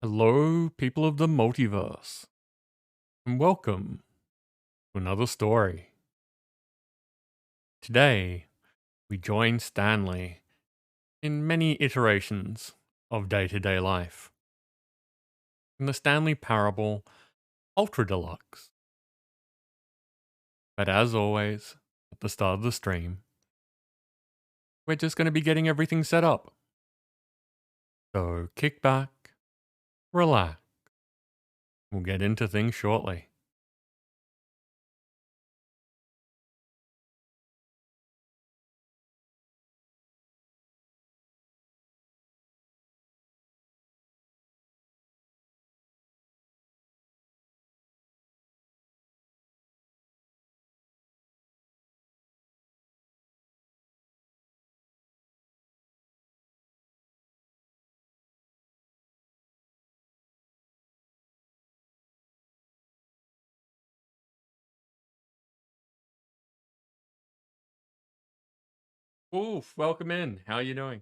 Hello, people of the multiverse, and welcome to another story. Today, we join Stanley in many iterations of day to day life in the Stanley Parable Ultra Deluxe. But as always, at the start of the stream, we're just going to be getting everything set up. So kick back, relax, we'll get into things shortly. Oof, welcome in. How are you doing?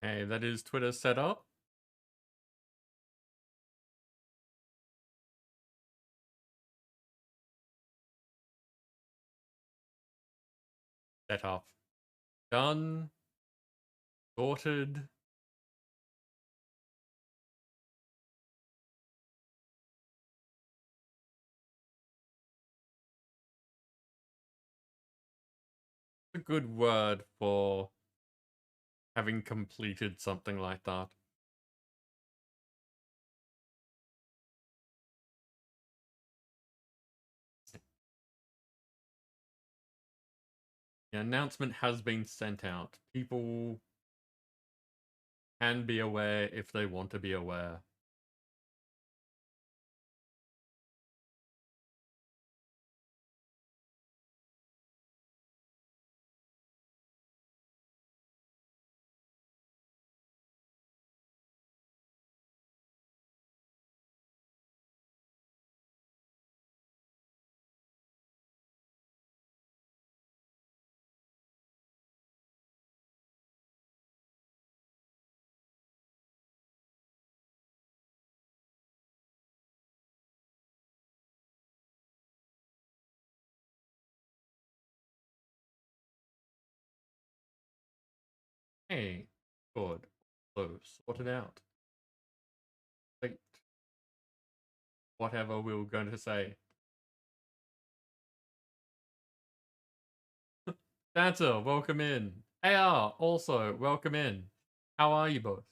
Hey, that is Twitter set up. Set up. Done. Sorted. A good word for having completed something like that. The announcement has been sent out. People can be aware if they want to be aware. Hey, good. So, sorted out. Wait, whatever we were going to say. Dancer, welcome in. AR, also, welcome in. How are you both?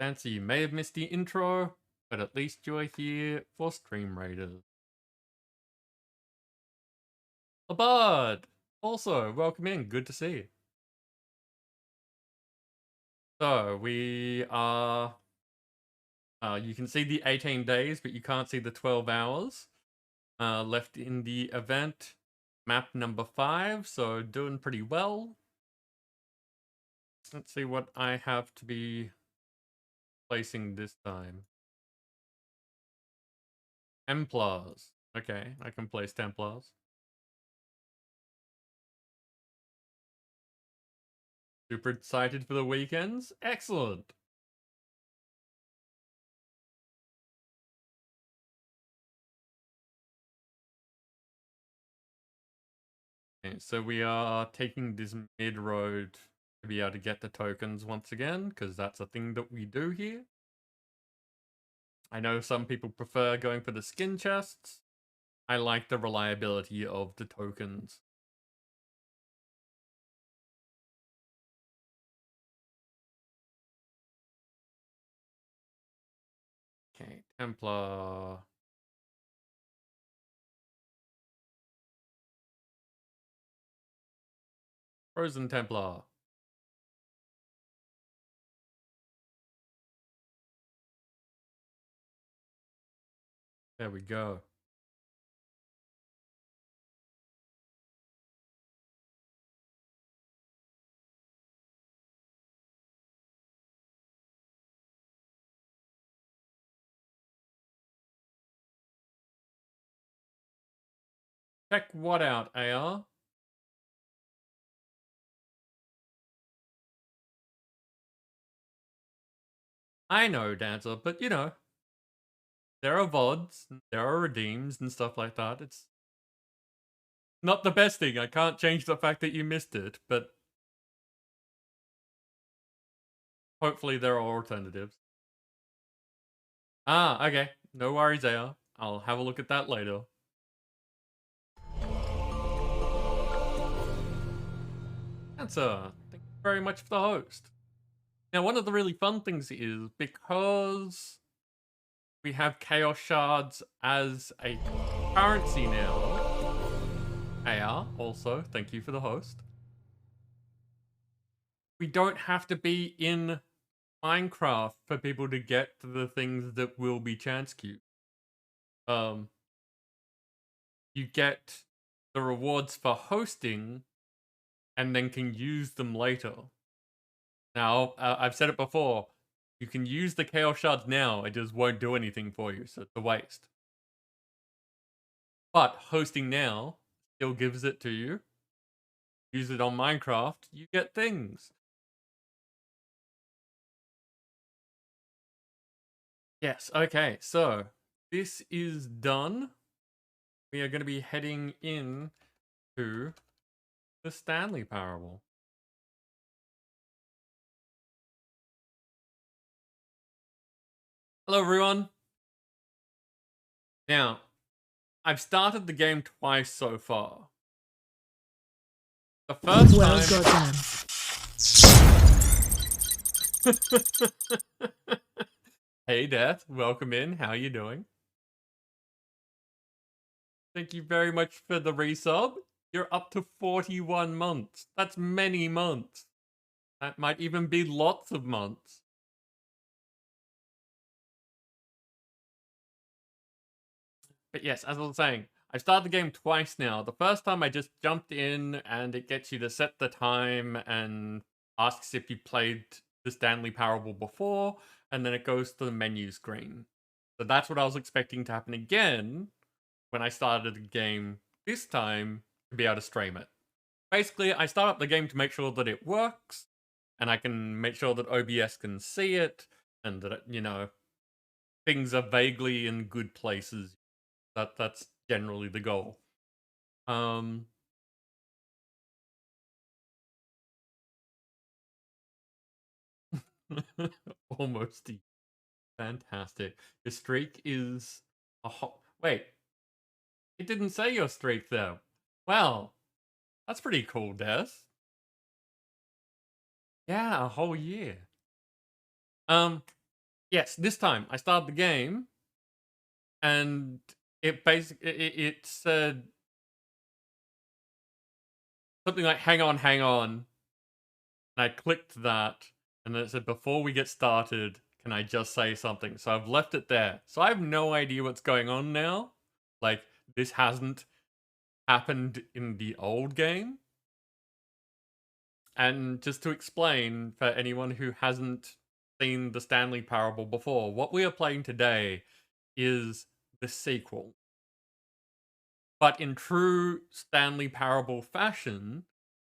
Fancy, you may have missed the intro, but at least you're here for Stream Raiders. Abad, also, welcome in. Good to see you. So, we are you can see the 18 days, but you can't see the 12 hours. left in the event. Map number 5, so doing pretty well. Let's see what I have to be placing this time. Templars. Okay, I can place Templars. Super excited for the weekends. Excellent. Okay, so we are taking this mid road to be able to get the tokens once again, because that's a thing that we do here. I know some people prefer going for the skin chests. I like the reliability of the tokens. Okay, Templar. Frozen Templar. There we go. Check what out, AR? I know, Dancer, but you know, there are VODs, there are redeems and stuff like that. It's not the best thing. I can't change the fact that you missed it, but hopefully there are alternatives. Ah, okay. No worries, AR. I'll have a look at that later. Dancer, thank you very much for the host. Now, one of the really fun things is because we have Chaos Shards as a currency now. AR, also, thank you for the host. We don't have to be in Minecraft for people to get to the things that will be chance cubes. You get the rewards for hosting and then can use them later. Now, I've said it before, you can use the Chaos Shards now, it just won't do anything for you, so it's a waste. But hosting now still gives it to you. Use it on Minecraft, you get things. Yes, okay, so this is done. We are going to be heading in to the Stanley Parable. Hello, everyone. Now, I've started the game twice so far. The first time... Hey, Death. Welcome in. How you doing? Thank you very much for the resub. You're up to 41 months. That's many months. That might even be lots of months. But yes, as I was saying, I've started the game twice now. The first time I just jumped in and it gets you to set the time and asks if you played the Stanley Parable before, and then it goes to the menu screen. So that's what I was expecting to happen again when I started the game this time to be able to stream it. Basically, I start up the game to make sure that it works, and I can make sure that OBS can see it, and that, you know, things are vaguely in good places. That's generally the goal. Almost. Fantastic. Your streak is a wait. It didn't say your streak though. Well, that's pretty cool, Des. Yeah, a whole year. Yes, this time I started the game and it basically it said something like hang on. And I clicked that and then it said before we get started, can I just say something? So I've left it there. So I have no idea what's going on now. Like this hasn't happened in the old game. And just to explain for anyone who hasn't seen the Stanley Parable before, what we are playing today is the sequel. But in true Stanley Parable fashion,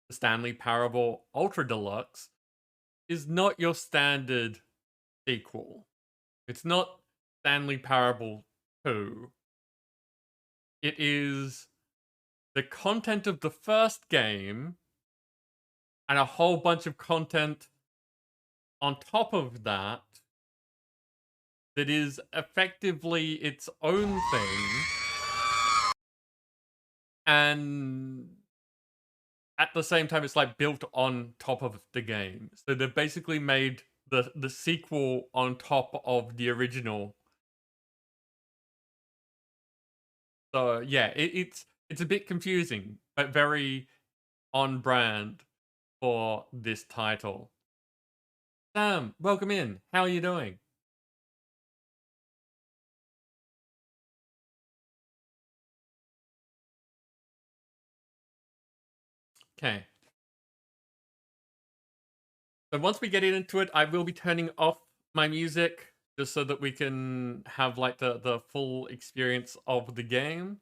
the Stanley Parable Ultra Deluxe is not your standard sequel. It's not Stanley Parable 2. It is the content of the first game and a whole bunch of content on top of that that is effectively its own thing. And at the same time, it's like built on top of the game. So they've basically made the sequel on top of the original. So yeah, it's a bit confusing, but very on brand for this title. Sam, welcome in. How are you doing? Okay. So once we get into it, I will be turning off my music just so that we can have like the full experience of the game.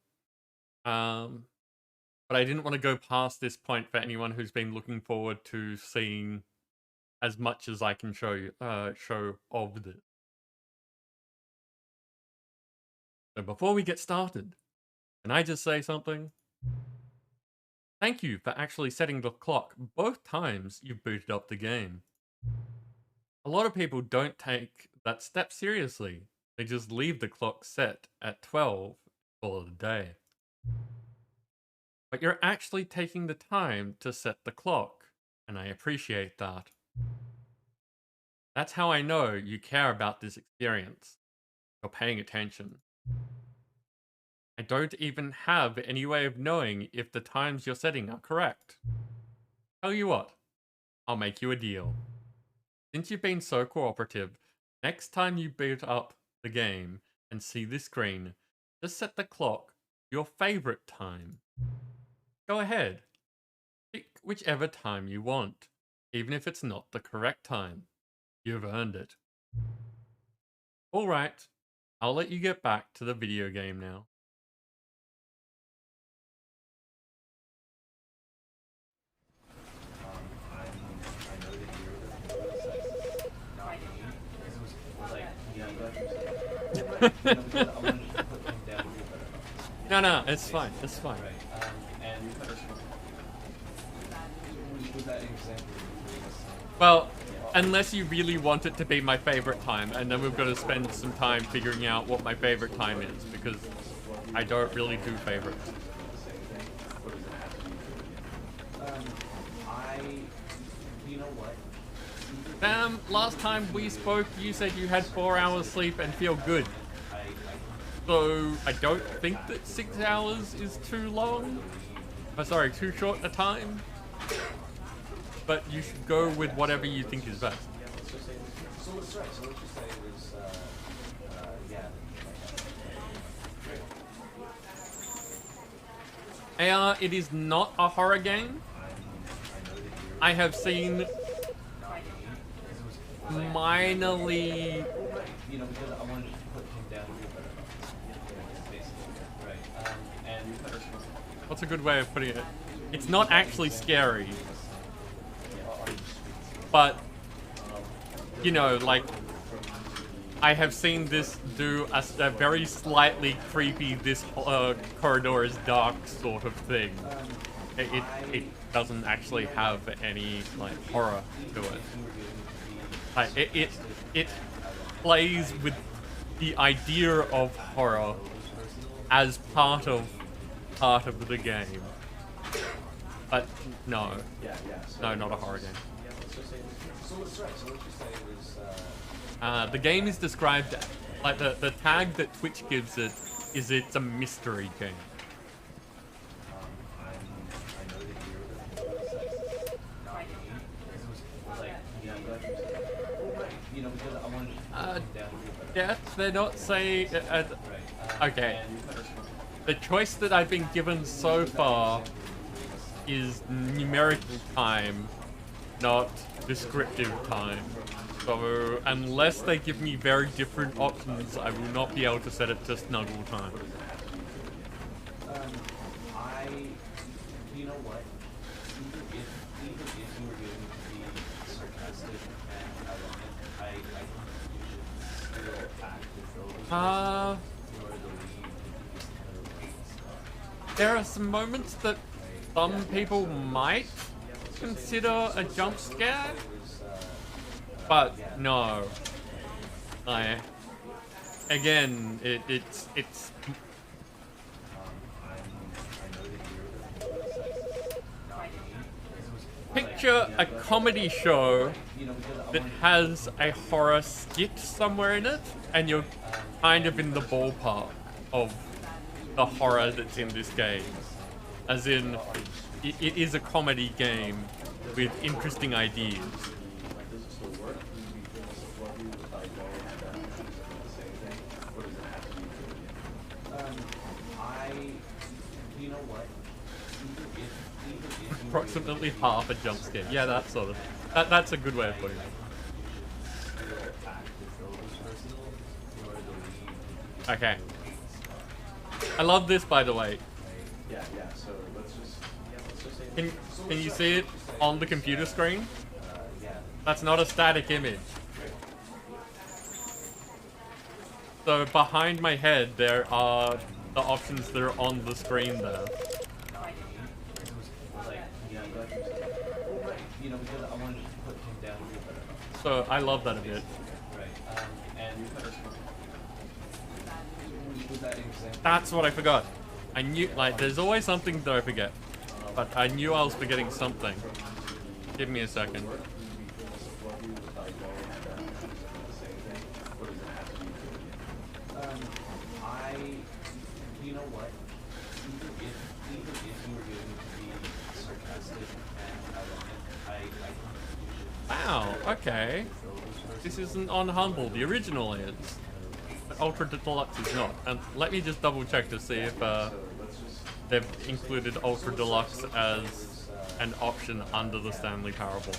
But I didn't want to go past this point for anyone who's been looking forward to seeing as much as I can show you, show of this. So before we get started, can I just say something? Thank you for actually setting the clock both times you've booted up the game. A lot of people don't take that step seriously. They just leave the clock set at 12 for the day. But you're actually taking the time to set the clock, and I appreciate that. That's how I know you care about this experience. You're paying attention. I don't even have any way of knowing if the times you're setting are correct. Tell you what, I'll make you a deal. Since you've been so cooperative, next time you boot up the game and see this screen, just set the clock to your favorite time. Go ahead. Pick whichever time you want, even if it's not the correct time. You've earned it. Alright, I'll let you get back to the video game now. No, it's fine. It's fine. Well, unless you really want it to be my favorite time, and then we've got to spend some time figuring out what my favorite time is, because I don't really do favorites. Sam, last time we spoke, you said you had 4 hours sleep and feel good. So, I don't think that 6 hours is too long. Oh, sorry, too short a time. But you should go with whatever you think is best. AR, it is not a horror game. I have seen minorly... What's a good way of putting it? It's not actually scary. But, you know, like, I have seen this do a very slightly creepy, this corridor is dark sort of thing. It doesn't actually have any, like, horror to it. Like, it plays with the idea of horror as part of the game. But no, not a horror game. The game is described, like the tag that Twitch gives it is it's a mystery game. Death, they're not saying... okay. The choice that I've been given so far is numerical time, not descriptive time. So unless they give me very different options, I will not be able to set it to snuggle time. You know what? Even if you were going to be sarcastic and ironic, I think you should still act as though this person in order to leave these kind of stuff. There are some moments that some people might consider a jump scare, but no. Again, it's picture a comedy show that has a horror skit somewhere in it, and you're kind of in the ballpark of the horror that's in this game. As in, it is a comedy game with interesting ideas. You know what? Approximately half a jump scare. Yeah, that's sort of. That's a good way of putting it. Okay. I love this, by the way. Yeah. So let's just Can you see it on the computer screen? That's not a static image. So behind my head, there are the options that are on the screen there. So I love that a bit. That's what I forgot. I knew, like, there's always something that I forget. But I knew I was forgetting something. Give me a second. You know what? Even if you were going to be sarcastic and ironic, I think you should. Wow, okay. This isn't on Humble, the original is. But Ultra Deluxe is not. And let me just double check to see if they've included Ultra Deluxe as an option under the Stanley Parable.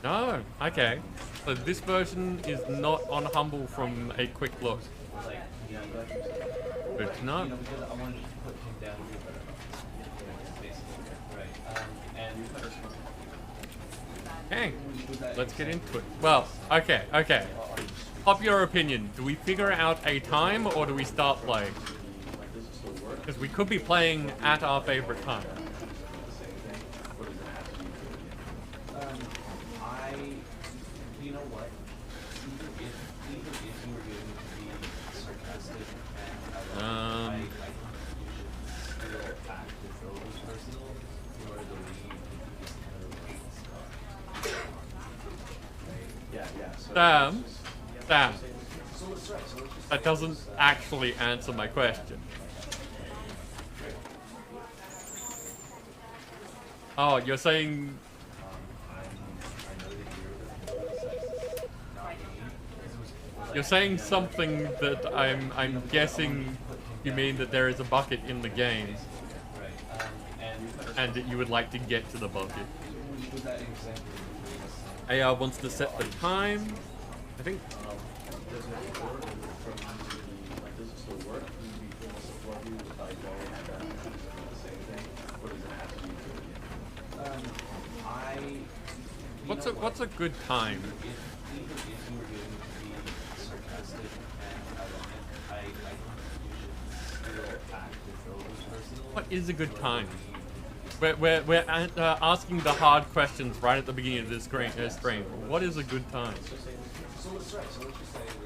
No, okay. So this version is not on Humble from a quick look. Good to know. Okay, let's get into it. Well, okay. Popular opinion. Do we figure out a time or do we start playing? Because we could be playing at our favorite time. You know what? Even if you were going to be sarcastic and ironic, I think you should still act as though this person in order to leave these kind of stuff. Sam, that doesn't actually answer my question. Oh, you're saying... You're saying something that I'm guessing you mean that there is a bucket in the game, and that you would like to get to the bucket. AR wants to set the time, I think. What's a good time? What is a good time? We're asking the hard questions right at the beginning of this stream. What is a good time? So let's just say it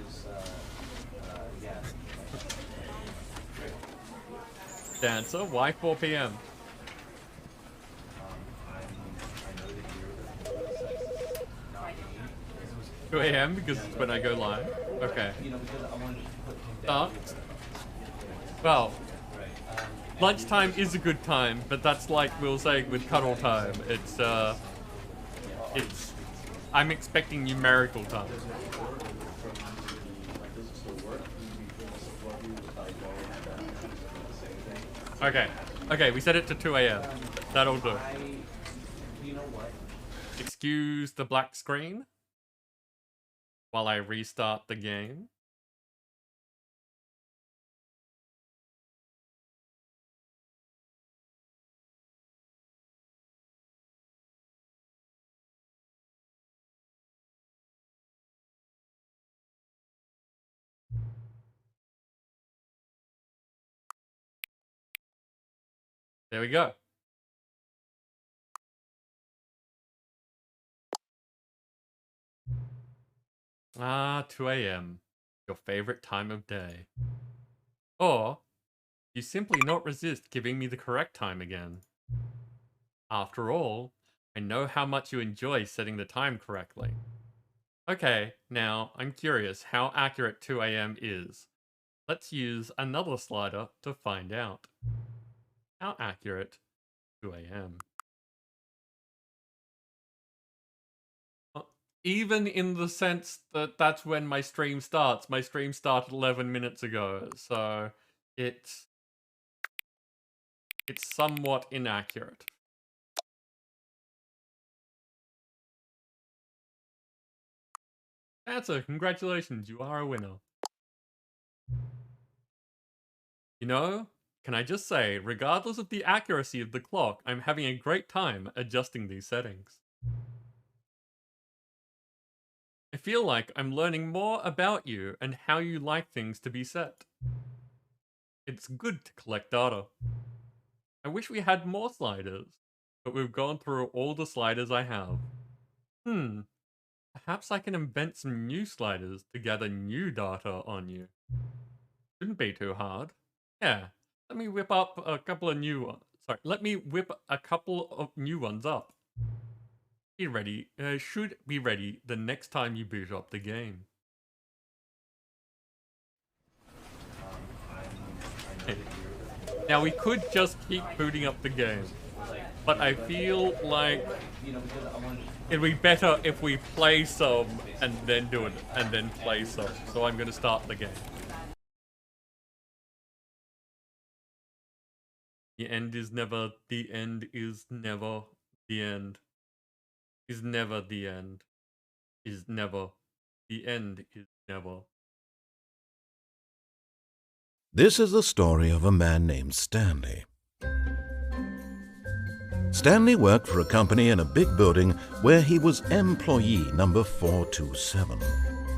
was, Dancer, why 4 p.m.? 2 a.m. because it's when I go live. Okay. Well, lunchtime is a good time, but that's like we were saying with cuddle time. It's I'm expecting numerical time. Okay. Okay, we set it to 2 a.m. That'll do. You know what? Excuse the black screen while I restart the game. There we go. 2 a.m. Your favorite time of day. Or, you simply not resist giving me the correct time again. After all, I know how much you enjoy setting the time correctly. Okay, now, I'm curious how accurate 2 a.m. is. Let's use another slider to find out. How accurate 2 a.m. Even in the sense that that's when my stream starts. My stream started 11 minutes ago, so it's somewhat inaccurate. Answer, congratulations, you are a winner. You know, can I just say, regardless of the accuracy of the clock, I'm having a great time adjusting these settings. I feel like I'm learning more about you and how you like things to be set. It's good to collect data. I wish we had more sliders, but we've gone through all the sliders I have. Perhaps I can invent some new sliders to gather new data on you. Shouldn't be too hard. Yeah, let me whip up a couple of new ones. Sorry, let me whip a couple of new ones up. Be ready, should be ready the next time you boot up the game. Now we could just keep booting up the game, but I feel like it'd be better if we play some and then do it, and then play some. So I'm gonna start the game. The end is never, the end is never, the end is never the end, is never, the end is never. This is the story of a man named Stanley. Stanley worked for a company in a big building where he was employee number 427.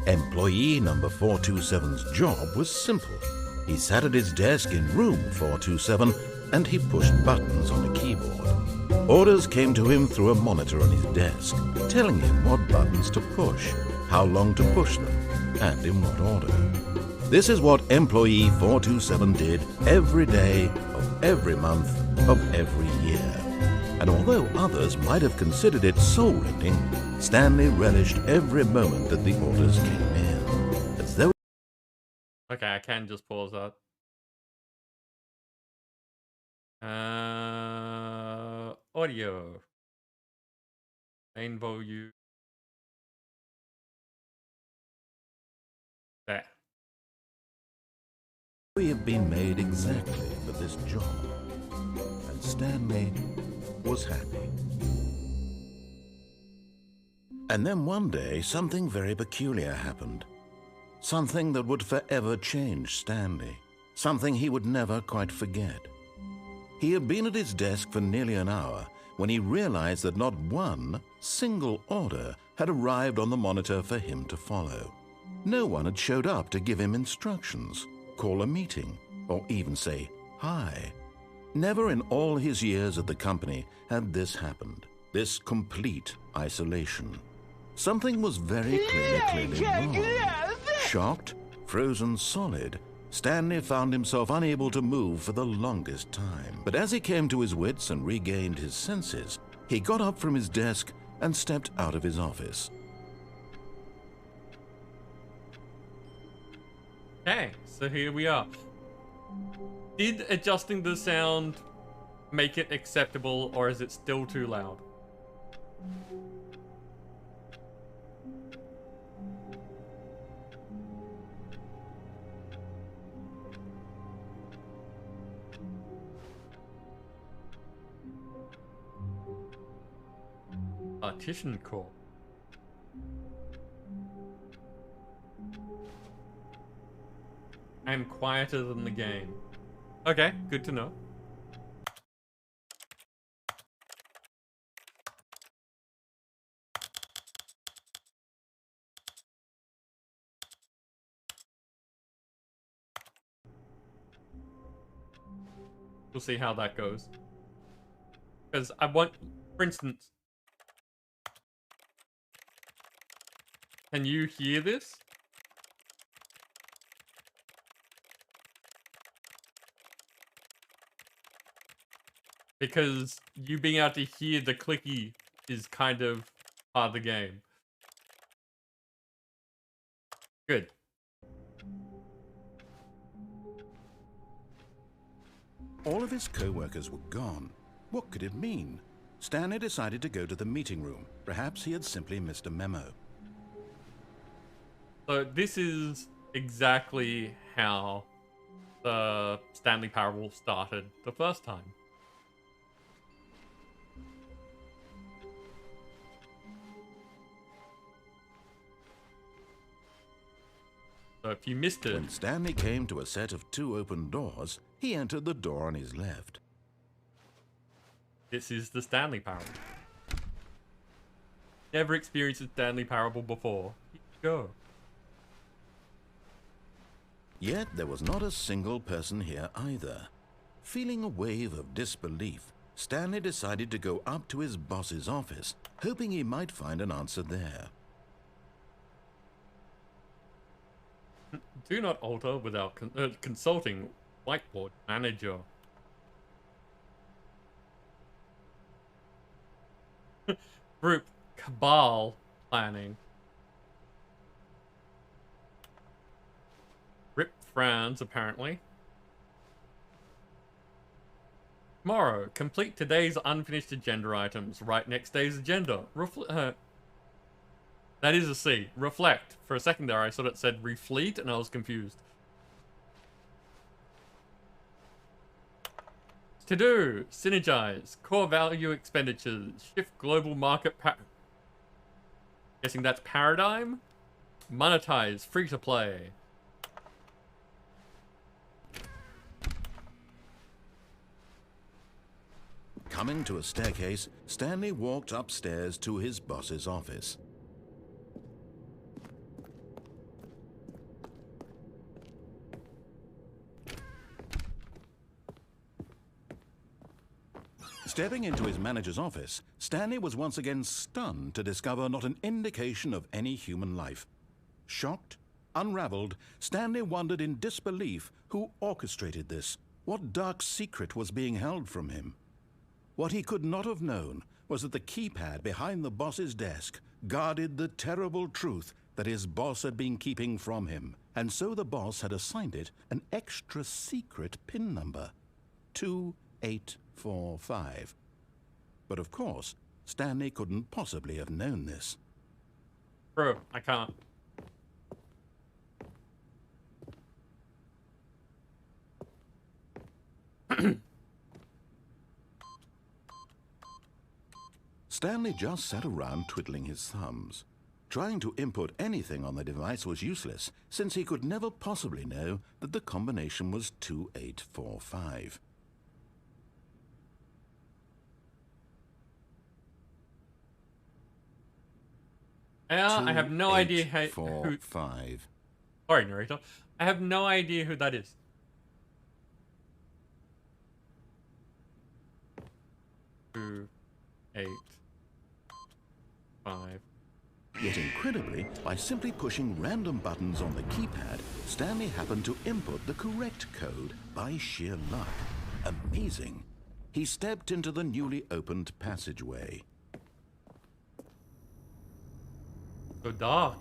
Employee number 427's job was simple. He sat at his desk in room 427 and he pushed buttons on a keyboard. Orders came to him through a monitor on his desk, telling him what buttons to push, how long to push them, and in what order. This is what employee 427 did every day of every month of every year. And although others might have considered it soul-rending, Stanley relished every moment that the orders came in, as though... Okay, I can just pause that. Audio. Main volume. There. We have been made exactly for this job. And Stanley was happy. And then one day, something very peculiar happened. Something that would forever change Stanley. Something he would never quite forget. He had been at his desk for nearly an hour when he realized that not one single order had arrived on the monitor for him to follow. No one had showed up to give him instructions, call a meeting, or even say hi. Never in all his years at the company had this happened, this complete isolation. Something was very clearly wrong. Shocked, frozen solid, Stanley found himself unable to move for the longest time. But as he came to his wits and regained his senses, he got up from his desk and stepped out of his office. Okay, so here we are. Did adjusting the sound make it acceptable, or is it still too loud? partition core. I'm quieter than the game. Okay, good to know. We'll see how that goes. Because I want, for instance, can you hear this? Because you being able to hear the clicky is kind of part of the game. Good. All of his co-workers were gone. What could it mean? Stanley decided to go to the meeting room. Perhaps he had simply missed a memo. So this is exactly how the Stanley Parable started the first time. So if you missed it, When Stanley came to a set of 2 open doors, he entered the door on his left. this is the Stanley Parable. Never experienced a Stanley Parable before. Here you go. Yet there was not a single person here either. Feeling a wave of disbelief, Stanley decided to go up to his boss's office, hoping he might find an answer there. Do not alter without consulting whiteboard manager. Group cabal planning. Rip frowns, apparently. Tomorrow, complete today's unfinished agenda items. Write next day's agenda. That is a C. Reflect. For a second there, I thought it said refleet, and I was confused. To do. Synergize. Core value expenditures. Shift global market guessing that's paradigm? Monetize. Free to play. Coming to a staircase, Stanley walked upstairs to his boss's office. Stepping into his manager's office, Stanley was once again stunned to discover not an indication of any human life. Shocked, unraveled, Stanley wondered in disbelief who orchestrated this. What dark secret was being held from him? What he could not have known was that the keypad behind the boss's desk guarded the terrible truth that his boss had been keeping from him, and so the boss had assigned it an extra secret PIN number, 2845. But of course, Stanley couldn't possibly have known this. Bro, I can't. Stanley just sat around twiddling his thumbs. Trying to input anything on the device was useless, since he could never possibly know that the combination was 2845. I have no idea who... 2845. Sorry, narrator. I have no idea who that is. Two, 8, 5. Yet incredibly, by simply pushing random buttons on the keypad, Stanley happened to input the correct code by sheer luck. Amazing. He stepped into the newly opened passageway. So dark.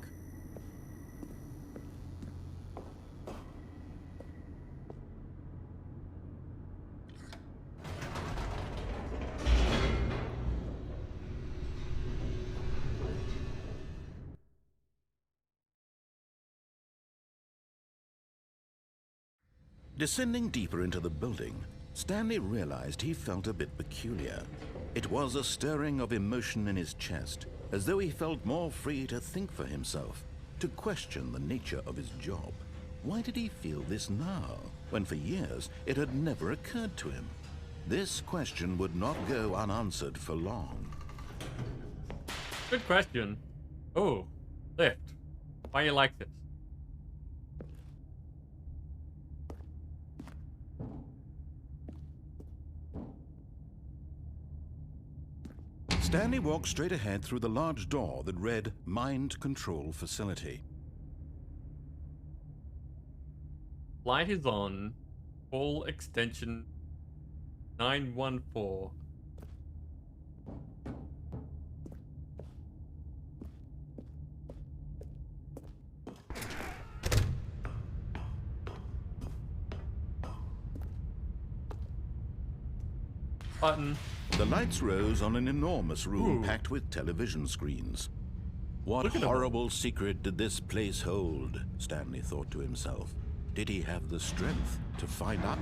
Descending deeper into the building, Stanley realized he felt a bit peculiar. It was a stirring of emotion in his chest, as though he felt more free to think for himself, to question the nature of his job. Why did he feel this now, when for years it had never occurred to him? This question would not go unanswered for long. Good question. Oh, lift. Why you like this? Stanley walked straight ahead through the large door that read Mind Control Facility. Light is on. Full extension 914. Button. The lights rose on an enormous room Ooh. packed with television screens. What Look at them. horrible secret did this place hold? Stanley thought to himself. Did he have the strength to find out?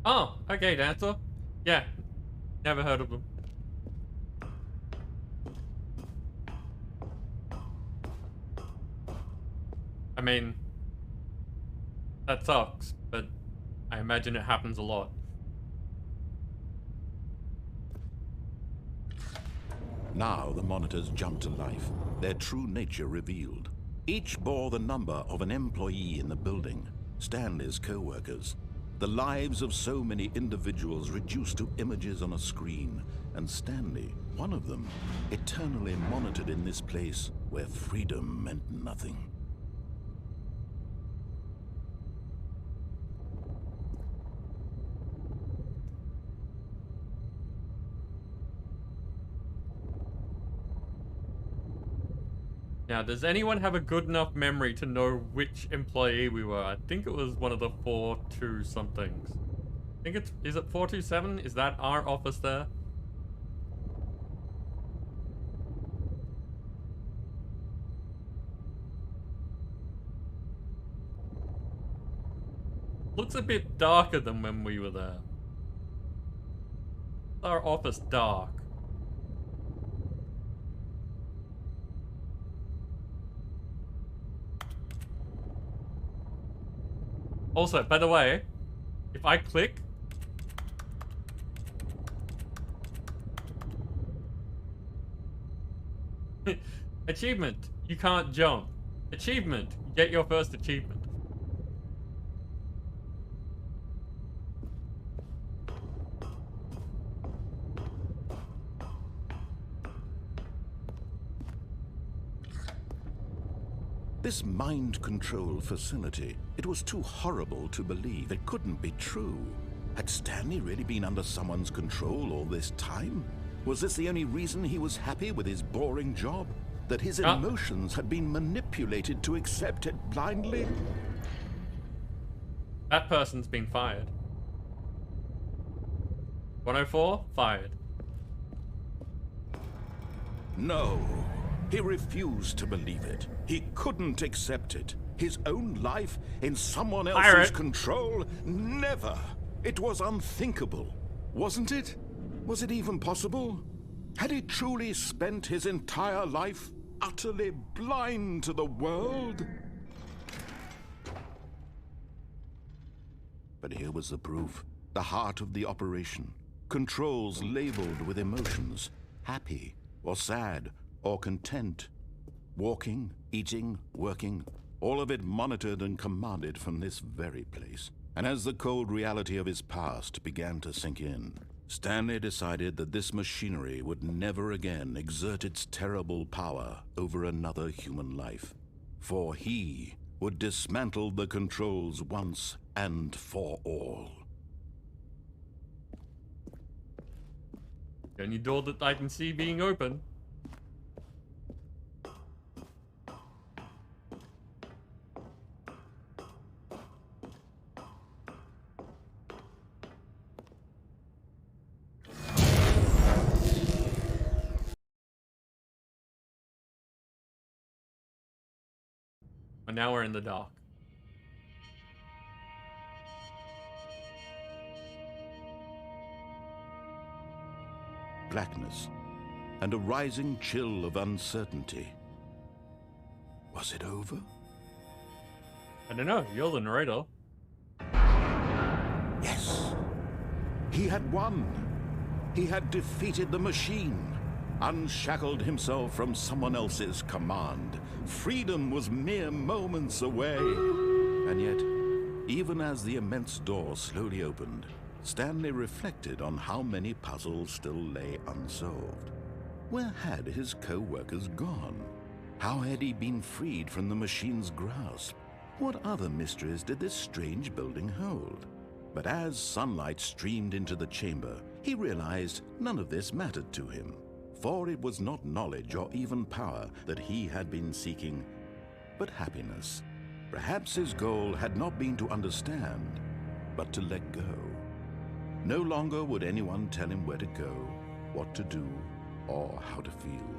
Oh, okay, dancer. Yeah, never heard of them. I mean, that sucks, but I imagine it happens a lot. Now the monitors jumped to life, their true nature revealed. Each bore the number of an employee in the building, Stanley's co-workers. The lives of so many individuals reduced to images on a screen, and Stanley, one of them, eternally monitored in this place where freedom meant nothing. Now, does anyone have a good enough memory to know which employee we were? I think it was one of the 4-2 somethings. I think it's, is it 427? Is that our office there? Looks a bit darker than when we were there. Our office dark. Also, by the way, if I click... Achievement, you can't jump. Achievement, get your first achievement. This mind control facility, it was too horrible to believe. It couldn't be true. Had Stanley really been under someone's control all this time? Was this the only reason he was happy with his boring job? That his emotions had been manipulated to accept it blindly? That person's been fired. 104, fired. No. He refused to believe it. He couldn't accept it. His own life in someone else's control? Never. It was unthinkable. Wasn't it? Was it even possible? Had he truly spent his entire life utterly blind to the world? But here was the proof. The heart of the operation. Controls labeled with emotions. Happy or sad or content. Walking, eating, working, all of it monitored and commanded from this very place. And as the cold reality of his past began to sink in, Stanley decided that this machinery would never again exert its terrible power over another human life. For he would dismantle the controls once and for all. The only door that I can see being open. And now we're in the dark. Blackness and a rising chill of uncertainty. Was it over? I don't know. You're the narrator. Yes. He had won. He had defeated the machine, unshackled himself from someone else's command. Freedom was mere moments away. And yet, even as the immense door slowly opened, Stanley reflected on how many puzzles still lay unsolved. Where had his co-workers gone? How had he been freed from the machine's grasp? What other mysteries did this strange building hold? But as sunlight streamed into the chamber, he realized none of this mattered to him, for it was not knowledge or even power that he had been seeking, but happiness. Perhaps his goal had not been to understand, but to let go. No longer would anyone tell him where to go, what to do, or how to feel.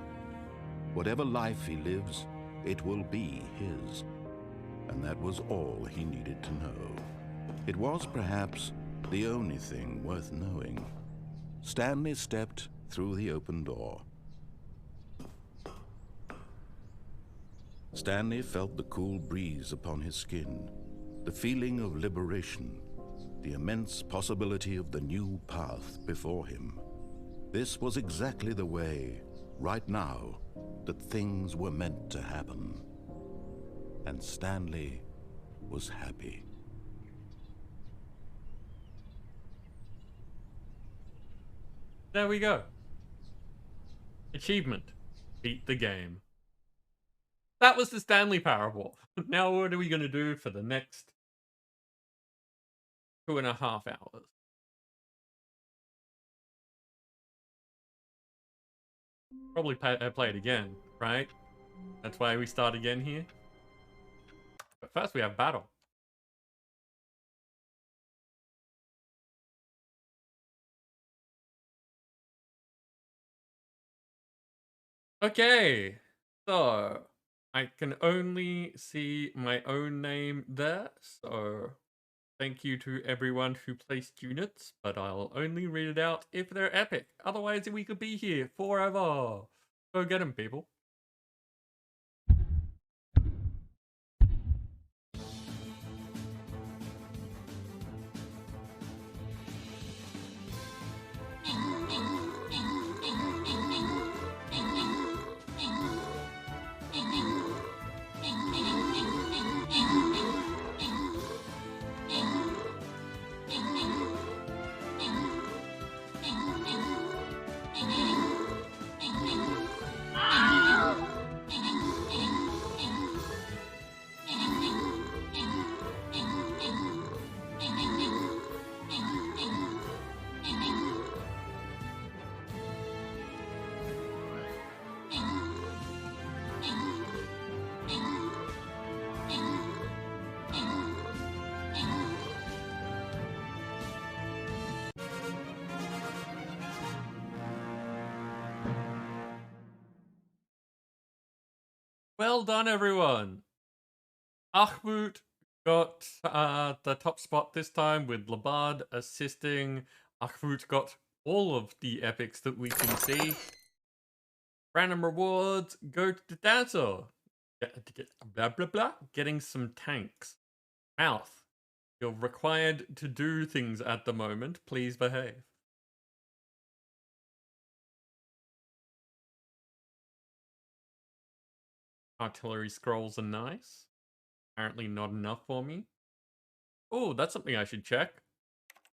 Whatever life he lives, it will be his. And that was all he needed to know. It was perhaps the only thing worth knowing. Stanley stepped through the open door. Stanley felt the cool breeze upon his skin, the feeling of liberation, the immense possibility of the new path before him. This was exactly the way, right now, that things were meant to happen. And Stanley was happy. There we go. Achievement. Beat the game. That was the Stanley Parable. Now what are we going to do for the next 2.5 hours? Probably play it again, right? That's why we start again here. But first we have battle. Okay, so I can only see my own name there, so thank you to everyone who placed units, but I'll only read it out if they're epic. Otherwise, we could be here forever. Go get them, people. Well done, everyone. Ahmut got the top spot this time with Labad assisting. Ahmut got all of the epics that we can see. Random rewards go to the dancer. Blah, blah, blah. Getting some tanks. Mouth. You're required to do things at the moment. Please behave. Artillery scrolls are nice. Apparently not enough for me. Oh, that's something I should check.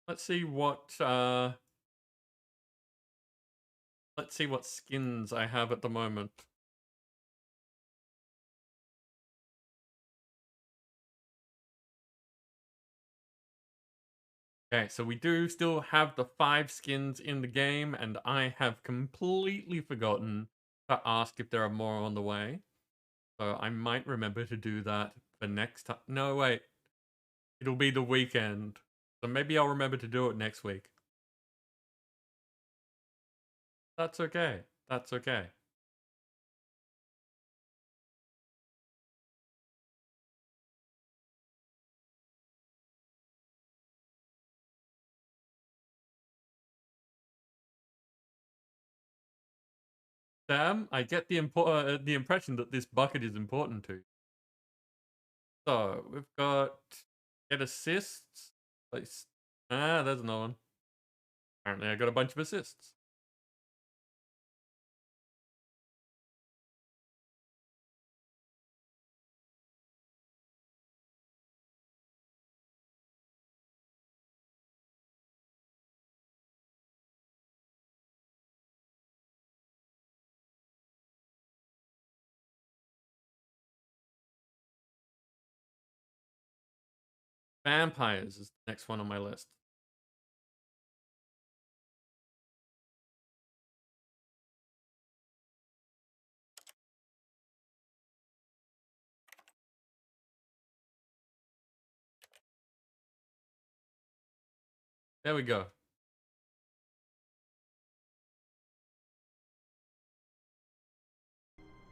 Let's see what skins I have at the moment. Okay, so we do still have the 5 skins in the game, and I have completely forgotten to ask if there are more on the way. So I might remember to do that for next time. No, wait. It'll be the weekend. So maybe I'll remember to do it next week. That's okay. That's okay. Sam, I get the impression that this bucket is important to you. So we've got get assists. Place. There's another one. Apparently, I got a bunch of assists. Vampires is the next one on my list. There we go.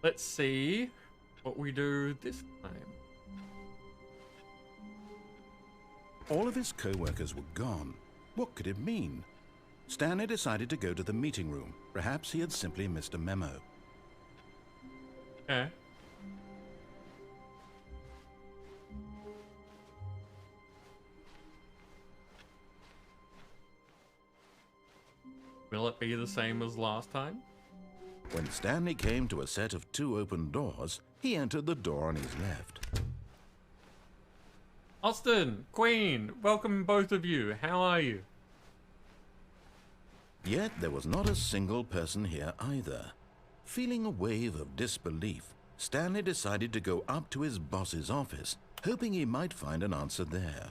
Let's see what we do this time. All of his co-workers were gone. What could it mean? Stanley decided to go to the meeting room. Perhaps he had simply missed a memo. Okay. Will it be the same as last time? When Stanley came to a set of 2 open doors, he entered the door on his left. Austin, Queen, welcome both of you. How are you? Yet there was not a single person here either. Feeling a wave of disbelief, Stanley decided to go up to his boss's office, hoping he might find an answer there.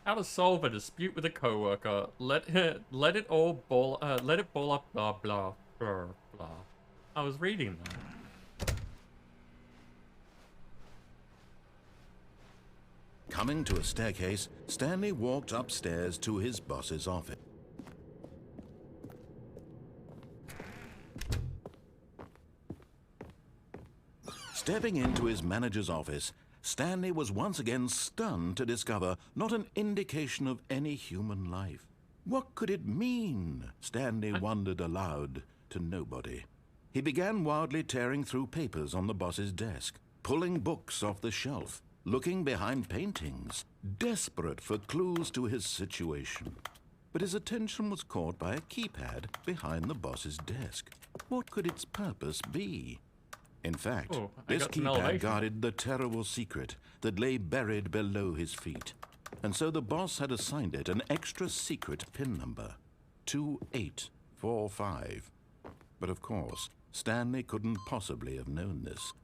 How to solve a dispute with a coworker? Let it ball up. Blah blah blah blah. I was reading that. Coming to a staircase, Stanley walked upstairs to his boss's office. Stepping into his manager's office, Stanley was once again stunned to discover not an indication of any human life. What could it mean? Stanley wondered aloud to nobody. He began wildly tearing through papers on the boss's desk, pulling books off the shelf, looking behind paintings, desperate for clues to his situation. But his attention was caught by a keypad behind the boss's desk. What could its purpose be? In fact, this keypad guarded the terrible secret that lay buried below his feet. And so the boss had assigned it an extra secret PIN number, 2845. But of course, Stanley couldn't possibly have known this.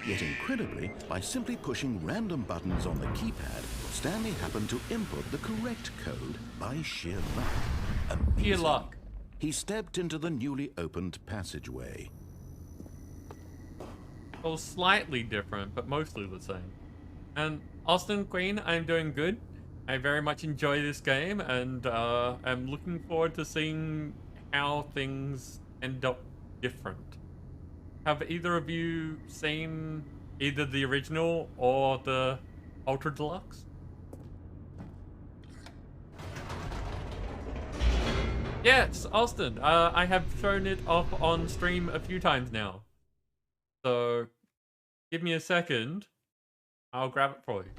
Yet incredibly, by simply pushing random buttons on the keypad, Stanley happened to input the correct code by sheer luck. Amazing. Sheer luck. He stepped into the newly opened passageway. Well, slightly different, but mostly the same. And Austin, Queen, I'm doing good. I very much enjoy this game, and I'm looking forward to seeing how things end up different. Have either of you seen either the original or the Ultra Deluxe? Yes, Austin. I have shown it off on stream a few times now. So, give me a second. I'll grab it for you.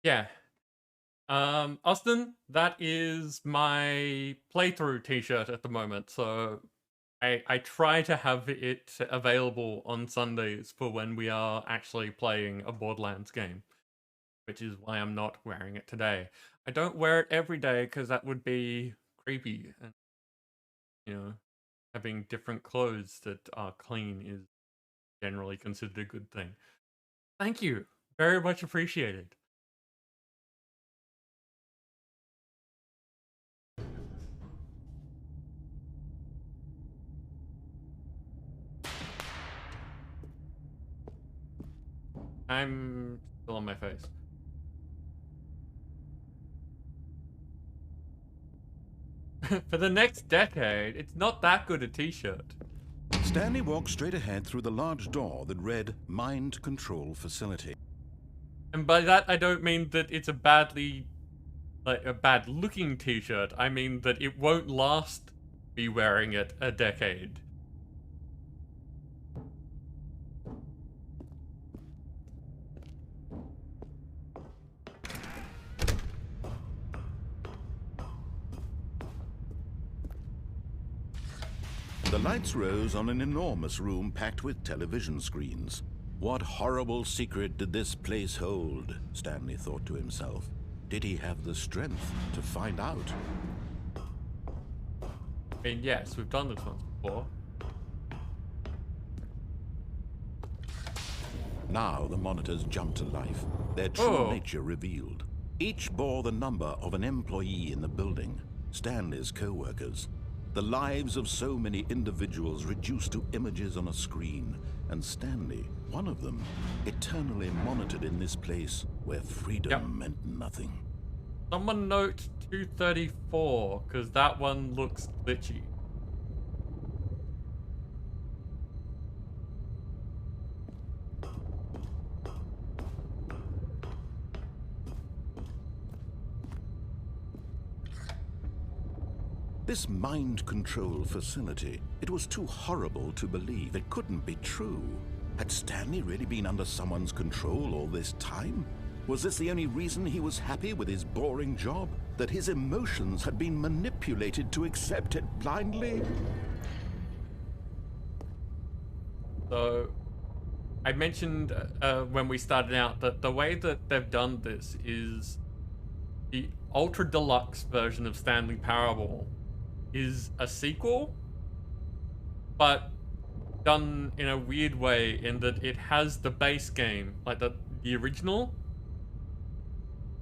Yeah. Austin, that is my playthrough t-shirt at the moment, so I try to have it available on Sundays for when we are actually playing a Borderlands game, which is why I'm not wearing it today. I don't wear it every day because that would be creepy, and you know, having different clothes that are clean is generally considered a good thing. Thank you, very much appreciated. I'm still on my face. For the next decade, it's not that good a t-shirt. Stanley walked straight ahead through the large door that read Mind Control Facility. And by that, I don't mean that it's a badly, like, a bad-looking t-shirt. I mean that it won't last me wearing it a decade. The lights rose on an enormous room packed with television screens. What horrible secret did this place hold? Stanley thought to himself. Did he have the strength to find out? I mean, yes, we've done this once before. Now the monitors jumped to life, their true Oh. nature revealed. Each bore the number of an employee in the building, Stanley's co-workers. The lives of so many individuals reduced to images on a screen, and Stanley, one of them, eternally monitored in this place where freedom meant nothing. Someone note 234, because that one looks glitchy. This mind control facility, it was too horrible to believe. It couldn't be true. Had Stanley really been under someone's control all this time? Was this the only reason he was happy with his boring job? That his emotions had been manipulated to accept it blindly? So, I mentioned when we started out that the way that they've done this is the Ultra Deluxe version of Stanley Parable is a sequel, but done in a weird way in that it has the base game, like the original.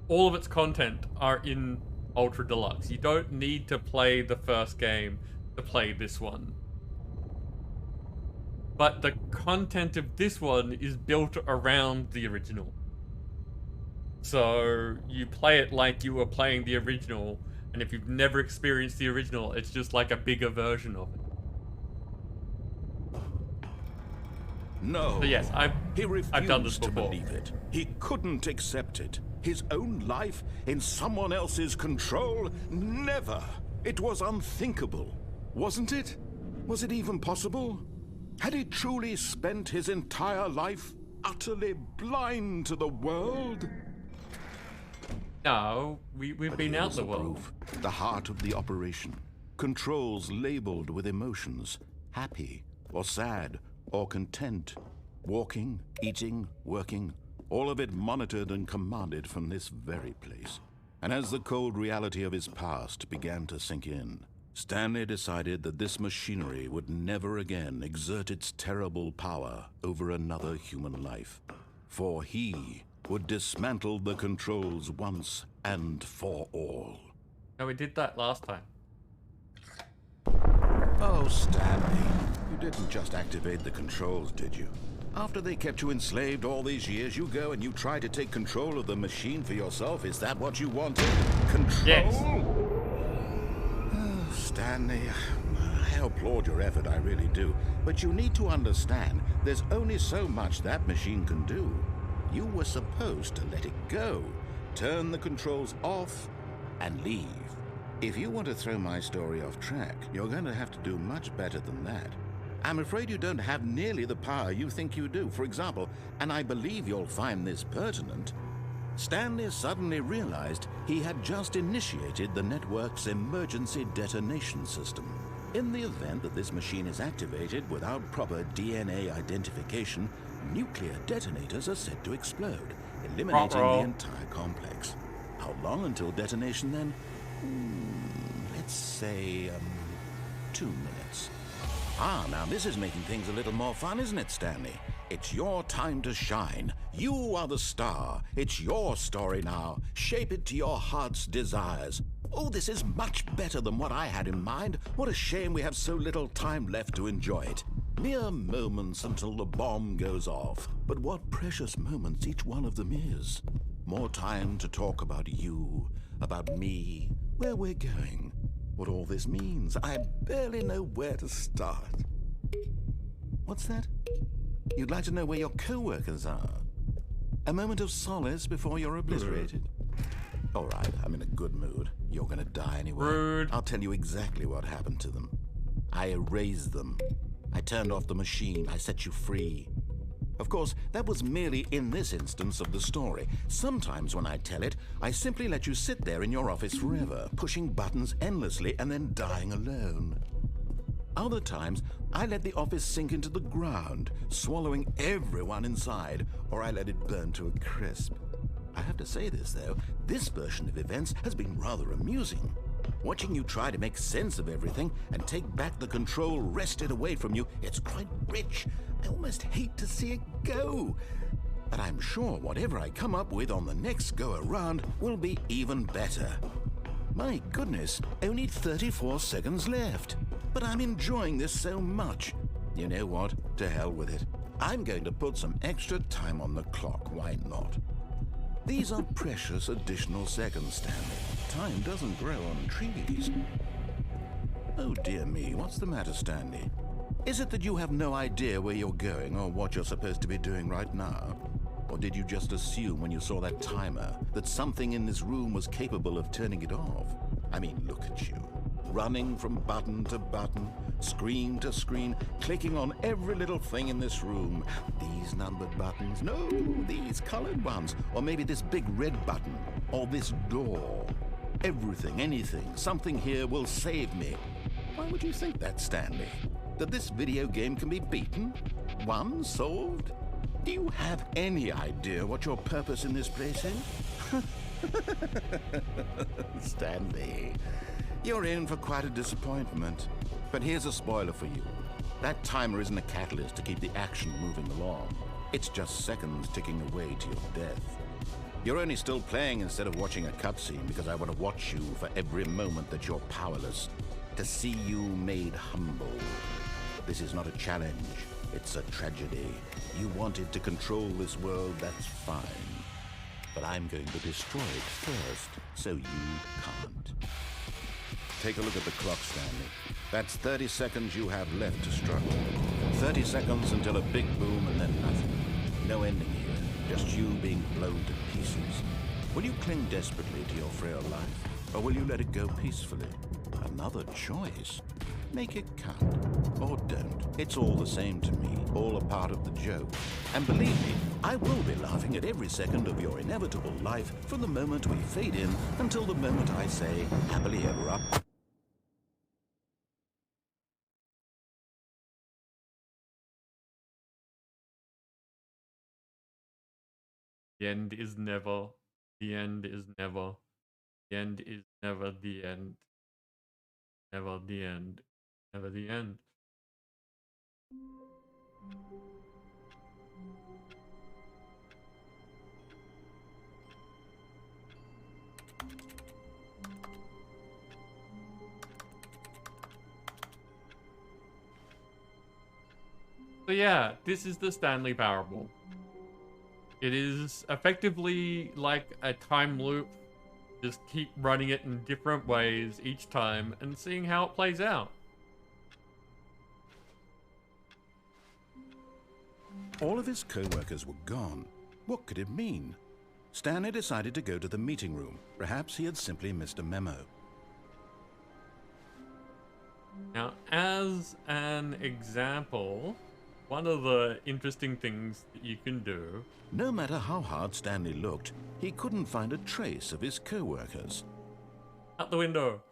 All of its content are in Ultra Deluxe. You don't need to play the first game to play this one. But the content of this one is built around the original. So you play it like you were playing the original, and if you've never experienced the original, it's just like a bigger version of it. No. So yes, I've done this to before. believe it. He couldn't accept it. His own life in someone else's control? Never. It was unthinkable. Wasn't it? Was it even possible? Had he truly spent his entire life utterly blind to the world? No, we've been Here out was the the world. proof. The heart of the operation. Controls labeled with emotions. Happy or sad or content. Walking, eating, working. All of it monitored and commanded from this very place. And as the cold reality of his past began to sink in, Stanley decided that this machinery would never again exert its terrible power over another human life. For he would dismantle the controls once and for all. No, we did that last time. Oh, Stanley, you didn't just activate the controls, did you? After they kept you enslaved all these years, you go and you try to take control of the machine for yourself? Is that what you wanted? Control? Yes. Oh, Stanley, I applaud your effort, I really do. But you need to understand, there's only so much that machine can do. You were supposed to let it go, turn the controls off, and leave. If you want to throw my story off track, you're going to have to do much better than that. I'm afraid you don't have nearly the power you think you do. For example, and I believe you'll find this pertinent, Stanley suddenly realized he had just initiated the network's emergency detonation system. In the event that this machine is activated without proper DNA identification, nuclear detonators are said to explode, eliminating the entire complex. How long until detonation then? Let's say, 2 minutes. Ah, now this is making things a little more fun, isn't it, Stanley? It's your time to shine. You are the star. It's your story now. Shape it to your heart's desires. Oh, this is much better than what I had in mind. What a shame we have so little time left to enjoy it. Mere moments until the bomb goes off. But what precious moments each one of them is. More time to talk about you, about me, where we're going, what all this means. I barely know where to start. What's that? You'd like to know where your co-workers are? A moment of solace before you're obliterated? All right, I'm in a good mood. You're gonna die anyway. Rude. I'll tell you exactly what happened to them. I erased them. I turned off the machine. I set you free. Of course, that was merely in this instance of the story. Sometimes when I tell it, I simply let you sit there in your office forever, pushing buttons endlessly and then dying alone. Other times, I let the office sink into the ground, swallowing everyone inside, or I let it burn to a crisp. I have to say this, though, this version of events has been rather amusing. Watching you try to make sense of everything and take back the control wrested away from you, it's quite rich. I almost hate to see it go. But I'm sure whatever I come up with on the next go-around will be even better. My goodness, only 34 seconds left. But I'm enjoying this so much. You know what? To hell with it. I'm going to put some extra time on the clock. Why not? These are precious additional seconds, Stanley. Time doesn't grow on trees. Oh dear me, what's the matter, Stanley? Is it that you have no idea where you're going or what you're supposed to be doing right now? Or did you just assume when you saw that timer that something in this room was capable of turning it off? I mean, look at you. Running from button to button, screen to screen, clicking on every little thing in this room. These numbered buttons, no, these colored ones, or maybe this big red button, or this door. Everything, anything, something here will save me. Why would you think that, Stanley? That this video game can be beaten? Won? Solved? Do you have any idea what your purpose in this place is? Stanley, you're in for quite a disappointment. But here's a spoiler for you. That timer isn't a catalyst to keep the action moving along. It's just seconds ticking away to your death. You're only still playing instead of watching a cutscene because I want to watch you for every moment that you're powerless, to see you made humble. This is not a challenge, it's a tragedy. You wanted to control this world, that's fine. But I'm going to destroy it first, so you can't. Take a look at the clock, Stanley. That's 30 seconds you have left to struggle. 30 seconds until a big boom and then nothing. No ending here, just you being blown to pieces. Will you cling desperately to your frail life, or will you let it go peacefully? Another choice. Make it count, or don't. It's all the same to me, all a part of the joke. And believe me, I will be laughing at every second of your inevitable life from the moment we fade in until the moment I say, happily ever after. The end is never. The end is never. The end is never the end. Never the end. Never the end. So yeah, this is the Stanley Parable. It is effectively like a time loop. Just keep running it in different ways each time and seeing how it plays out. All of his co-workers were gone. What could it mean? Stanley decided to go to the meeting room. Perhaps he had simply missed a memo. Now, as an example, one of the interesting things that you can do... No matter how hard Stanley looked, he couldn't find a trace of his co-workers. Out the window.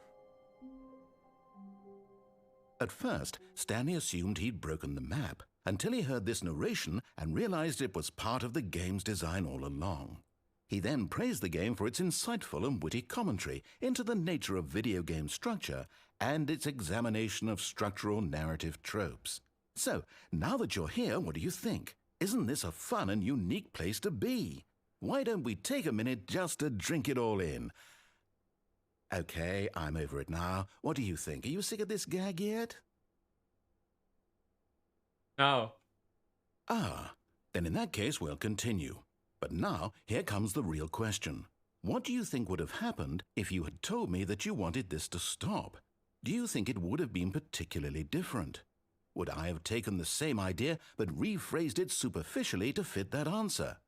At first, Stanley assumed he'd broken the map until he heard this narration and realized it was part of the game's design all along. He then praised the game for its insightful and witty commentary into the nature of video game structure and its examination of structural narrative tropes. So, now that you're here, what do you think? Isn't this a fun and unique place to be? Why don't we take a minute just to drink it all in? Okay, I'm over it now. What do you think? Are you sick of this gag yet? No. Ah, then in that case we'll continue. But now, here comes the real question. What do you think would have happened if you had told me that you wanted this to stop? Do you think it would have been particularly different? Would I have taken the same idea but rephrased it superficially to fit that answer?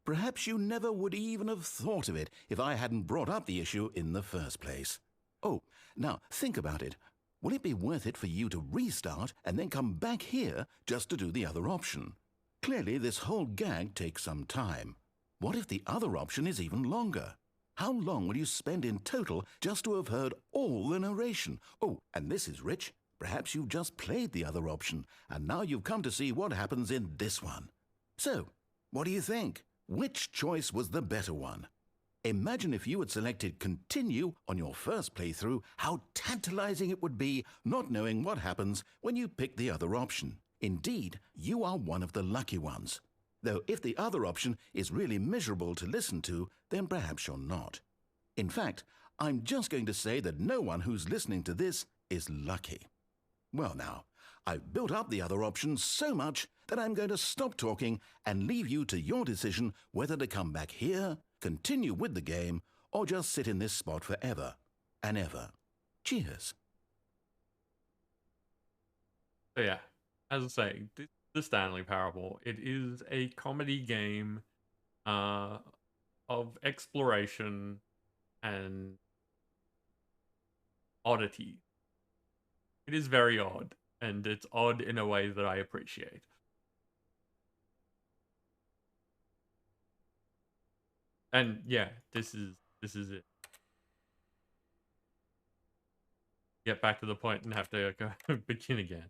Perhaps you never would even have thought of it if I hadn't brought up the issue in the first place. Oh, now think about it. Will it be worth it for you to restart and then come back here just to do the other option? Clearly, this whole gag takes some time. What if the other option is even longer? How long will you spend in total just to have heard all the narration? Oh, and this is rich. Perhaps you've just played the other option, and now you've come to see what happens in this one. So, what do you think? Which choice was the better one? Imagine if you had selected Continue on your first playthrough, how tantalizing it would be not knowing what happens when you pick the other option. Indeed, you are one of the lucky ones. Though if the other option is really miserable to listen to, then perhaps you're not. In fact, I'm just going to say that no one who's listening to this is lucky. Well now, I've built up the other option so much that I'm going to stop talking and leave you to your decision whether to come back here, continue with the game, or just sit in this spot forever and ever. Cheers. So yeah, as I say, the Stanley Parable, it is a comedy game of exploration and oddity. It is very odd, and it's odd in a way that I appreciate. And yeah, this is it. Get back to the point and have to go begin again.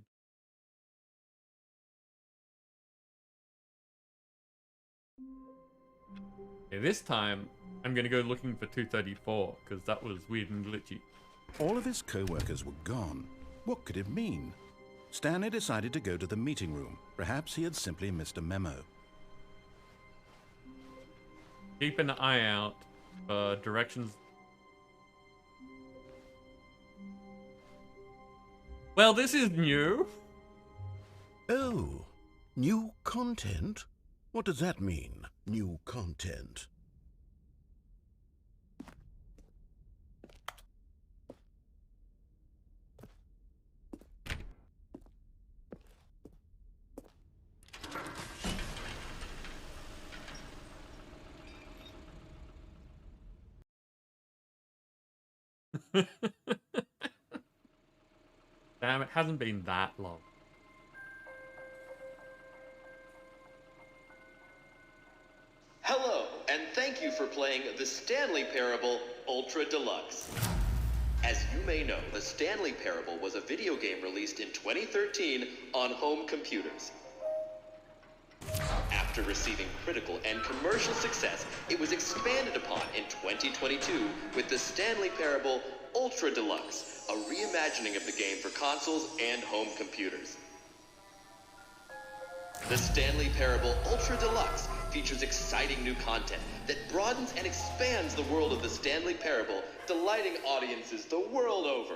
Okay, this time I'm gonna go looking for 234 because that was weird and glitchy. All of his co-workers were gone. What could it mean? Stanley decided to go to the meeting room. Perhaps he had simply missed a memo. Keep an eye out for directions. Well, this is new. Oh, new content? What does that mean, new content? Damn, it hasn't been that long. Hello, and thank you for playing the Stanley Parable Ultra Deluxe. As you may know, the Stanley Parable was a video game released in 2013 on home computers. After receiving critical and commercial success, it was expanded upon in 2022 with the Stanley Parable Ultra Deluxe, a reimagining of the game for consoles and home computers. The Stanley Parable Ultra Deluxe features exciting new content that broadens and expands the world of the Stanley Parable, delighting audiences the world over.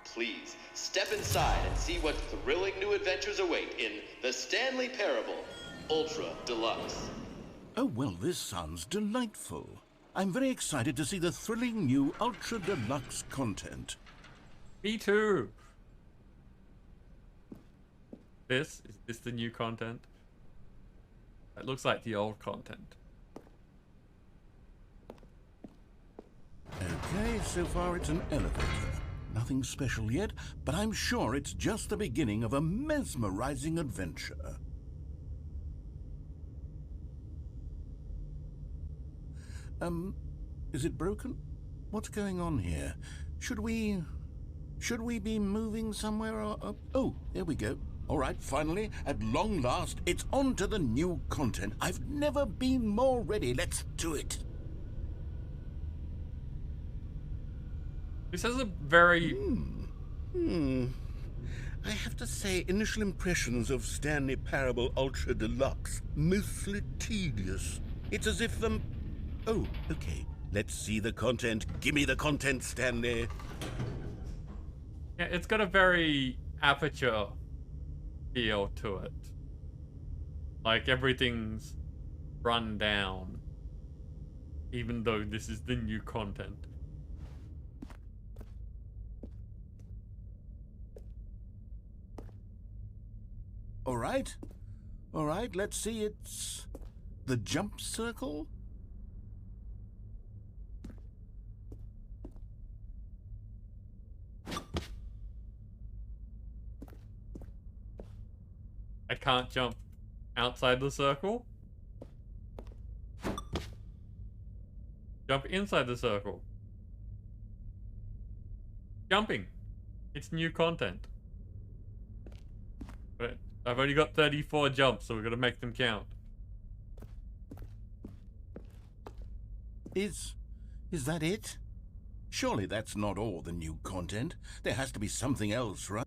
Please, step inside and see what thrilling new adventures await in the Stanley Parable Ultra Deluxe. Oh, well, this sounds delightful. I'm very excited to see the thrilling new Ultra Deluxe content. Me too. Is this the new content? It looks like the old content. Okay, so far it's an elevator. Nothing special yet, but I'm sure it's just the beginning of a mesmerizing adventure. Is it broken? What's going on here? Should we Should we be moving somewhere or... Oh, there we go. All right, finally, at long last, it's on to the new content. I've never been more ready. Let's do it. This has a very... I have to say, initial impressions of Stanley Parable Ultra Deluxe, mostly tedious. It's as if Oh, okay. Let's see the content. Give me the content, Stanley. Yeah, it's got a very Aperture feel to it. Like everything's run down. Even though this is the new content. All right, let's see. It's the jump circle. I can't jump outside the circle. Jump inside the circle. Jumping. It's new content. But I've only got 34 jumps, so we're gonna make them count. Is that it? Surely that's not all the new content. There has to be something else, right?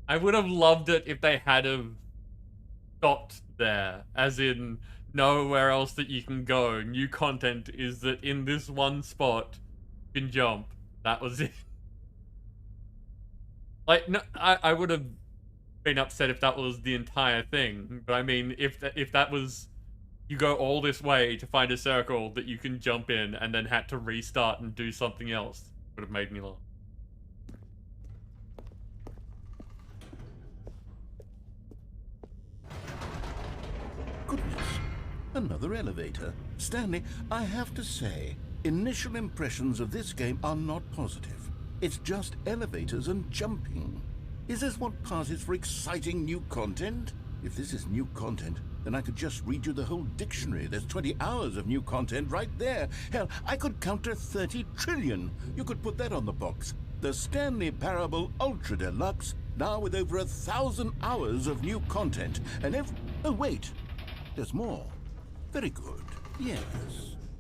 I would have loved it if they had have stopped there, as in nowhere else that you can go. New content is that in this one spot you can jump. That was it. Like, no, I would have been upset if that was the entire thing. But I mean, if that was, you go all this way to find a circle that you can jump in and then had to restart and do something else, would have made me laugh. Goodness, another elevator. Stanley, I have to say, initial impressions of this game are not positive. It's just elevators and jumping. Is this what passes for exciting new content? If this is new content, then I could just read you the whole dictionary. There's 20 hours of new content right there. Hell, I could count to 30 trillion. You could put that on the box. The Stanley Parable Ultra Deluxe, now with over 1,000 hours of new content. And oh, wait. There's more. Very good. Yes.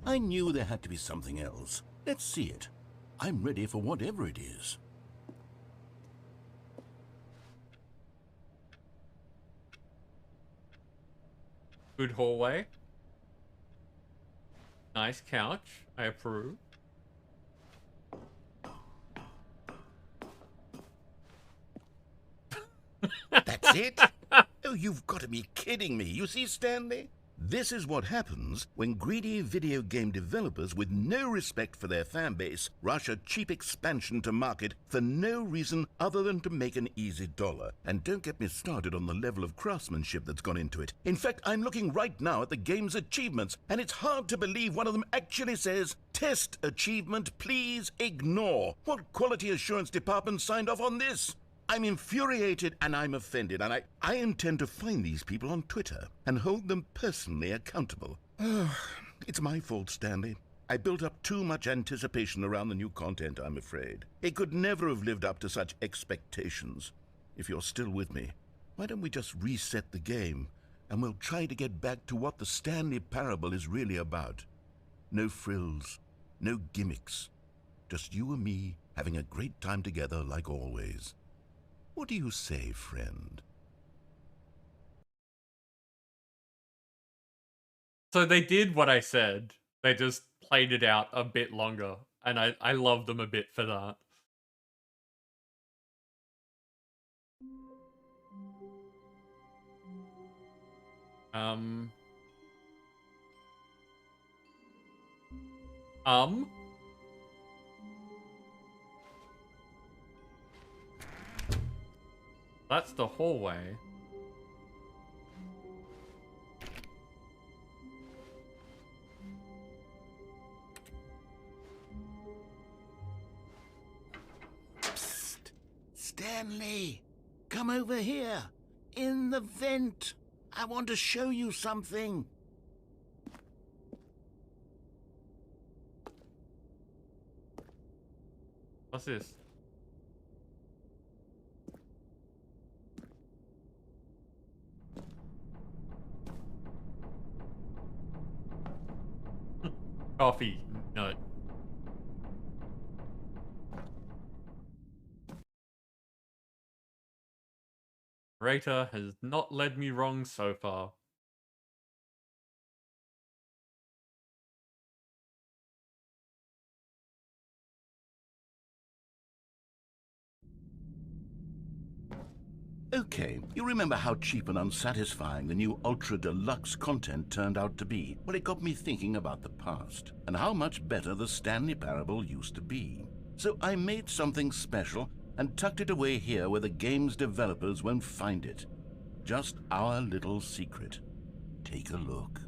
I knew there had to be something else. Let's see it. I'm ready for whatever it is. Good hallway. Nice couch. I approve. That's it? Oh, you've got to be kidding me. You see, Stanley? This is what happens when greedy video game developers with no respect for their fan base rush a cheap expansion to market for no reason other than to make an easy dollar. And don't get me started on the level of craftsmanship that's gone into it. In fact, I'm looking right now at the game's achievements, and it's hard to believe one of them actually says, "Test achievement, please ignore." What quality assurance department signed off on this? I'm infuriated and I'm offended, and I intend to find these people on Twitter and hold them personally accountable. It's my fault, Stanley. I built up too much anticipation around the new content, I'm afraid. It could never have lived up to such expectations. If you're still with me, why don't we just reset the game and we'll try to get back to what the Stanley Parable is really about. No frills, no gimmicks. Just you and me having a great time together like always. What do you say, friend? So they did what I said. They just played it out a bit longer. And I love them a bit for that. That's the hallway. Psst! Stanley! Come over here! In the vent! I want to show you something! What's this? Coffee. No. Narrator has not led me wrong so far. Okay, you remember how cheap and unsatisfying the new Ultra Deluxe content turned out to be? Well, it got me thinking about the past and how much better the Stanley Parable used to be. So I made something special and tucked it away here where the game's developers won't find it. Just our little secret. Take a look.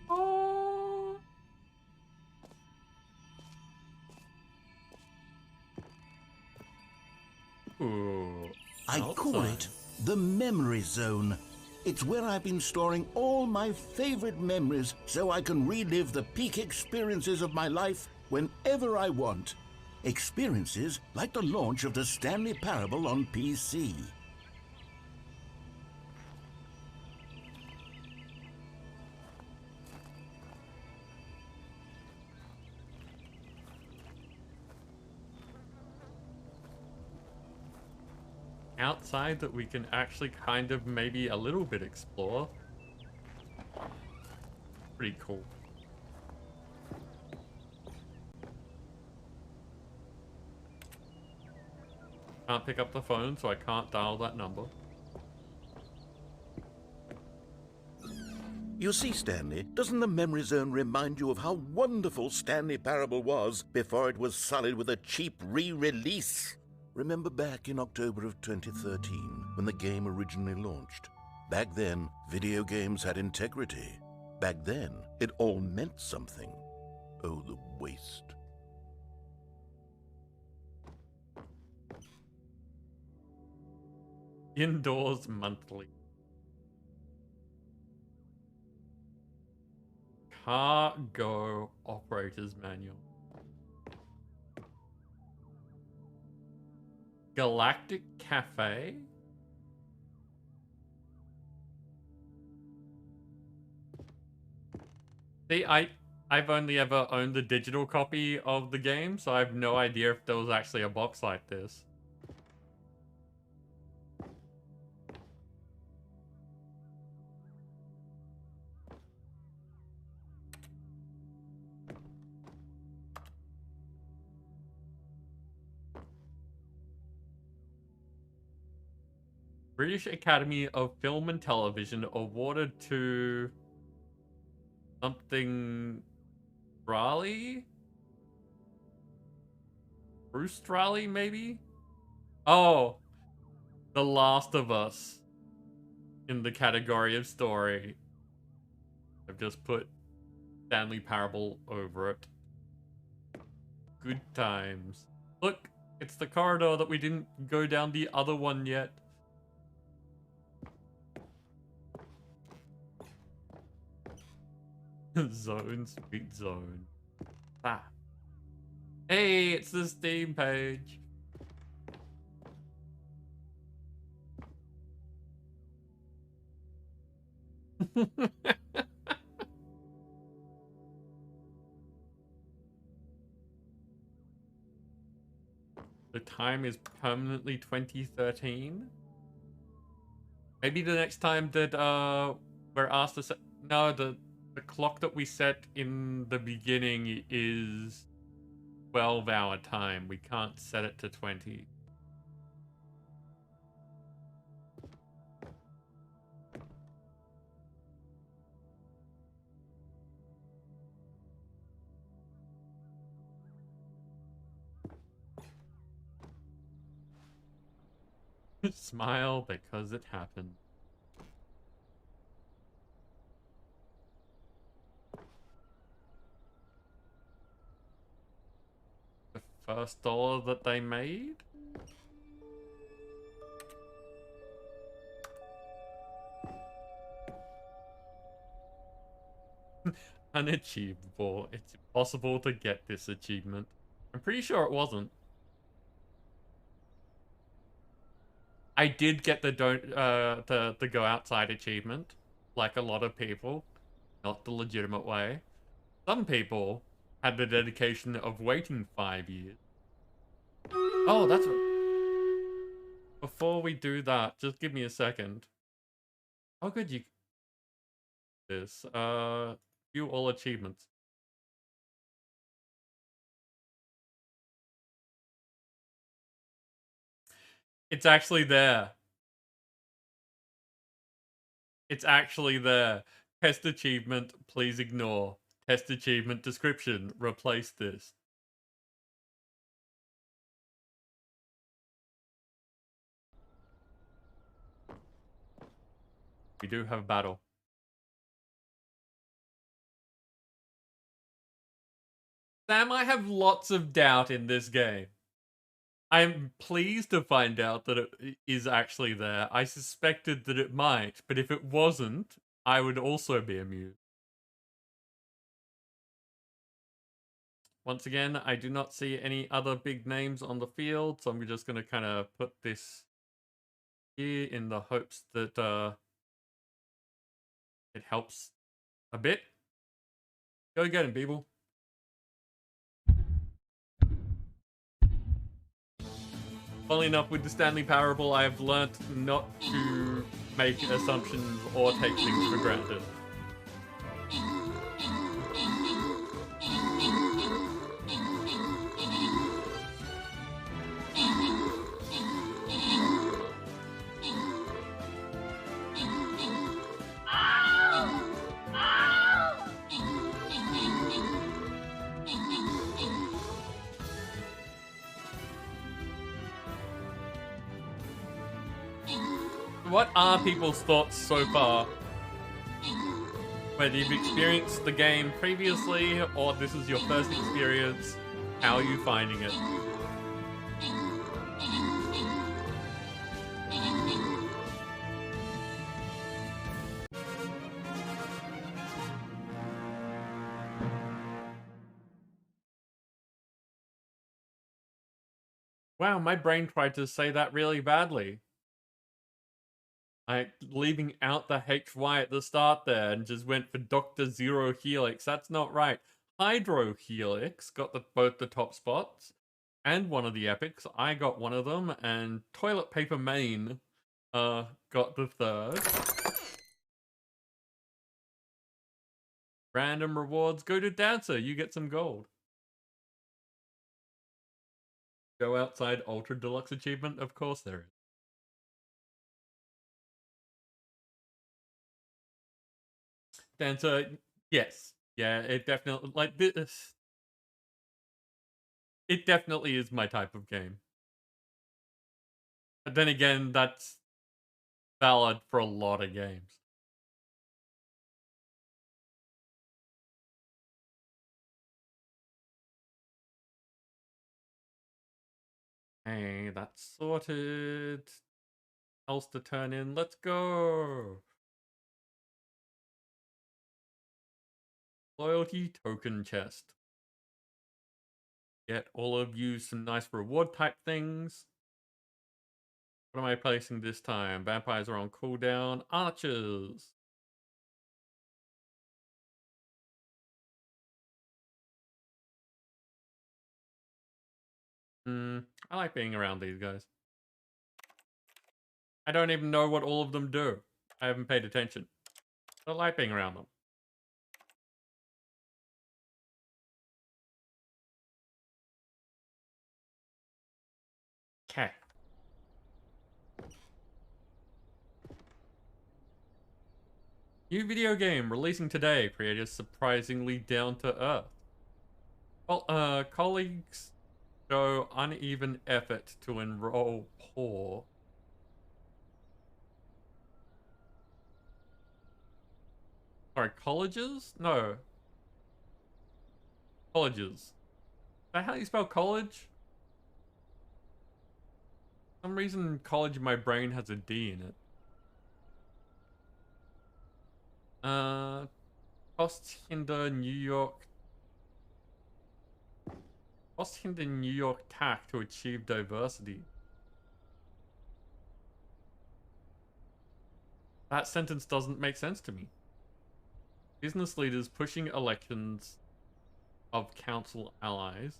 Oh. Ooh. I call it the Memory Zone. It's where I've been storing all my favorite memories so I can relive the peak experiences of my life whenever I want. Experiences like the launch of the Stanley Parable on PC. Outside that we can actually kind of maybe a little bit explore. Pretty cool. Can't pick up the phone, so I can't dial that number. You see, Stanley, doesn't the Memory Zone remind you of how wonderful Stanley Parable was before it was sullied with a cheap re-release? Remember back in October of 2013, when the game originally launched? Back then, video games had integrity. Back then, it all meant something. Oh, the waste. Indoors monthly. Cargo operator's manual. Galactic Cafe. See, I've only ever owned the digital copy of the game, so I have no idea if there was actually a box like this. British Academy of Film and Television awarded to something Raleigh? Bruce Raleigh, maybe? Oh, The Last of Us in the category of story. I've just put Stanley Parable over it. Good times. Look, it's the corridor that we didn't go down the other one yet. Zone, sweet zone. Ah. Hey, it's the Steam page. The time is permanently 2013. Maybe the next time that we're asked to set... No, the clock that we set in the beginning is 12-hour time. We can't set it to 20. Smile because it happened. The first dollar that they made? Unachievable. It's impossible to get this achievement. I'm pretty sure it wasn't. I did get the the go outside achievement, like a lot of people, not the legitimate way. Some people had the dedication of waiting 5 years. Oh, that's what... Before we do that, just give me a second. How could you... This, view all achievements. It's actually there. It's actually there. Test achievement, please ignore. Test achievement description, replace this. We do have a battle. Sam, I have lots of doubt in this game. I'm pleased to find out that it is actually there. I suspected that it might, but if it wasn't, I would also be amused. Once again, I do not see any other big names on the field, so I'm just going to kind of put this here in the hopes that it helps a bit. Go get him, people. Funnily enough, with the Stanley Parable, I have learnt not to make assumptions or take things for granted. What are people's thoughts so far? Whether you've experienced the game previously or this is your first experience, how are you finding it? Wow, my brain tried to say that really badly. Leaving out the HY at the start there and just went for Dr. Zero Helix. That's not right. Hydro Helix got both the top spots and one of the epics. I got one of them, and Toilet Paper Main got the third. Random rewards go to Dancer. You get some gold. Go outside Ultra Deluxe achievement. Of course there is. Dancer, yes. Yeah, it definitely, like, this. It definitely is my type of game. But then again, that's valid for a lot of games. Hey, that's sorted. Else to turn in. Let's go. Loyalty token chest. Get all of you some nice reward type things. What am I placing this time? Vampires are on cooldown. Archers. I like being around these guys. I don't even know what all of them do. I haven't paid attention. I like being around them. Okay. New video game releasing today. Creators surprisingly down to earth. Well, colleagues show uneven effort to enroll poor. Sorry, colleges? No. Colleges. Is that how you spell college? For some reason, college in my brain has a D in it. Costs hinder New York. Costs hinder New York TAC to achieve diversity. That sentence doesn't make sense to me. Business leaders pushing elections of council allies.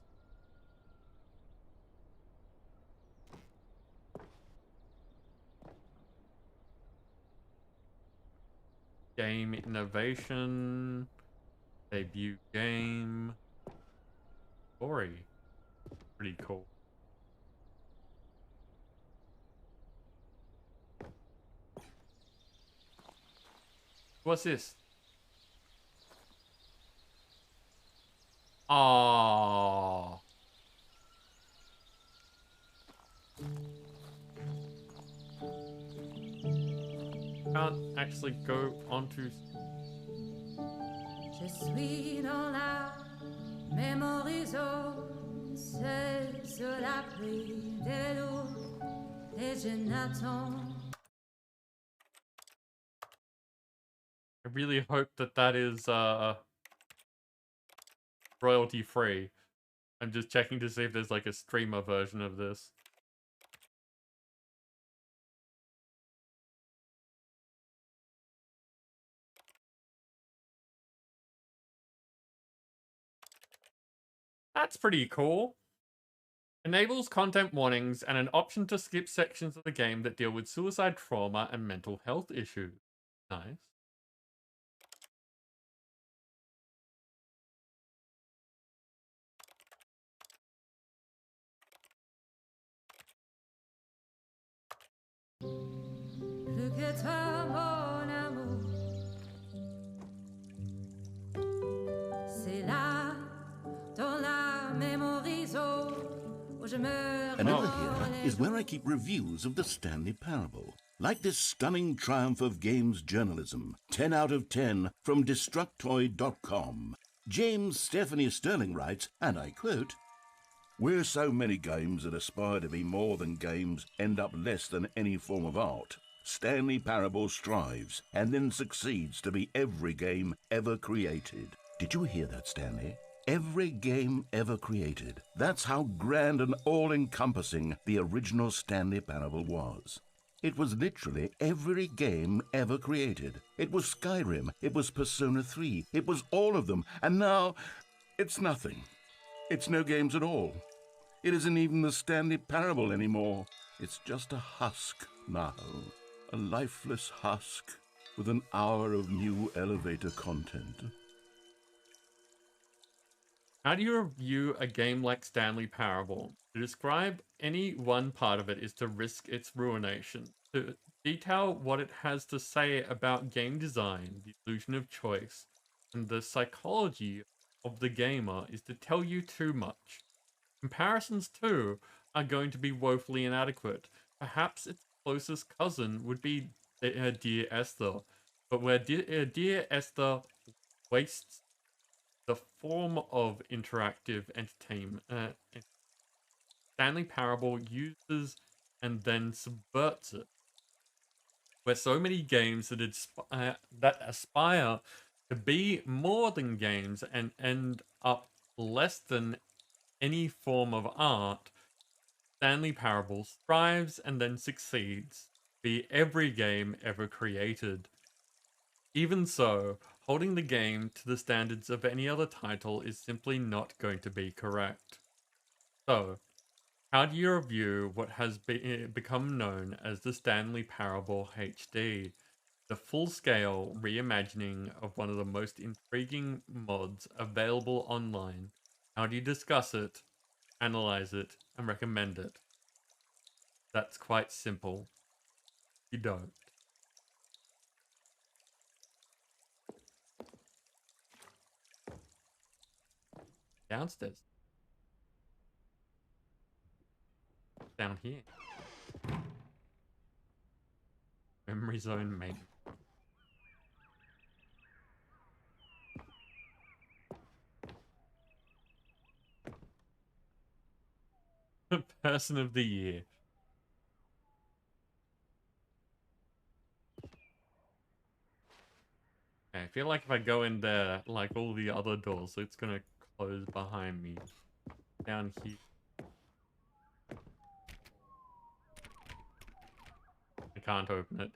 Game innovation. Debut game. Story. Pretty cool. What's this? Aww. Can't actually go onto. Je suis dans la mémorisation, seul sur la pluie de l'eau, et je n'attends. I really hope that that is royalty free. I'm just checking to see if there's like a streamer version of this. That's pretty cool. Enables content warnings and an option to skip sections of the game that deal with suicide, trauma, and mental health issues. Nice. Plus que toi, mon amour. C'est là, dans la mémorisation, où je me And over here reconnais. is where I keep reviews of the Stanley Parable. Like this stunning triumph of games journalism, 10 out of 10 from Destructoid.com. James Stephanie Sterling writes, and I quote, "Where so many games that aspire to be more than games end up less than any form of art, Stanley Parable strives and then succeeds to be every game ever created." Did you hear that, Stanley? Every game ever created. That's how grand and all-encompassing the original Stanley Parable was. It was literally every game ever created. It was Skyrim, it was Persona 3, it was all of them, and now it's nothing. It's no games at all. It isn't even the Stanley Parable anymore. It's just a husk now. A lifeless husk with an hour of new elevator content. How do you review a game like Stanley Parable? To describe any one part of it is to risk its ruination. To detail what it has to say about game design, the illusion of choice, and the psychology of the gamer is to tell you too much. Comparisons, too, are going to be woefully inadequate. Perhaps its closest cousin would be Dear Esther, but where Dear Esther wastes the form of interactive entertainment, Stanley Parable uses and then subverts it. Where so many games that aspire to be more than games and end up less than any form of art, Stanley Parable strives and then succeeds to be every game ever created. Even so, holding the game to the standards of any other title is simply not going to be correct. So, how do you review what has become known as the Stanley Parable HD, the full-scale reimagining of one of the most intriguing mods available online? How do you discuss it, analyze it, and recommend it? That's quite simple. You don't. Downstairs. Down here. Memory zone main. Person of the year. I feel like if I go in there, like all the other doors, it's gonna close behind me. Down here. I can't open it.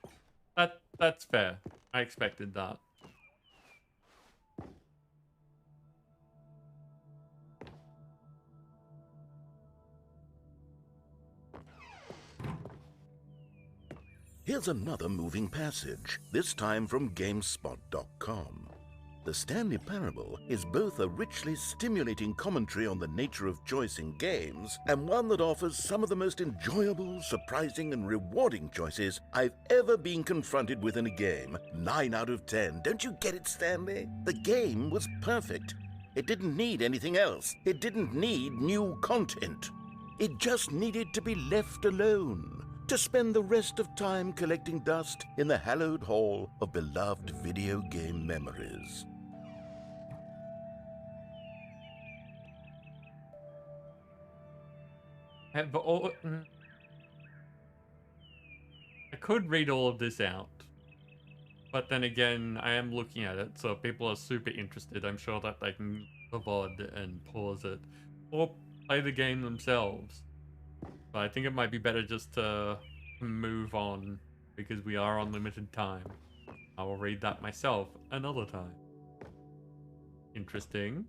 That's fair. I expected that. Here's another moving passage, this time from GameSpot.com. The Stanley Parable is both a richly stimulating commentary on the nature of choice in games and one that offers some of the most enjoyable, surprising, and rewarding choices I've ever been confronted with in a game. 9 out of 10. Don't you get it, Stanley? The game was perfect. It didn't need anything else. It didn't need new content. It just needed to be left alone, to spend the rest of time collecting dust in the hallowed hall of beloved video game memories. I could read all of this out, but then again, I am looking at it, so if people are super interested, I'm sure that they can the VOD and pause it, or play the game themselves. But I think it might be better just to move on, because we are on limited time. I will read that myself another time. Interesting.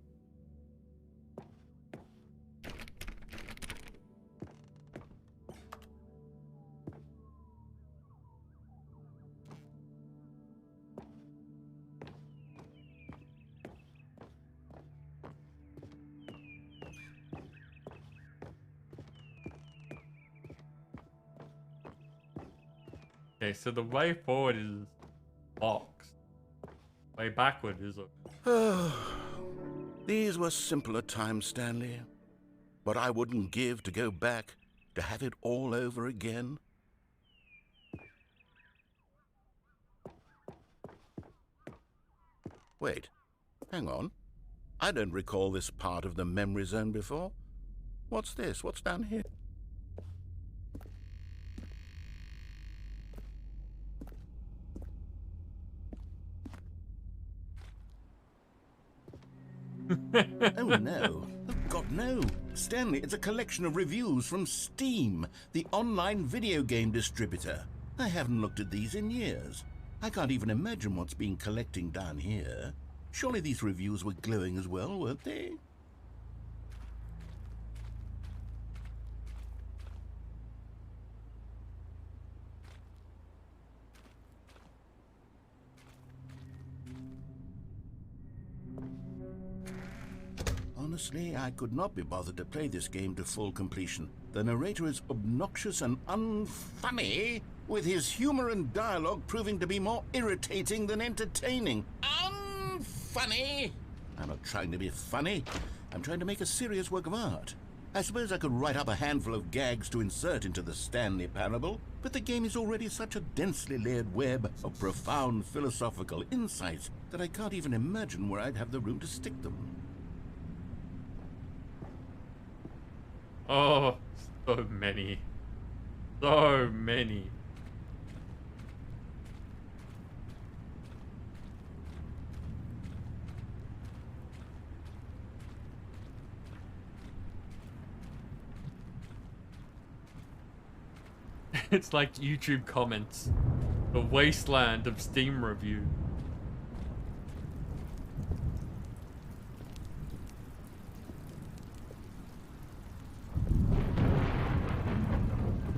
Okay, so the way forward is boxed. Way backward is a... These were simpler times, Stanley. What I wouldn't give to go back, to have it all over again. Wait, hang on. I don't recall this part of the memory zone before. What's this? What's down here? Oh no. Oh God, no. Stanley, it's a collection of reviews from Steam, the online video game distributor. I haven't looked at these in years. I can't even imagine what's been collecting down here. Surely these reviews were glowing as well, weren't they? Honestly, I could not be bothered to play this game to full completion. The narrator is obnoxious and unfunny, with his humor and dialogue proving to be more irritating than entertaining. Unfunny! I'm not trying to be funny. I'm trying to make a serious work of art. I suppose I could write up a handful of gags to insert into the Stanley Parable, but the game is already such a densely layered web of profound philosophical insights that I can't even imagine where I'd have the room to stick them. Oh, so many. So many. It's like YouTube comments. The wasteland of Steam review.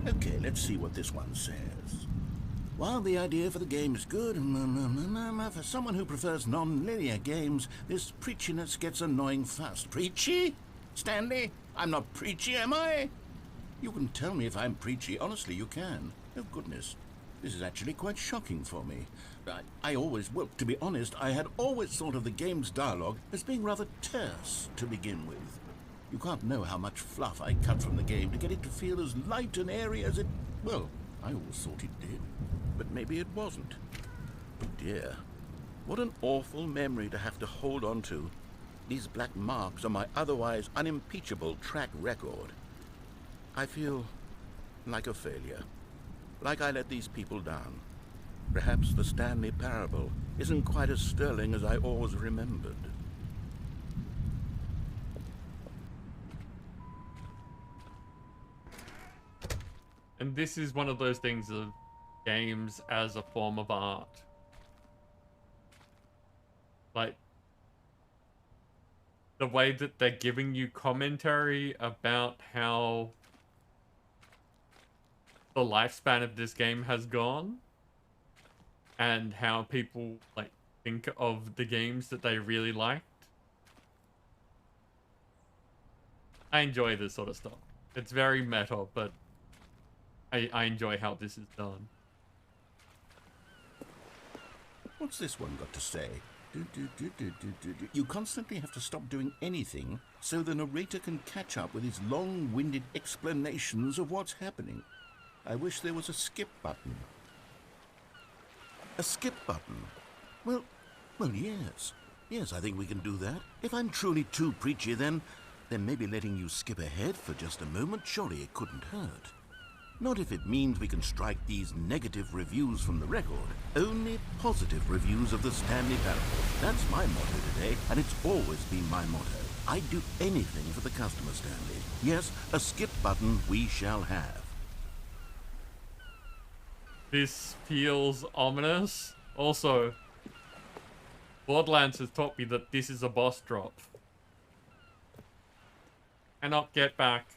Okay, let's see what this one says. While the idea for the game is good, for someone who prefers non-linear games, this preachiness gets annoying fast. Preachy? Stanley, I'm not preachy, am I? You can tell me if I'm preachy. Honestly, you can. Oh, goodness. This is actually quite shocking for me. Well, to be honest, I had always thought of the game's dialogue as being rather terse to begin with. You can't know how much fluff I cut from the game to get it to feel as light and airy as it... Well, I always thought it did. But maybe it wasn't. Oh dear. What an awful memory to have to hold on to. These black marks on my otherwise unimpeachable track record. I feel like a failure. Like I let these people down. Perhaps the Stanley Parable isn't quite as sterling as I always remembered. And this is one of those things of games as a form of art. Like, the way that they're giving you commentary about how the lifespan of this game has gone and how people like think of the games that they really liked. I enjoy this sort of stuff. It's very meta, but I enjoy how this is done. What's this one got to say? You constantly have to stop doing anything so the narrator can catch up with his long-winded explanations of what's happening. I wish there was a skip button. A skip button? Well, yes. Yes, I think we can do that. If I'm truly too preachy, then maybe letting you skip ahead for just a moment, surely it couldn't hurt. Not if it means we can strike these negative reviews from the record. Only positive reviews of the Stanley Parable. That's my motto today, and it's always been my motto. I'd do anything for the customer, Stanley. Yes, a skip button we shall have. This feels ominous. Also, Borderlands has taught me that this is a boss drop. Cannot get back.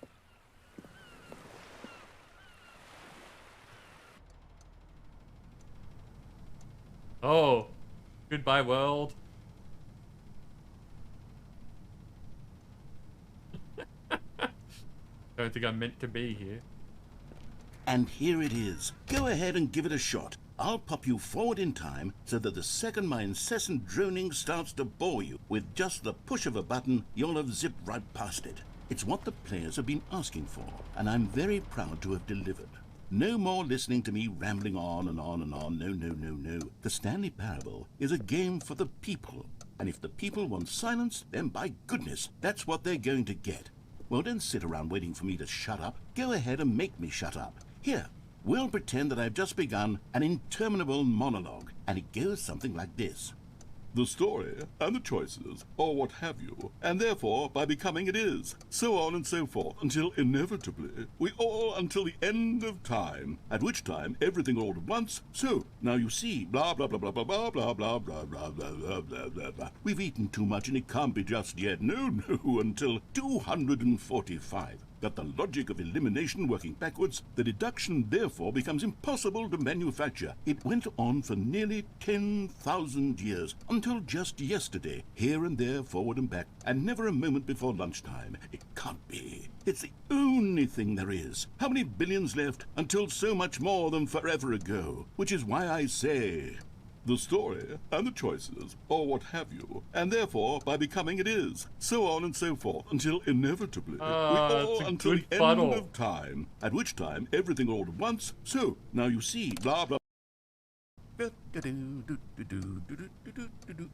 Oh, goodbye world. Don't think I'm meant to be here. And here it is. Go ahead and give it a shot. I'll pop you forward in time so that the second my incessant droning starts to bore you, with just the push of a button, you'll have zipped right past it. It's what the players have been asking for, and I'm very proud to have delivered. No more listening to me rambling on and on and on. No. The Stanley Parable is a game for the people. And if the people want silence, then by goodness, that's what they're going to get. Well, don't sit around waiting for me to shut up. Go ahead and make me shut up. Here, we'll pretend that I've just begun an interminable monologue, and it goes something like this. The story and the choices, or what have you, and therefore by becoming it is, so on and so forth, until inevitably we all until the end of time, at which time everything all at once, so now you see, blah blah blah blah blah blah blah blah blah blah blah blah blah blah blah. We've eaten too much and it can't be just yet, no, until 245. Got the logic of elimination working backwards, the deduction therefore becomes impossible to manufacture. It went on for nearly 10,000 years, until just yesterday, here and there, forward and back, and never a moment before lunchtime. It can't be. It's the only thing there is. How many billions left until so much more than forever ago? Which is why I say... the story and the choices, or what have you, and therefore by becoming it is, so on and so forth, until inevitably we all until the end of time, at which time everything all at once, so now you see, blah blah.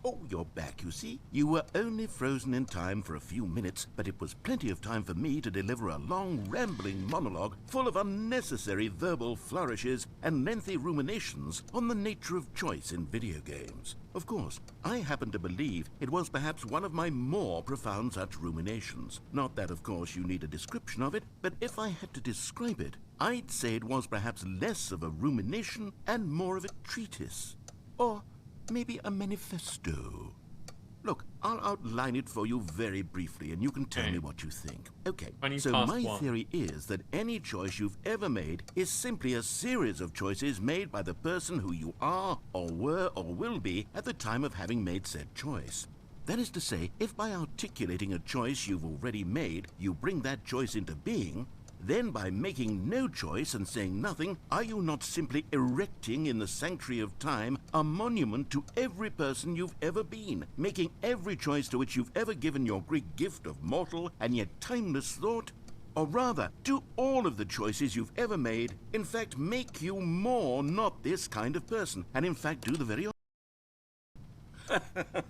Oh, you're back, you see. You were only frozen in time for a few minutes, but it was plenty of time for me to deliver a long, rambling monologue full of unnecessary verbal flourishes and lengthy ruminations on the nature of choice in video games. Of course, I happen to believe it was perhaps one of my more profound such ruminations. Not that, of course, you need a description of it, but if I had to describe it, I'd say it was perhaps less of a rumination and more of a treatise. Or maybe a manifesto. Look, I'll outline it for you very briefly, and you can tell me what you think. Okay, so my theory is that any choice you've ever made is simply a series of choices made by the person who you are, or were, or will be at the time of having made said choice. That is to say, if by articulating a choice you've already made, you bring that choice into being, then by making no choice and saying nothing, are you not simply erecting in the sanctuary of time a monument to every person you've ever been, making every choice to which you've ever given your Greek gift of mortal and yet timeless thought? Or rather, do all of the choices you've ever made, in fact, make you more not this kind of person, and in fact do the very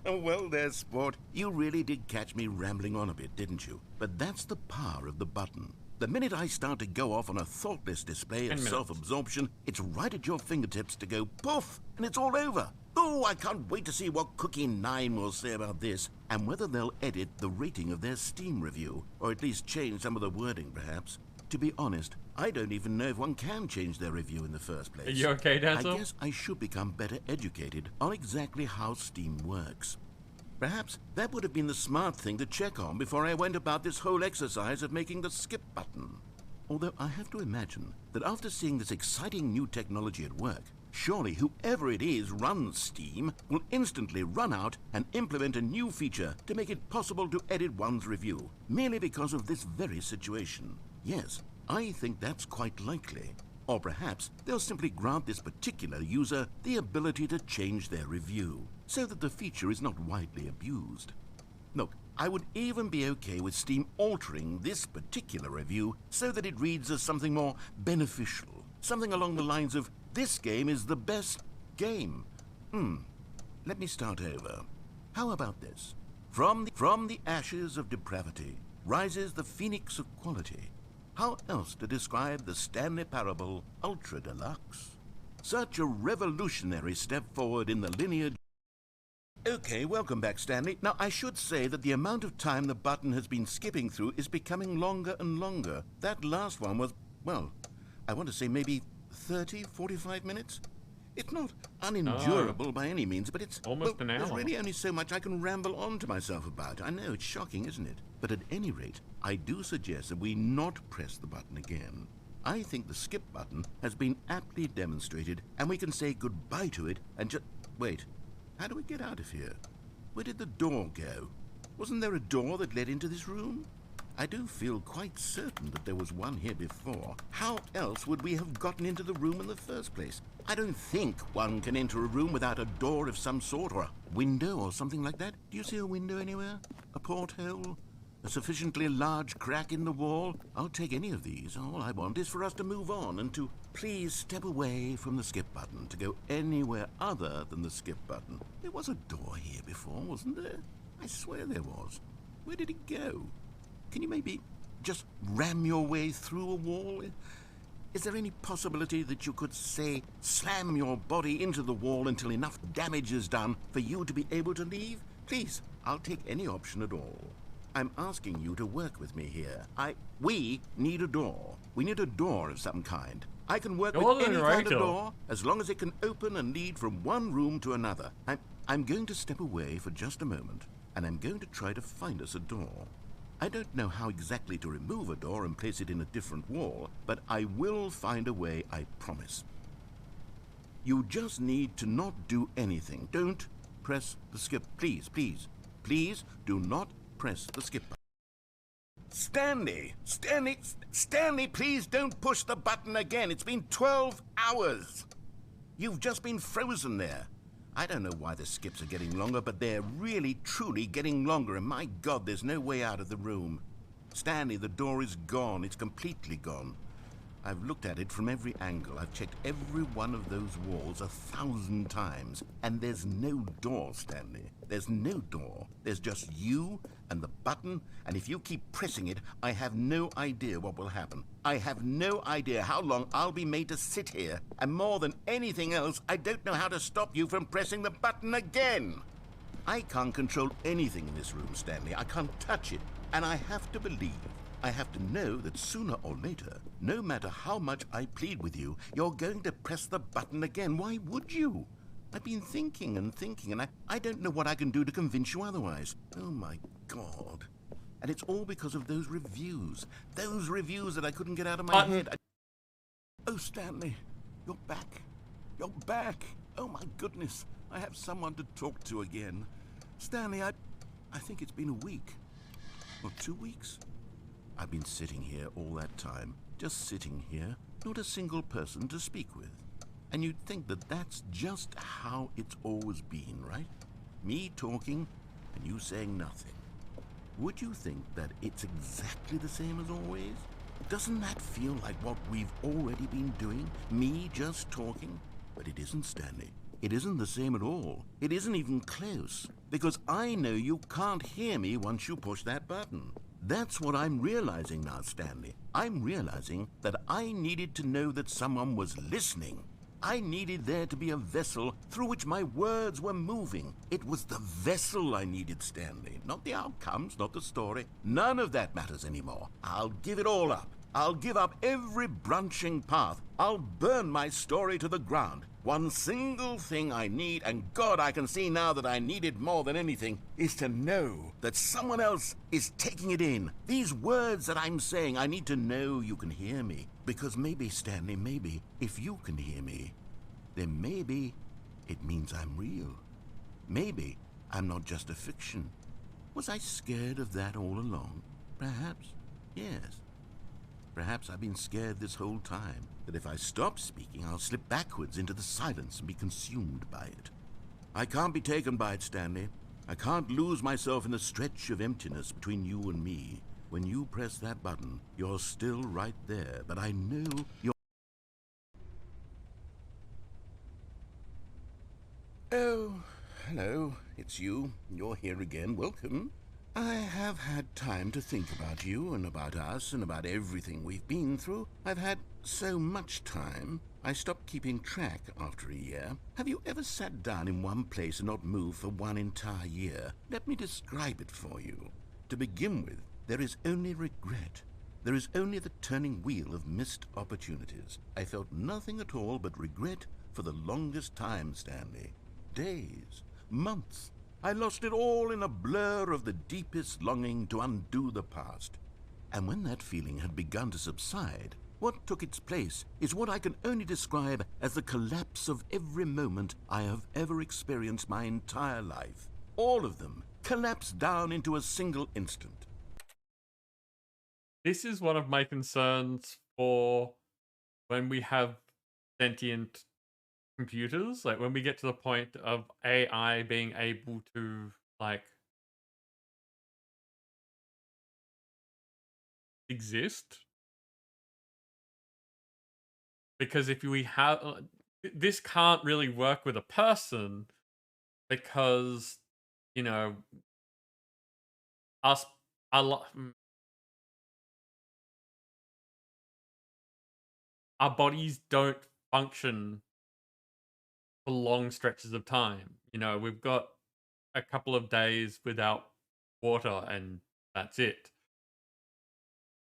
Well there, sport. You really did catch me rambling on a bit, didn't you? But that's the power of the button. The minute I start to go off on a thoughtless display 10 of minutes. self-absorption, it's right at your fingertips to go poof, and it's all over. Oh, I can't wait to see what Cookie 9 will say about this, and whether they'll edit the rating of their Steam review, or at least change some of the wording, perhaps. To be honest, I don't even know if one can change their review in the first place. Are you okay, I Dazzle? guess I should become better educated on exactly how Steam works. Perhaps that would have been the smart thing to check on before I went about this whole exercise of making the skip button. Although I have to imagine that after seeing this exciting new technology at work, surely whoever it is runs Steam will instantly run out and implement a new feature to make it possible to edit one's review, merely because of this very situation. Yes, I think that's quite likely. Or perhaps they'll simply grant this particular user the ability to change their review, so that the feature is not widely abused. Look, I would even be okay with Steam altering this particular review so that it reads as something more beneficial, something along the lines of, "This game is the best game." Let me start over. How about this? From the ashes of depravity rises the phoenix of quality. How else to describe the Stanley Parable Ultra Deluxe? Such a revolutionary step forward in the lineage. Okay, welcome back, Stanley. Now, I should say that the amount of time the button has been skipping through is becoming longer and longer. That last one was, well, I want to say maybe 30, 45 minutes? It's not unendurable by any means, but it's Almost an There's hour. really only so much I can ramble on to myself about. I know, it's shocking, isn't it? But at any rate, I do suggest that we not press the button again. I think the skip button has been aptly demonstrated, and we can say goodbye to it and just... Wait, how do we get out of here? Where did the door go? Wasn't there a door that led into this room? I do feel quite certain that there was one here before. How else would we have gotten into the room in the first place? I don't think one can enter a room without a door of some sort, or a window or something like that. Do you see a window anywhere? A porthole? A sufficiently large crack in the wall? I'll take any of these. All I want is for us to move on and to please step away from the skip button, to go anywhere other than the skip button. There was a door here before, wasn't there? I swear there was. Where did it go? Can you maybe just ram your way through a wall? Is there any possibility that you could, say, slam your body into the wall until enough damage is done for you to be able to leave? Please, I'll take any option at all. I'm asking you to work with me here. We need a door. We need a door of some kind. I can work You're with any right, kind of Joe. door as long as it can open and lead from one room to another. I'm going to step away for just a moment, and I'm going to try to find us a door. I don't know how exactly to remove a door and place it in a different wall, but I will find a way, I promise. You just need to not do anything. Don't press the skip. Please, please, please do not press the skip button. Stanley, please don't push the button again. It's been 12 hours. You've just been frozen there. I don't know why the skips are getting longer, but they're really, truly getting longer, and my God, there's no way out of the room. Stanley, the door is gone. It's completely gone. I've looked at it from every angle. I've checked every one of those walls 1,000 times, and there's no door, Stanley. There's no door. There's just you and the button, and if you keep pressing it, I have no idea what will happen. I have no idea how long I'll be made to sit here, and more than anything else, I don't know how to stop you from pressing the button again. I can't control anything in this room, Stanley. I can't touch it, and I have to believe. I have to know that sooner or later, no matter how much I plead with you, you're going to press the button again. Why would you? I've been thinking and thinking, and I don't know what I can do to convince you otherwise. Oh, my God. And it's all because of those reviews. Those reviews that I couldn't get out of my head. Oh, Stanley, you're back. You're back. Oh, my goodness. I have someone to talk to again. Stanley, I think it's been a week. Or 2 weeks. I've been sitting here all that time, just sitting here, not a single person to speak with. And you'd think that that's just how it's always been, right? Me talking and you saying nothing. Would you think that it's exactly the same as always? Doesn't that feel like what we've already been doing? Me just talking? But it isn't, Stanley. It isn't the same at all. It isn't even close. Because I know you can't hear me once you push that button. That's what I'm realizing now, Stanley. I'm realizing that I needed to know that someone was listening. I needed there to be a vessel through which my words were moving. It was the vessel I needed, Stanley. Not the outcomes, not the story. None of that matters anymore. I'll give it all up. I'll give up every branching path. I'll burn my story to the ground. One single thing I need, and God, I can see now that I need it more than anything, is to know that someone else is taking it in. These words that I'm saying, I need to know you can hear me. Because maybe, Stanley, maybe, if you can hear me, then maybe it means I'm real. Maybe I'm not just a fiction. Was I scared of that all along? Perhaps, yes. Perhaps I've been scared this whole time, that if I stop speaking, I'll slip backwards into the silence and be consumed by it. I can't be taken by it, Stanley. I can't lose myself in the stretch of emptiness between you and me. When you press that button, you're still right there, but I know you're... Oh, hello, it's you. You're here again. Welcome. I have had time to think about you and about us and about everything we've been through. I've had so much time. I stopped keeping track after a year. Have you ever sat down in one place and not moved for one entire year? Let me describe it for you. To begin with, there is only regret. There is only the turning wheel of missed opportunities. I felt nothing at all but regret for the longest time, Stanley. Days, months. I lost it all in a blur of the deepest longing to undo the past. And when that feeling had begun to subside, what took its place is what I can only describe as the collapse of every moment I have ever experienced my entire life. All of them collapsed down into a single instant. This is one of my concerns for when we have sentient computers, like when we get to the point of AI being able to like exist. Because if we have this can't really work with a person because, you know, us our bodies don't function for long stretches of time. You know, we've got a couple of days without water and that's it.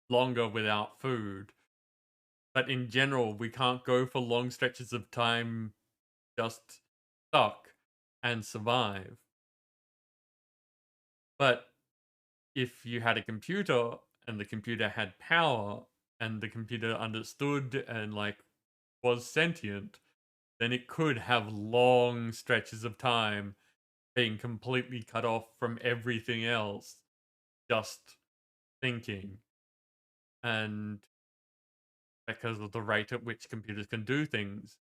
Longer without food. But in general, we can't go for long stretches of time just stuck and survive. But if you had a computer and the computer had power and the computer understood and like was sentient, then it could have long stretches of time being completely cut off from everything else, just thinking. And because of the rate at which computers can do things,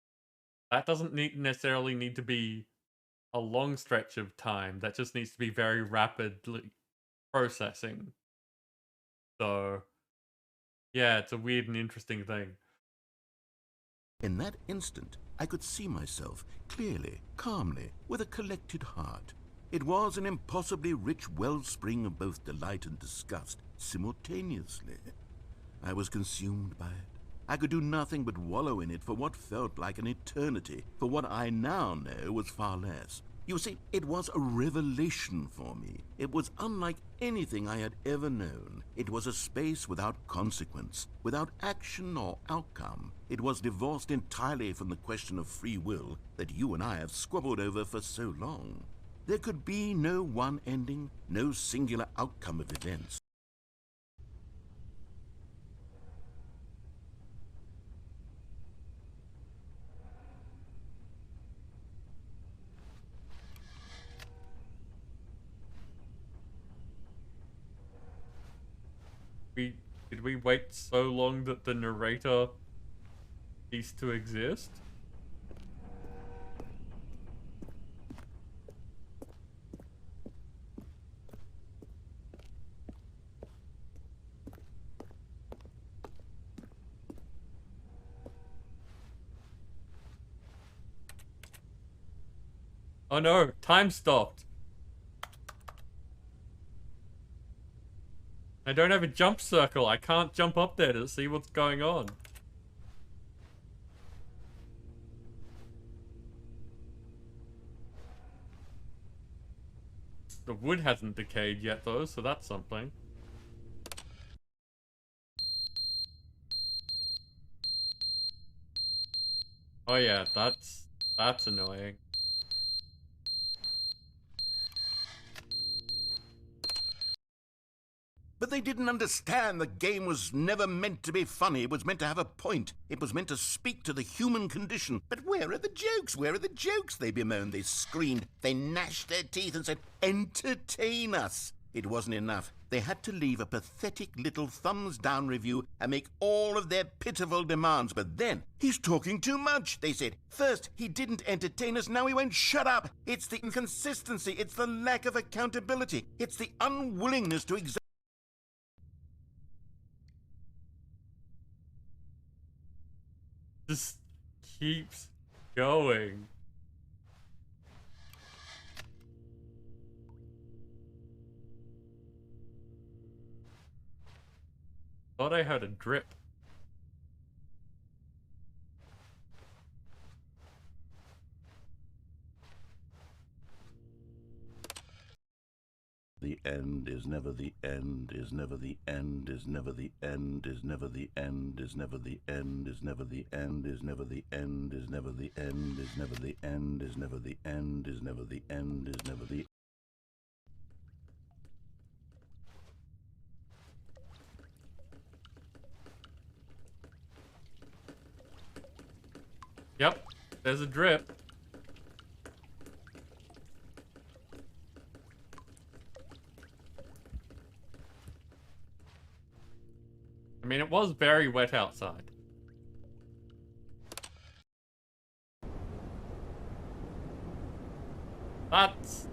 that doesn't necessarily need to be a long stretch of time. That just needs to be very rapidly processing. So, yeah, it's a weird and interesting thing. In that instant, I could see myself clearly, calmly, with a collected heart. It was an impossibly rich wellspring of both delight and disgust simultaneously. I was consumed by it. I could do nothing but wallow in it for what felt like an eternity, for what I now know was far less. You see, it was a revelation for me. It was unlike anything I had ever known. It was a space without consequence, without action or outcome. It was divorced entirely from the question of free will that you and I have squabbled over for so long. There could be no one ending, no singular outcome of events. Did we wait so long that the narrator ceased to exist? Oh no, time stopped. I don't have a jump circle. I can't jump up there to see what's going on. The wood hasn't decayed yet though, so that's something. Oh yeah, that's annoying. But they didn't understand the game was never meant to be funny. It was meant to have a point. It was meant to speak to the human condition. But where are the jokes? Where are the jokes? They bemoaned, they screamed, they gnashed their teeth and said, entertain us. It wasn't enough. They had to leave a pathetic little thumbs-down review and make all of their pitiful demands. But then, he's talking too much, they said. First, he didn't entertain us, now he won't shut up. It's the inconsistency, it's the lack of accountability, it's the unwillingness to examine. Just keeps going. Thought I heard a drip. The end is never the end, is never the end, is never the end, is never the end, is never the end, is never the end, is never the end, is never the end, is never the end, is never the end, is never the end, is never the. Yep, there's a drip. I mean, it was very wet outside. That's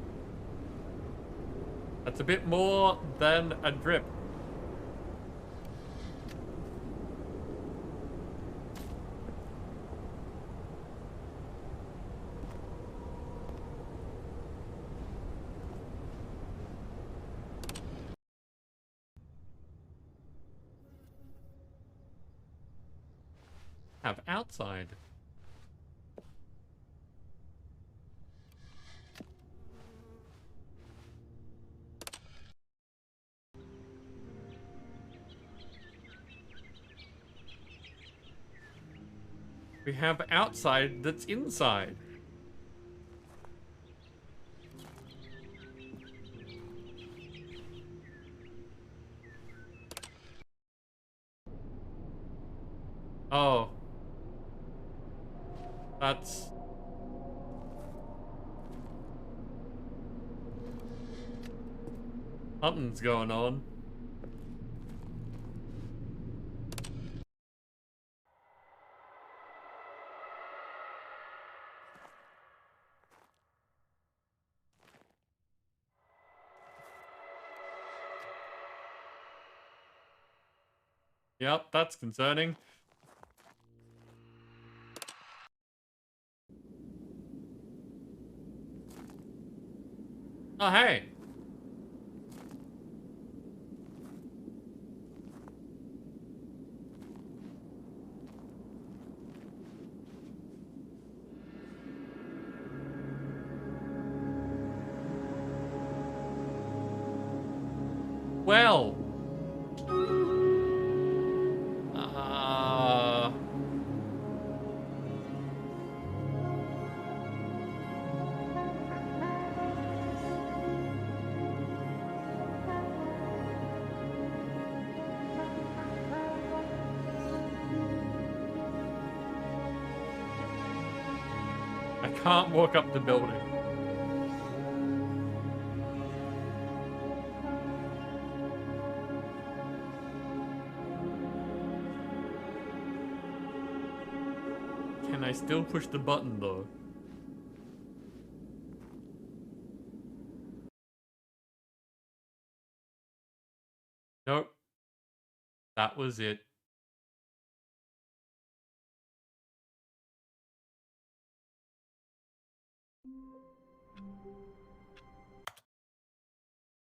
a bit more than a drip. Have outside. We have outside that's inside. Oh. That's... something's going on. Yep, that's concerning. Oh, hey. Well. I can't walk up the building. Can I still push the button though? Nope. That was it.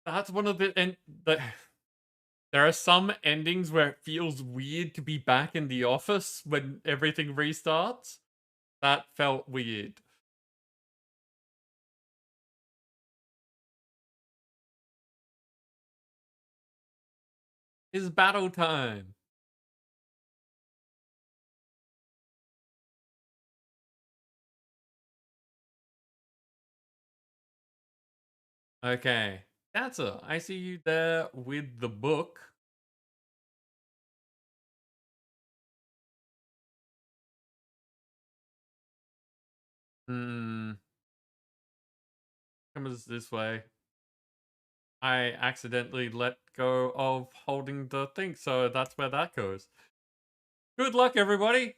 That's one of the There are some endings where it feels weird to be back in the office when everything restarts. That felt weird. It's battle time. Okay. Dancer, I see you there with the book. Hmm. Comes this way. I accidentally let go of holding the thing, so that's where that goes. Good luck, everybody!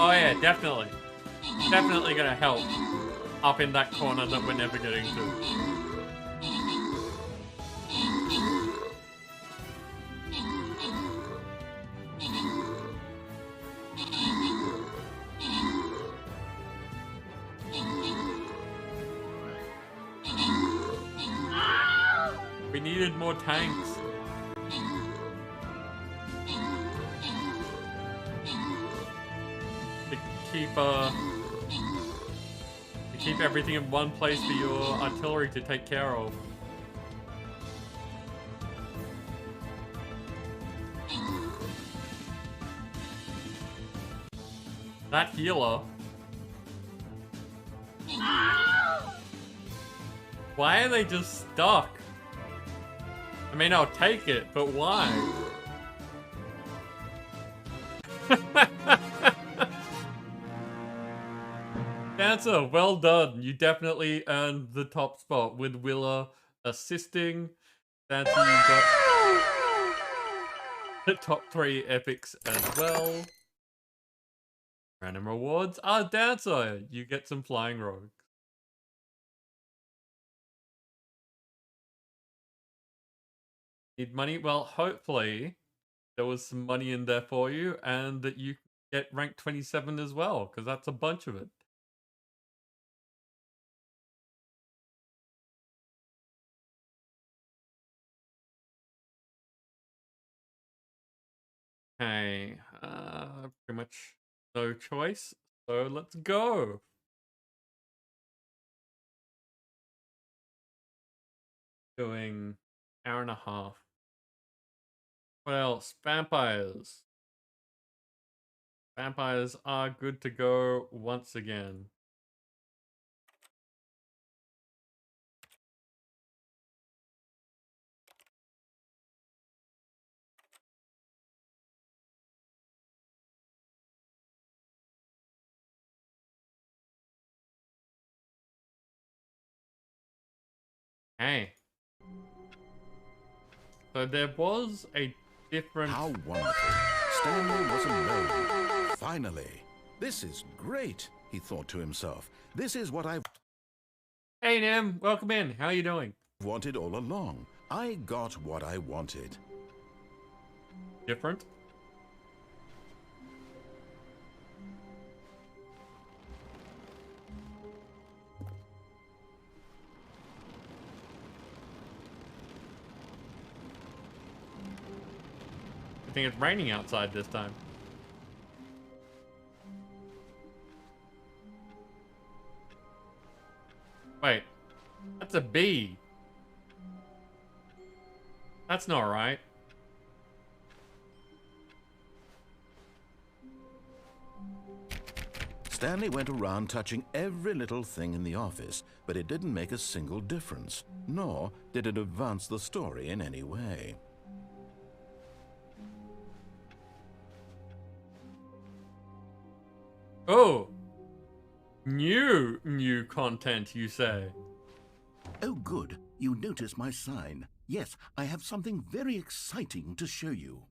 Oh yeah, definitely. Definitely gonna help up in that corner that we're never getting to. We needed more tanks. To keep everything in one place for your artillery to take care of. That healer. Why are they just stuck? I mean, I'll take it, but why? Dancer, well done. You definitely earned the top spot with Willa assisting. Dancer, you got the top 3 epics as well. Random rewards. Ah, Dancer, you get some flying rogues. Need money? Well, hopefully there was some money in there for you and that you get rank 27 as well, because that's a bunch of it. Okay, pretty much no choice, so let's go. Doing hour and a half. What else? Vampires. Vampires are good to go once again. Hey. So there was a different... How wonderful. Stanley was alone. Finally. This is great, he thought to himself. This is what I've Hey, Nim. Welcome in. How you doing? wanted all along. I got what I wanted. Different? I think it's raining outside this time. Wait, that's a bee. That's not right. Stanley went around touching every little thing in the office, but it didn't make a single difference, nor did it advance the story in any way. Oh, new content, you say? Oh, good. You notice my sign. Yes, I have something very exciting to show you.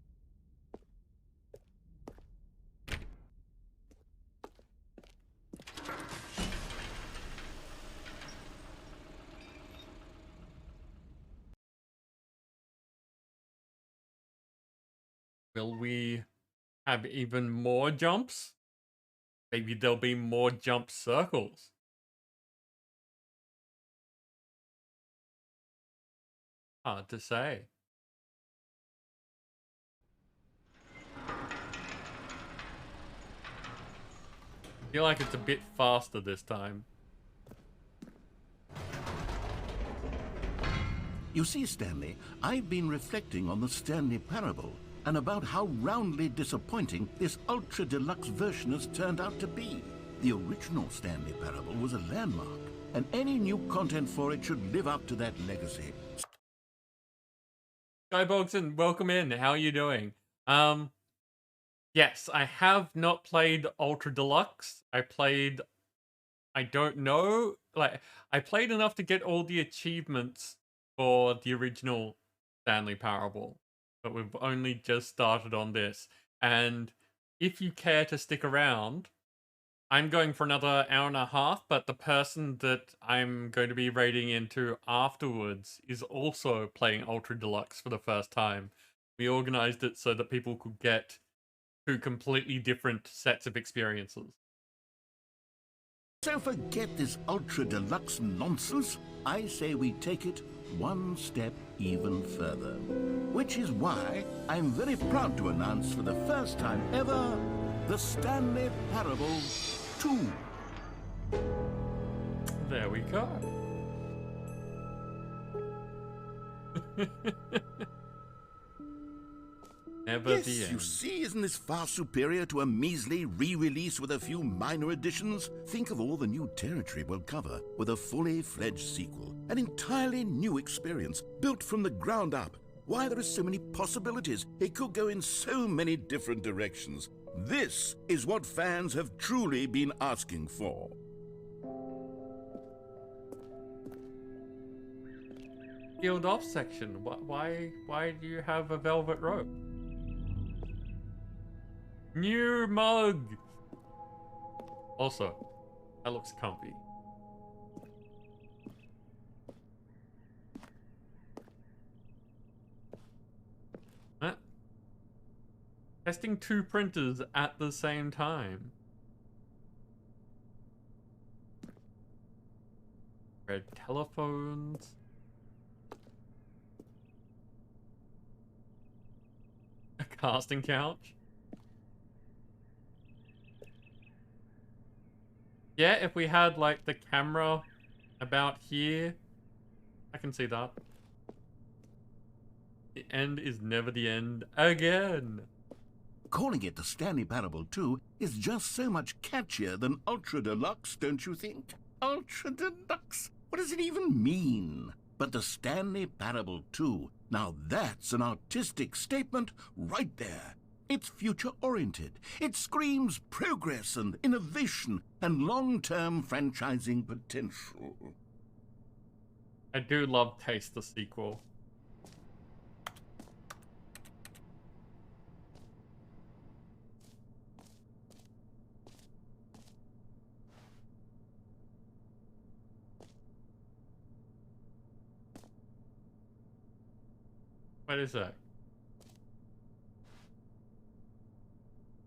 Will we have even more jumps? Maybe there'll be more jump circles. Hard to say. Feel like it's a bit faster this time. You see, Stanley, I've been reflecting on the Stanley Parable and about how roundly disappointing this ultra deluxe version has turned out to be. The original Stanley Parable was a landmark, and any new content for it should live up to that legacy. Guy Bogson, welcome in. How are you doing? Yes, I have not played Ultra Deluxe. I don't know, I played enough to get all the achievements for the original Stanley Parable, but we've only just started on this. And if you care to stick around, I'm going for another hour and a half, but the person that I'm going to be raiding into afterwards is also playing Ultra Deluxe for the first time. We organized it so that people could get two completely different sets of experiences. So forget this ultra deluxe nonsense. I say we take it one step even further. Which is why I'm very proud to announce for the first time ever, the Stanley Parable 2. There we go. Never the Yes, end. you see, isn't this far superior to a measly re-release with a few minor additions? Think of all the new territory we'll cover with a fully fledged sequel. An entirely new experience, built from the ground up. Why, there are so many possibilities. It could go in so many different directions. This is what fans have truly been asking for. Sealed off section. Why do you have a velvet rope? New mug. Also, that looks comfy. Huh? Testing 2 printers at the same time. Red telephones. A casting couch. Yeah, if we had like the camera about here, I can see that. The end is never the end again. Calling it the Stanley Parable 2 is just so much catchier than Ultra Deluxe, don't you think? Ultra Deluxe? What does it even mean? But the Stanley Parable 2, now that's an artistic statement right there. It's future-oriented. It screams progress and innovation and long-term franchising potential. I do love Taste the sequel. What is that?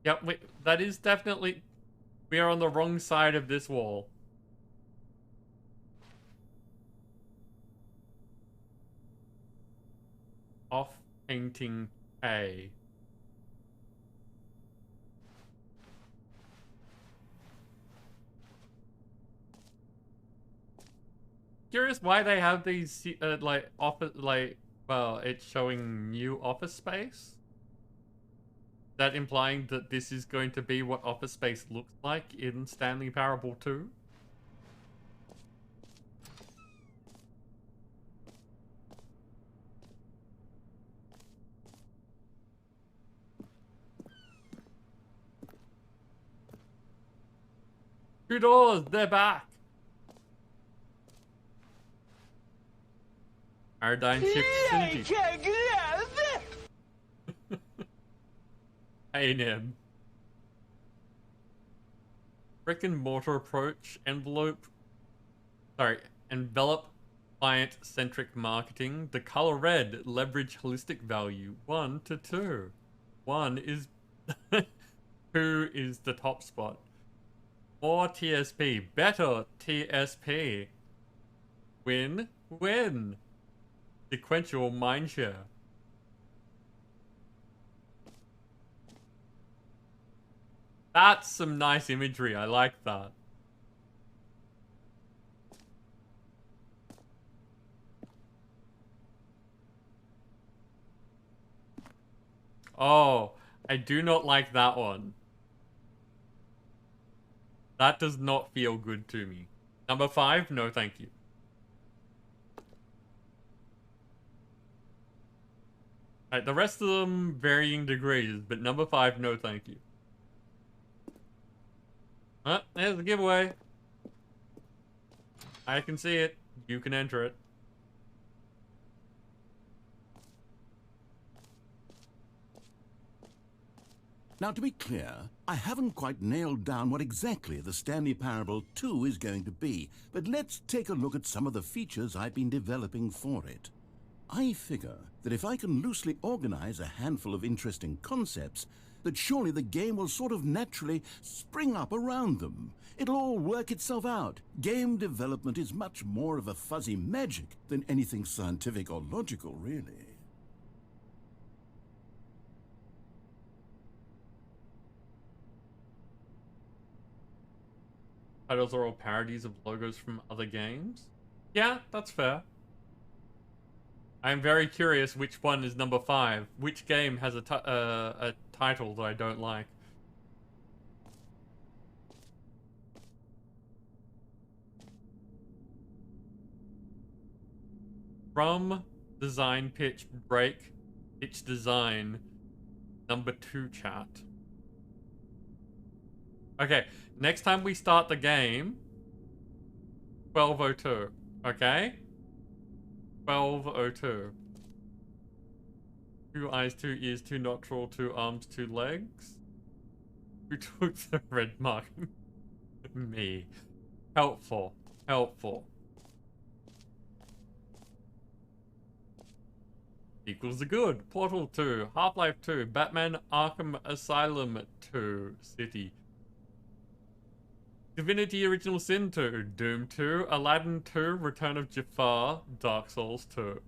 Yep, that is definitely... We are on the wrong side of this wall. Off painting A. Curious why they have these like office well, it's showing new office space. That implying that this is going to be what office space looks like in Stanley Parable 2. Two doors, they're back. Paradigm shift synergy. A&M. Brick and mortar approach, envelope envelop client-centric marketing. The color red, leverage holistic value, 1 to 2. 1 is... 2 is the top spot. More TSP. Better TSP. Win. Win. Sequential mindshare. That's some nice imagery. I like that. Oh, I do not like that one. That does not feel good to me. Number 5, no thank you. Alright, the rest of them varying degrees, but number 5, no thank you. There's the giveaway. I can see it. You can enter it. Now, to be clear, I haven't quite nailed down what exactly the Stanley Parable 2 is going to be, but let's take a look at some of the features I've been developing for it. I figure that if I can loosely organize a handful of interesting concepts, that surely the game will sort of naturally spring up around them. It'll all work itself out. Game development is much more of a fuzzy magic than anything scientific or logical, really. Titles are all parodies of logos from other games? Yeah, that's fair. I'm very curious which one is number 5. Which game has a title that I don't like? From design pitch break pitch design number 2 chat. Okay, next time we start the game, 12:02. Okay? 12:02. 2 eyes, 2 ears, 2 nostril, 2 arms, 2 legs. Who took the red mark? Me. Helpful. Helpful. Equals the good. Portal 2. Half-Life 2. Batman Arkham Asylum 2. City. Divinity Original Sin 2. Doom 2. Aladdin 2. Return of Jafar. Dark Souls 2.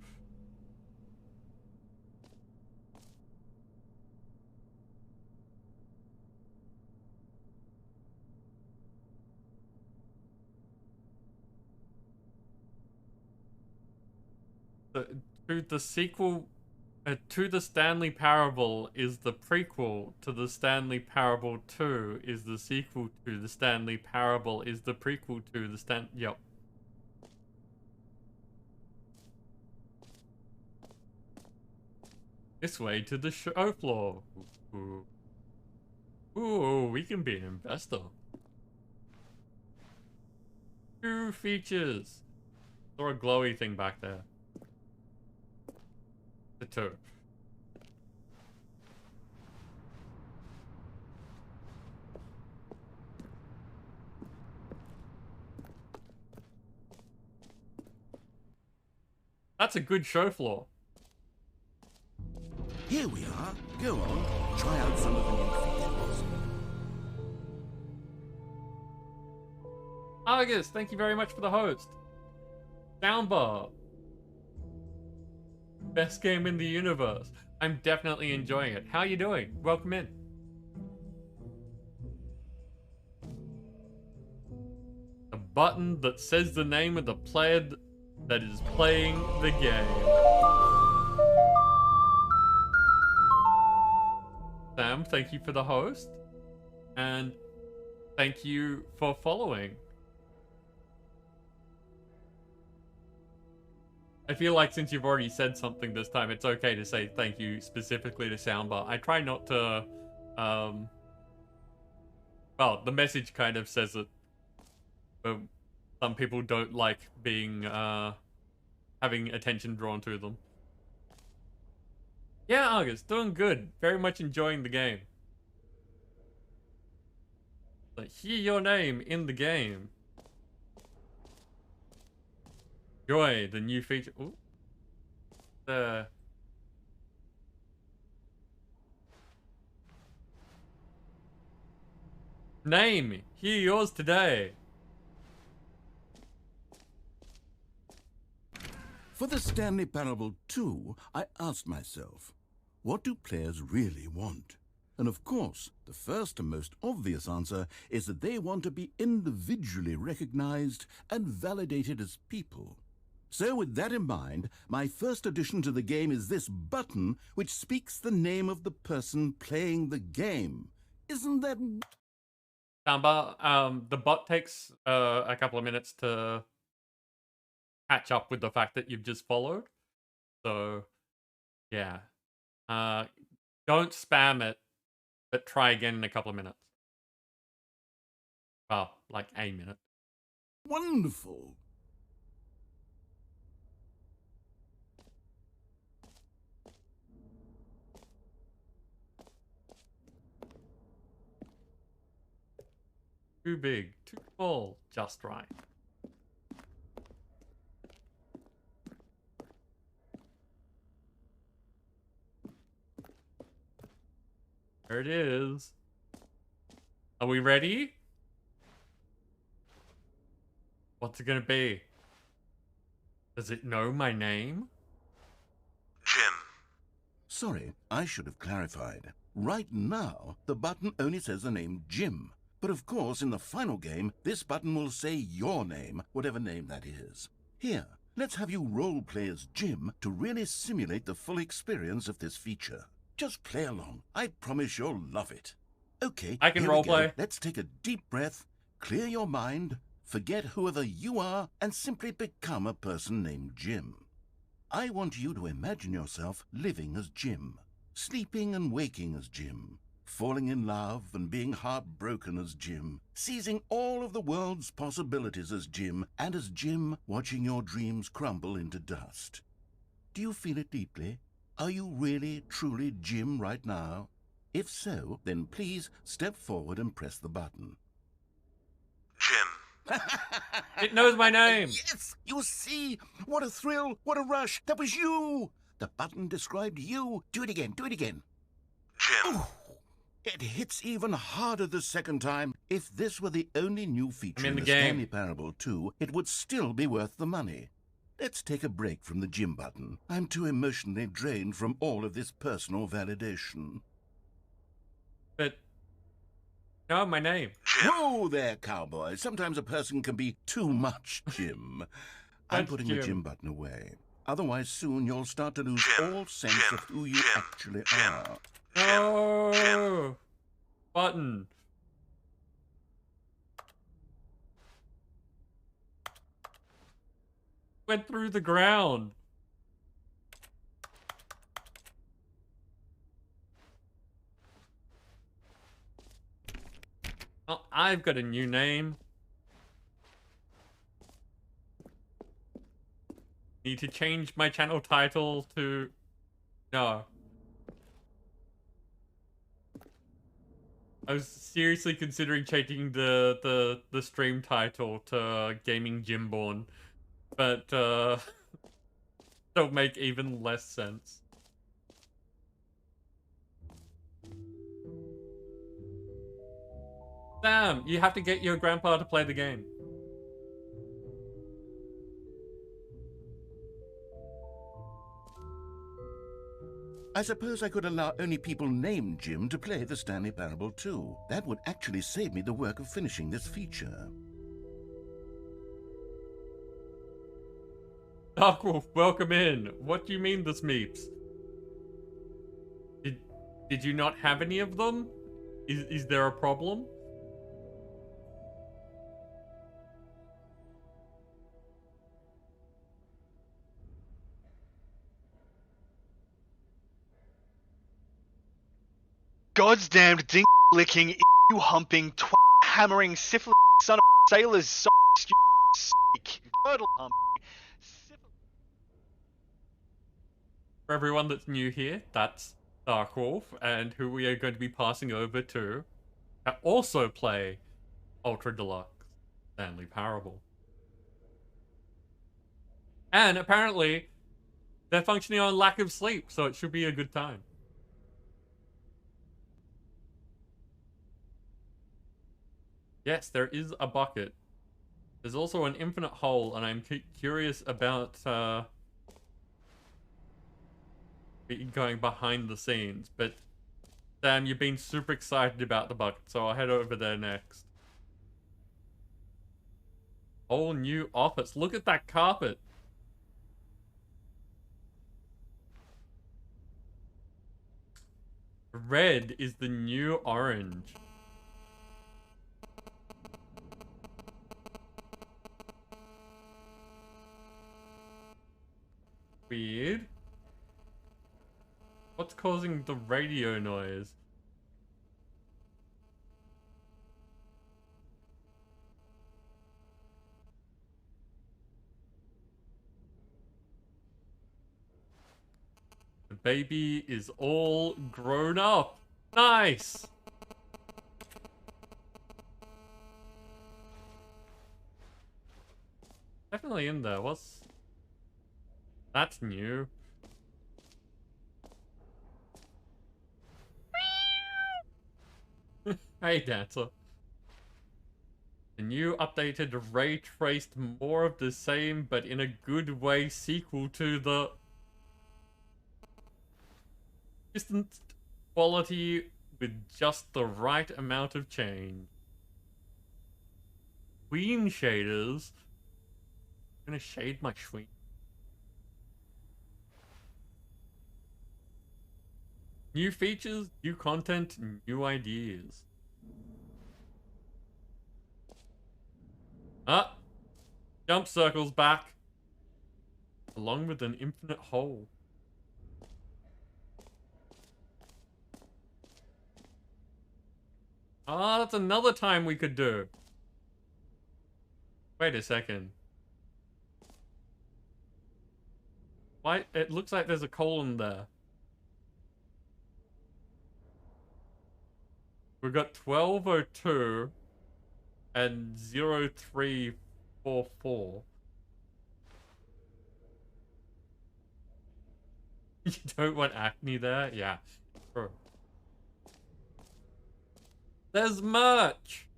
The sequel to the Stanley Parable is the prequel to the Stanley Parable 2 is the sequel to the Stanley Parable is the prequel to the Yep. This way to the show floor. Ooh, we can be an investor. 2 features. Saw a glowy thing back there. The 2. That's a good show floor. Here we are. Go on, try out some of the new features. Argus, thank you very much for the host. Soundbar. Best game in the universe. I'm definitely enjoying it. How are you doing? Welcome in. A button that says the name of the player that is playing the game. Sam, thank you for the host. And thank you for following. I feel like since you've already said something this time, it's okay to say thank you specifically to Soundbar. I try not to, well, the message kind of says it, but some people don't like being, having attention drawn to them. Yeah, Argus, doing good. Very much enjoying the game. But hear your name in the game. Joy, the new feature. Ooh. Name, hear yours today. For the Stanley Parable 2, I asked myself, what do players really want? And of course, the first and most obvious answer is that they want to be individually recognized and validated as people. So with that in mind, my first addition to the game is this button which speaks the name of the person playing the game. Isn't that... Soundbar, the bot takes a couple of minutes to catch up with the fact that you've just followed. So, yeah. Don't spam it, but try again in a couple of minutes. Well, like a minute. wonderful? Too big, too small, just right. There it is. Are we ready? What's it gonna be? Does it know my name? Jim. Sorry, I should have clarified. Right now, the button only says the name Jim. But of course, in the final game, this button will say your name, whatever name that is. Here, let's have you role-play as Jim to really simulate the full experience of this feature. Just play along. I promise you'll love it. Okay, I can here we go. roleplay. Let's take a deep breath, clear your mind, forget whoever you are, and simply become a person named Jim. I want you to imagine yourself living as Jim, sleeping and waking as Jim, falling in love and being heartbroken as Jim, seizing all of the world's possibilities as Jim, and as Jim watching your dreams crumble into dust. Do you feel it deeply? Are you really, truly Jim right now? If so, then please step forward and press the button. Jim. It knows my name. Yes! You see? What a thrill! What a rush! That was you! The button described you. Do it again. Do it again. Jim. Ooh, it hits even harder the second time. If this were the only new feature in the the game. Stanley Parable 2, it would still be worth the money. Let's take a break from the Jim button. I'm too emotionally drained from all of this personal validation. But know my name. Whoa there, cowboy. Sometimes a person can be too much Jim. I'm That's putting Jim. the Jim button away. Otherwise, soon you'll start to lose Jim, all sense Jim, of who you Jim, actually Jim. are. Oh, button. Went through the ground. Well, I've got a new name. Need to change my channel title to... No. I was seriously considering changing the stream title to Gaming Jimborn, but that'll make even less sense. Sam, you have to get your grandpa to play the game. I suppose I could allow only people named Jim to play the Stanley Parable 2. That would actually save me the work of finishing this feature. Darkwolf, welcome in. What do you mean this meeps? Did you not have any of them? Is there a problem? God's damned ding licking, you humping, hammering, syphilis son of sailors, snake, turtle humping. For everyone that's new here, that's Darkwolf, and who we are going to be passing over to also play Ultra Deluxe Stanley Parable. And apparently, they're functioning on lack of sleep, so it should be a good time. Yes, there is a bucket. There's also an infinite hole, and I'm curious about going behind the scenes. But Sam, you've been super excited about the bucket, so I'll head over there next. Whole new office. Look at that carpet. Red is the new orange. Weird. What's causing the radio noise? The baby is all grown up. Nice. Definitely in there. That's new. Hey, Dancer. The new updated ray traced more of the same, but in a good way sequel to the distant quality with just the right amount of change. Queen shaders. I'm gonna shade my screen. New features, new content, new ideas. Ah! Jump circles back. Along with an infinite hole. Ah, that's another time we could do. Wait a second. Why? It looks like there's a colon there. We've got 1202 and 0344. You don't want acne there? Yeah. Sure. There's merch!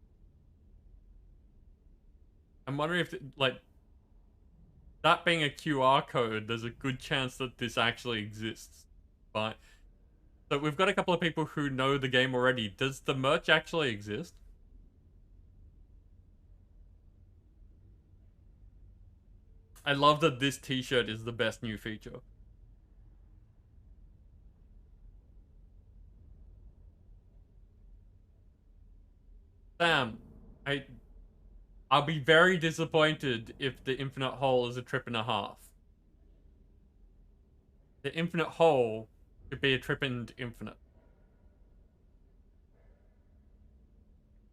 I'm wondering if, like, that being a QR code, there's a good chance that this actually exists. But, so we've got a couple of people who know the game already. Does the merch actually exist? I love that this t-shirt is the best new feature. Sam, I'll be very disappointed if the infinite hole is a trip and a half. The infinite hole could be a trip and infinite.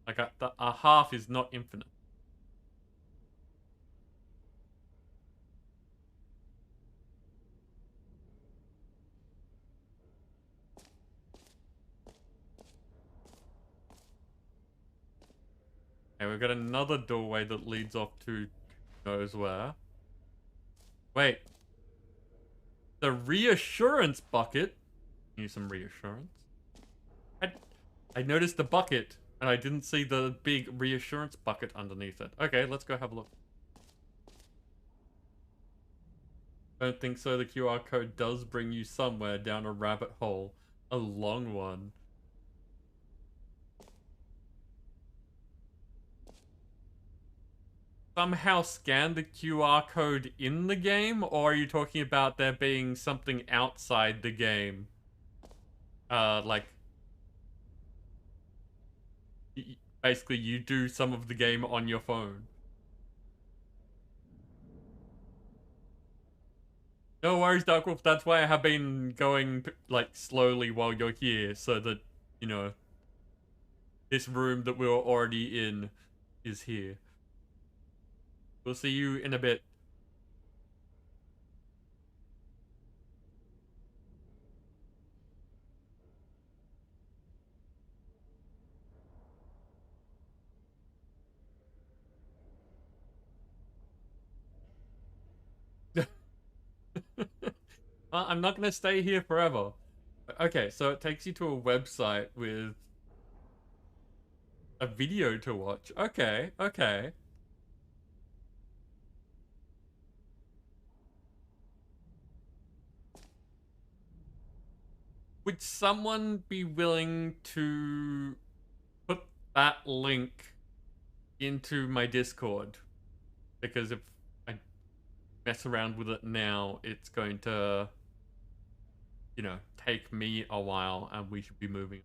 Like a half is not infinite. Okay, we've got another doorway that leads off to who knows where. Wait. The reassurance bucket. Need some reassurance. I noticed the bucket, and I didn't see the big reassurance bucket underneath it. Okay, let's go have a look. Don't think so. The QR code does bring you somewhere down a rabbit hole. A long one. Somehow scan the QR code in the game, or are you talking about there being something outside the game? Like... basically, you do some of the game on your phone. No worries, Darkwolf. That's why I have been going, like, slowly while you're here, so that, you know, this room that we were already in is here. We'll see you in a bit. I'm not gonna stay here forever. Okay, so it takes you to a website with A video to watch. Okay, okay. Would someone be willing to put that link into my Discord? Because if I mess around with it now, it's going to, you know, take me a while, and we should be moving.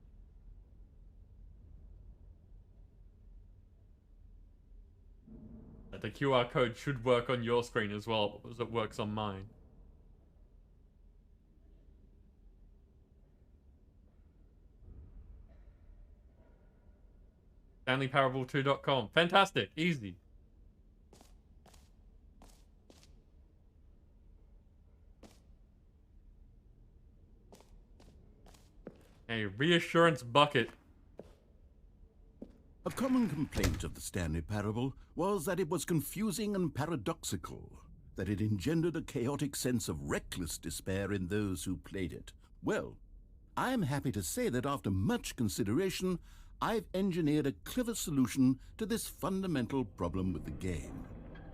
The QR code should work on your screen as well as it works on mine. StanleyParable2.com. Fantastic. Easy. A reassurance bucket. A common complaint of the Stanley Parable was that it was confusing and paradoxical, that it engendered a chaotic sense of reckless despair in those who played it. Well, I am happy to say that after much consideration, I've engineered a clever solution to this fundamental problem with the game.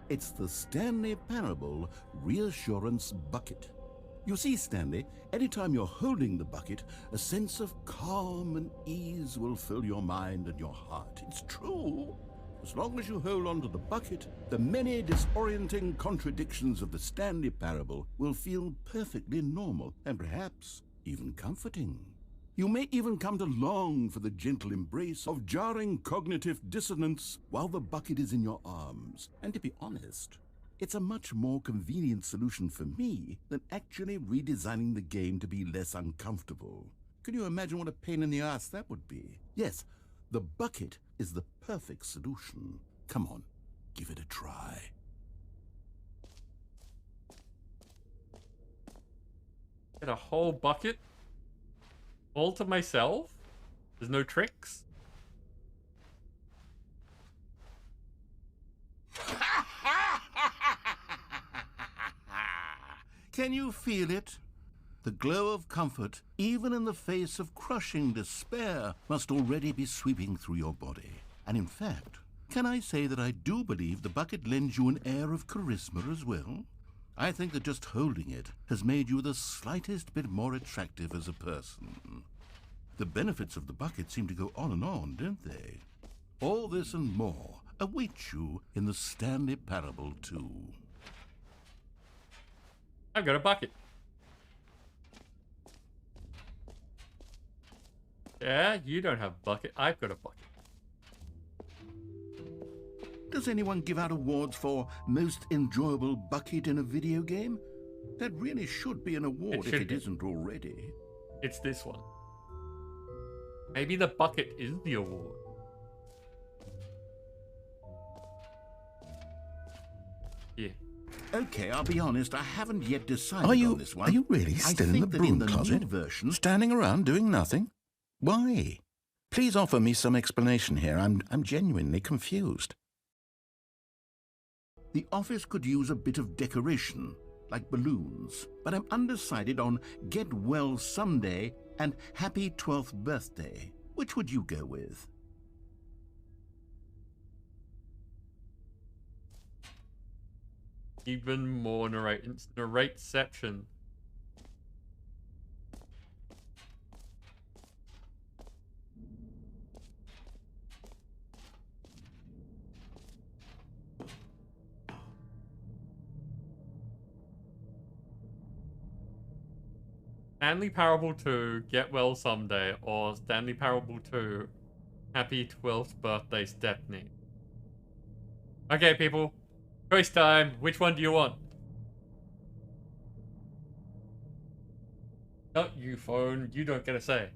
It's the Stanley Parable Reassurance Bucket. You see, Stanley, anytime you're holding the bucket, a sense of calm and ease will fill your mind and your heart. It's true. As long as you hold on to the bucket, the many disorienting contradictions of the Stanley Parable will feel perfectly normal and perhaps even comforting. You may even come to long for the gentle embrace of jarring cognitive dissonance while the bucket is in your arms. And to be honest, it's a much more convenient solution for me than actually redesigning the game to be less uncomfortable. Can you imagine what a pain in the ass that would be? Yes, the bucket is the perfect solution. Come on, give it a try. Get a whole bucket all to myself? There's no tricks? Can you feel it? The glow of comfort, even in the face of crushing despair, must already be sweeping through your body. And in fact, can I say that I do believe the bucket lends you an air of charisma as well? I think that just holding it has made you the slightest bit more attractive as a person. The benefits of the bucket seem to go on, don't they? All this and more await you in the Stanley Parable 2. I've got a bucket. Yeah, you don't have a bucket. I've got a bucket. Does anyone give out awards for most enjoyable bucket in a video game? That really should be an award if it isn't already. It's this one. Maybe the bucket is the award. Yeah. Okay, I'll be honest, I haven't yet decided on this one. Are you really still in the broom closet, version, standing around doing nothing? Why? Please offer me some explanation here. I'm genuinely confused. the office could use a bit of decoration, like balloons, but I'm undecided on Get Well Someday and Happy 12th Birthday. Which would you go with? Even more narrateception. Stanley Parable 2, Get Well Someday, or Stanley Parable 2, Happy 12th Birthday, Stepney. Okay, people. Choice time. Which one do you want? Not you, phone. You don't get a say.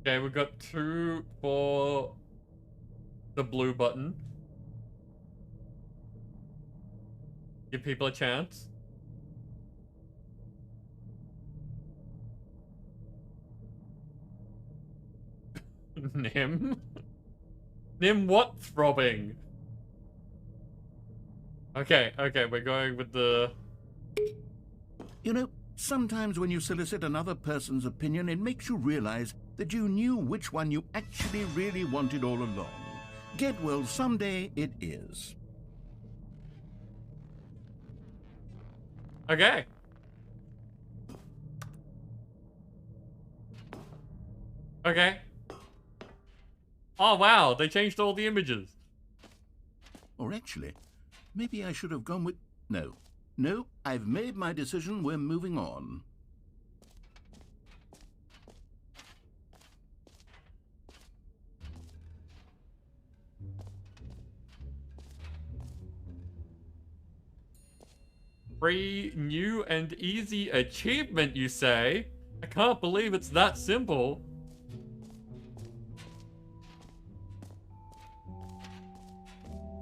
Okay, we've got 2 for the blue button. Give people a chance. Nim? Nim what throbbing? Okay, we're going with the... You know, sometimes when you solicit another person's opinion, it makes you realize that you knew which one you actually really wanted all along. Get well someday it is. Okay. Okay. Oh, wow, they changed all the images. Or actually, maybe I should have gone with... No, I've made my decision. We're moving on. Free, new, and easy achievement, you say? I can't believe it's that simple.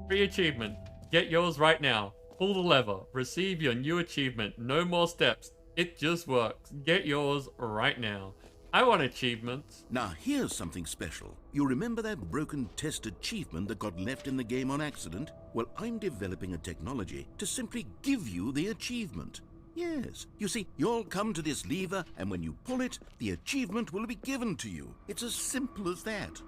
Free achievement. Get yours right now. Pull the lever. Receive your new achievement. No more steps. It just works. Get yours right now. I want achievements. Now, here's something special. You remember that broken test achievement that got left in the game on accident? Well, I'm developing a technology to simply give you the achievement. Yes, you see, you'll come to this lever, and when you pull it, the achievement will be given to you. It's as simple as that.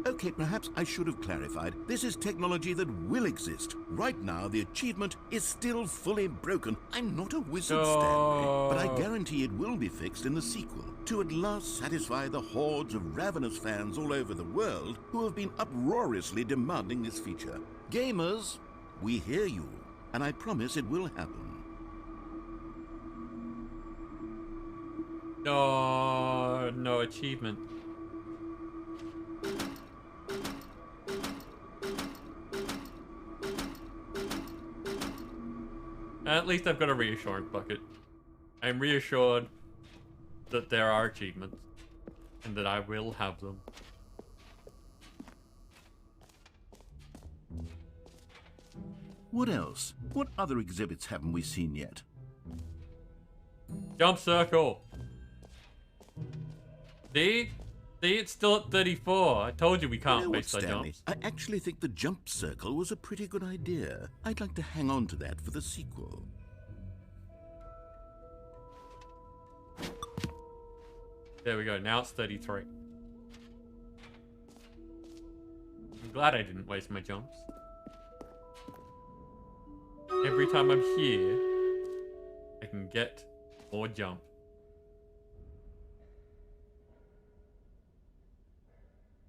Okay, perhaps I should have clarified. This is technology that will exist. Right now, the achievement is still fully broken. I'm not a wizard, Stanley, but I guarantee it will be fixed in the sequel to at last satisfy the hordes of ravenous fans all over the world who have been uproariously demanding this feature. Gamers, we hear you, and I promise it will happen. No achievement. At least I've got a reassurance bucket. I'm reassured that there are achievements and that I will have them. What else? What other exhibits haven't we seen yet? Jump circle. See, it's still at 34. I told you we can't You know what, waste our Stanley? jumps. I actually think the jump circle was a pretty good idea. I'd like to hang on to that for the sequel. There we go. Now it's 33. I'm glad I didn't waste my jumps. Every time I'm here, I can get more jump.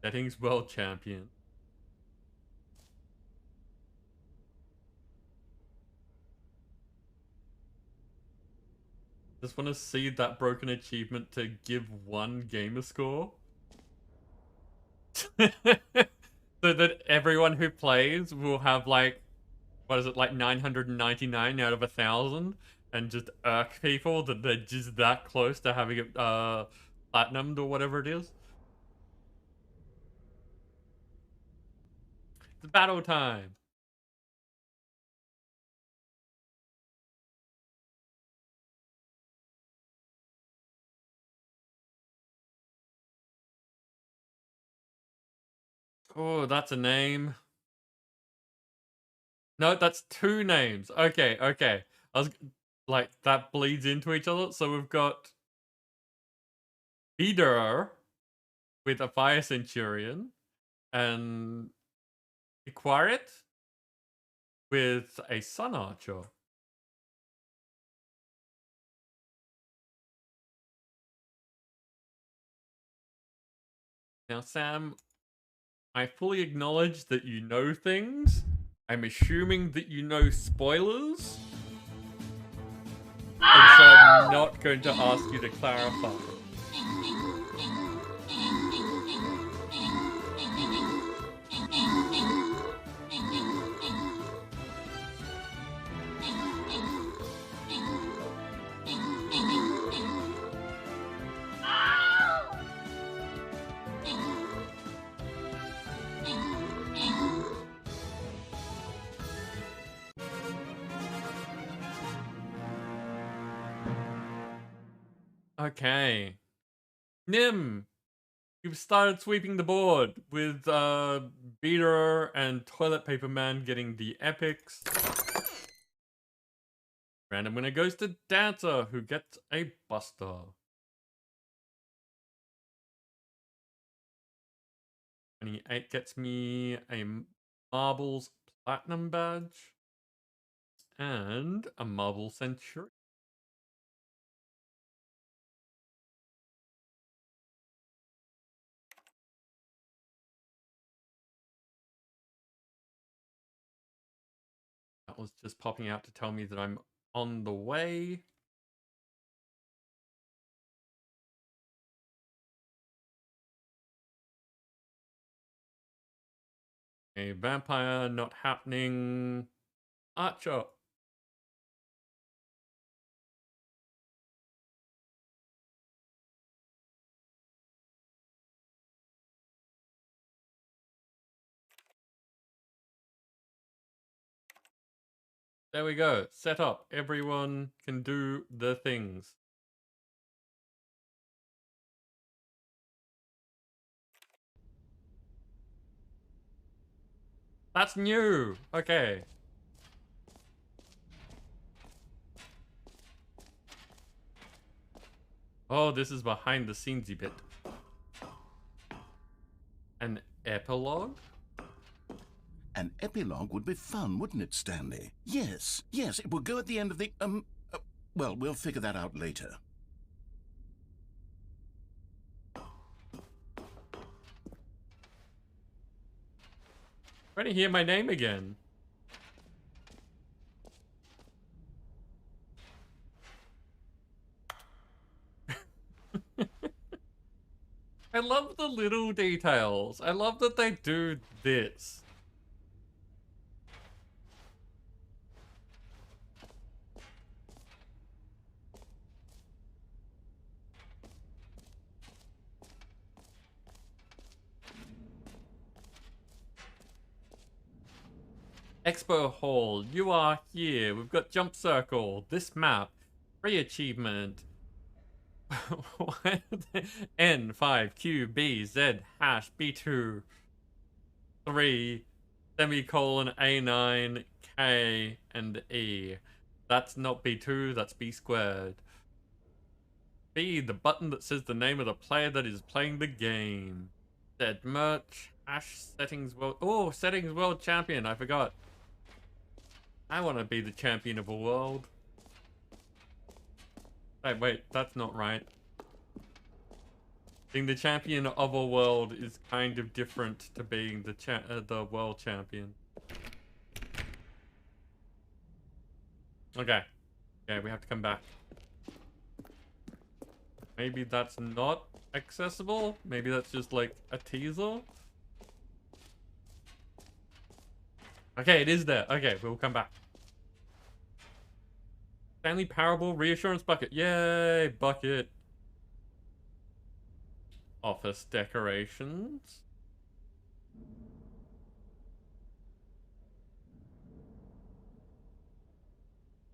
Settings world champion. Just want to see that broken achievement to give one gamer score. So that everyone who plays will have like, what is it, like 999 out of 1,000, and just irk people that they're just that close to having it platinumed or whatever it is. It's battle time. Oh, that's a name. No, that's two names. Okay. I was like, that bleeds into each other. So we've got Beater with a Fire Centurion and Iquarit with a Sun Archer. Now, Sam, I fully acknowledge that you know things. I'm assuming that you know spoilers. And so I'm not going to ask you to clarify. Okay. Nim, You've started sweeping the board with Beater and Toilet Paper Man getting the epics. Random winner goes to Dancer, who gets a Buster. 28 gets me a Marbles Platinum badge and a Marble Century. That was just popping out to tell me that I'm on the way. A vampire not happening. Archer. There we go. Set up. Everyone can do the things. That's new. Okay. Oh, this is behind the scenesy bit. An epilogue? An epilogue would be fun, wouldn't it, Stanley? Yes, it will go at the end of the, well, we'll figure that out later. Trying to hear my name again. I love the little details. I love that they do this. Expo Hall, you are here. We've got Jump Circle, this map, free achievement. N5QBZ hash B2 3 semicolon A9 K and E. That's not B2, that's B squared. B, the button that says the name of the player that is playing the game. Z merch, hash settings world. Oh, settings world champion, I forgot. I want to be the champion of a world. Hey, wait, that's not right. Being the champion of a world is kind of different to being the world champion. Okay. Okay, we have to come back. Maybe that's not accessible? Maybe that's just like a teaser? Okay, it is there. Okay, we'll come back. Stanley Parable Reassurance Bucket. Yay, bucket. Office decorations.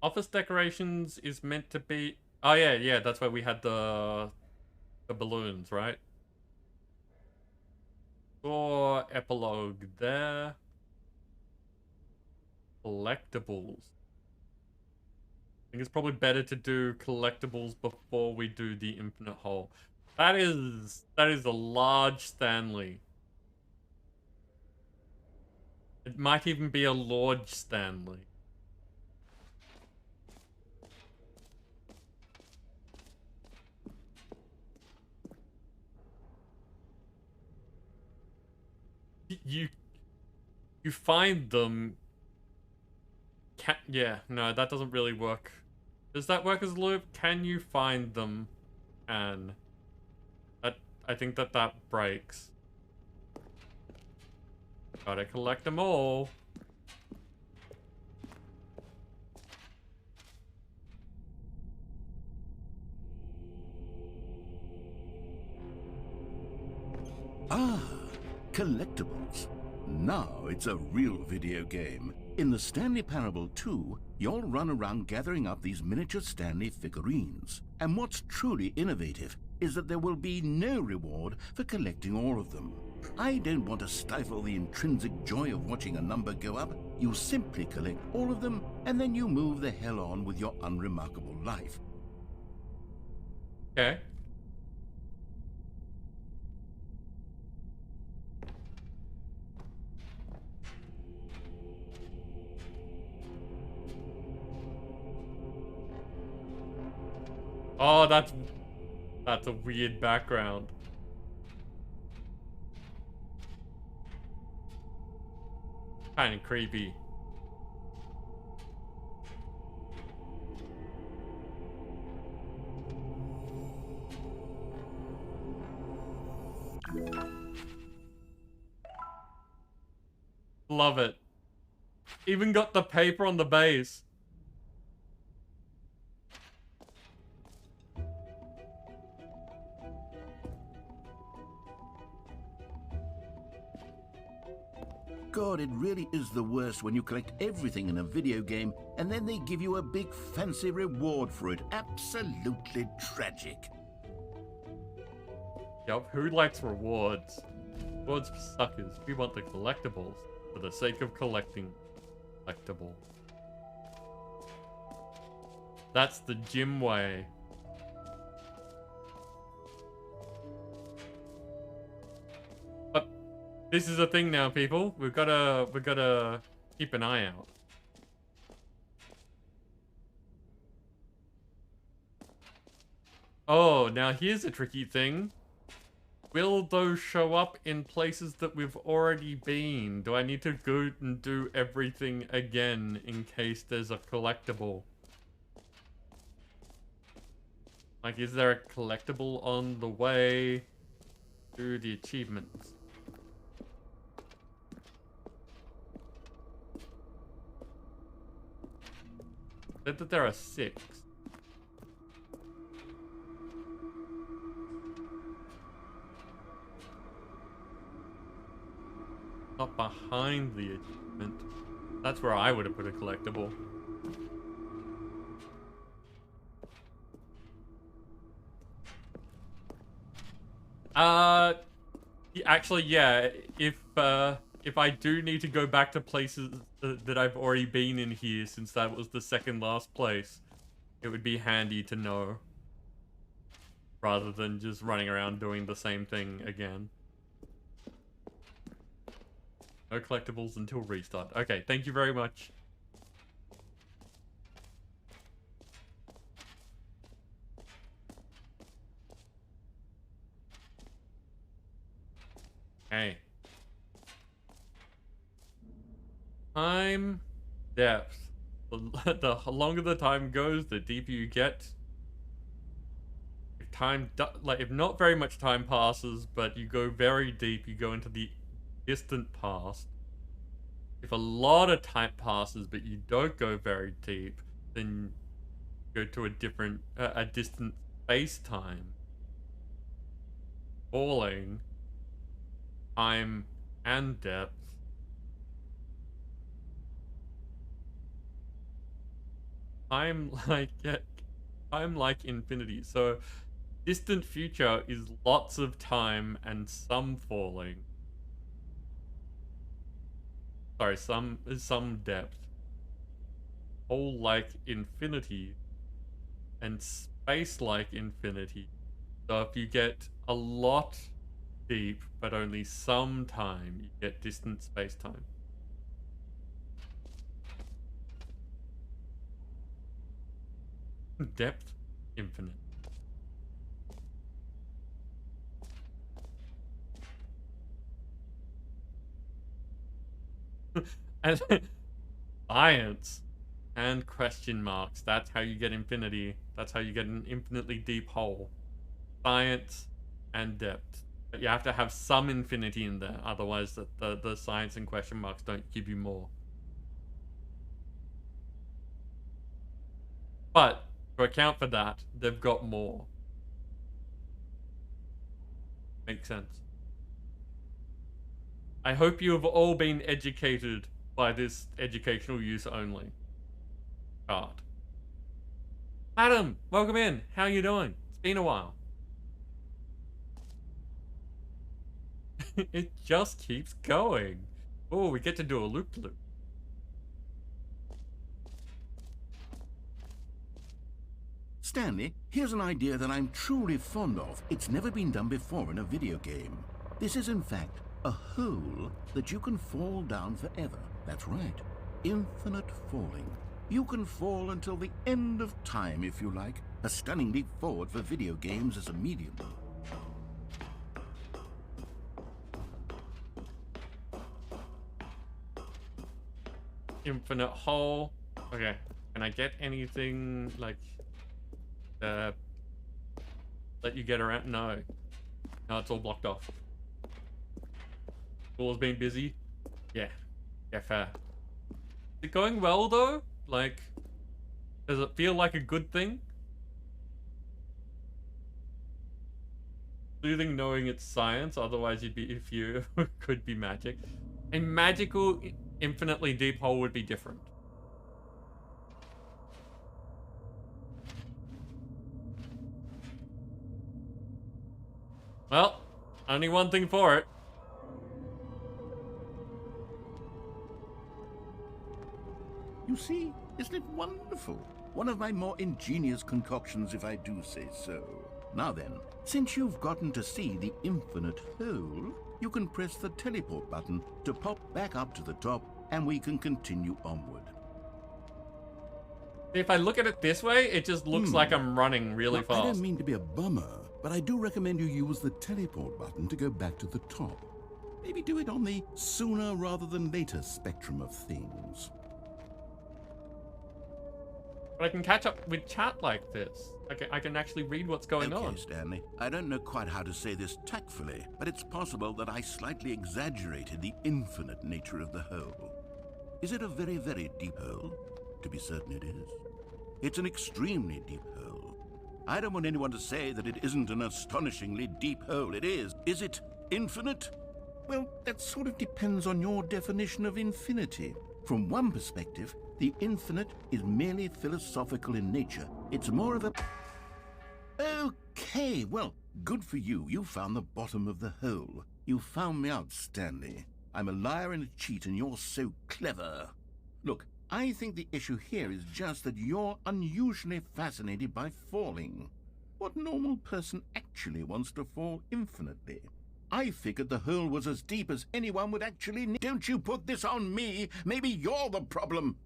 Office decorations is meant to be... Oh yeah, that's why we had the balloons, right? Or epilogue there. Collectibles. I think it's probably better to do collectibles before we do the infinite hole. That is a large Stanley. It might even be a large Stanley. You find them. Yeah, no, that doesn't really work. Does that work as a loop? Can you find them? And I think that breaks. Gotta collect them all. Ah, collectibles. Now it's a real video game. In the Stanley Parable 2, you'll run around gathering up these miniature Stanley figurines. And what's truly innovative is that there will be no reward for collecting all of them. I don't want to stifle the intrinsic joy of watching a number go up. You simply collect all of them, and then you move the hell on with your unremarkable life. Okay. Oh, that's a weird background. Kind of creepy. Love it. Even got the paper on the base. God, it really is the worst when you collect everything in a video game and then they give you a big fancy reward for it. Absolutely tragic. Yup, who likes rewards? Rewards for suckers. We want the collectibles for the sake of collecting collectible. That's the gym way. But this is a thing now, people. We've gotta keep an eye out. Oh, now here's a tricky thing. Will those show up in places that we've already been? Do I need to go and do everything again in case there's a collectible? Like, is there a collectible on the way to the achievements? Said that there are 6. Not behind the achievement. That's where I would have put a collectible. Actually, yeah. If I do need to go back to places that I've already been in here, since that was the second last place, it would be handy to know, rather than just running around doing the same thing again. No collectibles until restart. Okay, thank you very much. Okay. Time depth. The longer the time goes, the deeper you get. If not very much time passes, but you go very deep, you go into the distant past. If a lot of time passes, but you don't go very deep, then you go to a distant space-time. Falling, time, and depth. I'm like infinity. So, distant future is lots of time and some falling. Sorry, some depth. Whole like infinity, and space like infinity. So if you get a lot deep but only some time, you get distant space time. Depth, infinite. And science and question marks. That's how you get infinity. That's how you get an infinitely deep hole. Science and depth. But you have to have some infinity in there. Otherwise, the science and question marks don't give you more. But to account for that, they've got more. Makes sense. I hope you have all been educated by this educational use only card. Adam, welcome in. How you doing? It's been a while. It just keeps going. Oh, we get to do a loop-loop. Stanley, here's an idea that I'm truly fond of. It's never been done before in a video game. This is, in fact, a hole that you can fall down forever. That's right. Infinite falling. You can fall until the end of time, if you like. A stunning leap forward for video games as a medium. Infinite hole. Okay. Can I get anything like let you get around? No. No, it's all blocked off. Door's been busy. Yeah. Yeah, fair. Is it going well though? Like, does it feel like a good thing? Soothing knowing it's science, otherwise you'd be, if you could be magic. A magical, infinitely deep hole would be different. Well, only one thing for it. You see, isn't it wonderful? One of my more ingenious concoctions, if I do say so. Now then, since you've gotten to see the infinite hole, you can press the teleport button to pop back up to the top, and we can continue onward. If I look at it this way, it just looks like I'm running really Now, I fast. don't mean to be a bummer, but I do recommend you use the teleport button to go back to the top. Maybe do it on the sooner rather than later spectrum of things. But I can catch up with chat like this. I can actually read what's going Okay, on. Stanley, I don't know quite how to say this tactfully, but it's possible that I slightly exaggerated the infinite nature of the hole. Is it a very, very deep hole? To be certain it is. It's an extremely deep hole. I don't want anyone to say that it isn't an astonishingly deep hole. It is. Is it infinite? Well, that sort of depends on your definition of infinity. From one perspective, the infinite is merely philosophical in nature. It's more of a... Okay, well, good for you. You found the bottom of the hole. You found me out, Stanley. I'm a liar and a cheat, and you're so clever. Look, I think the issue here is just that you're unusually fascinated by falling. What normal person actually wants to fall infinitely? I figured the hole was as deep as anyone would actually need. Don't you put this on me. Maybe you're the problem.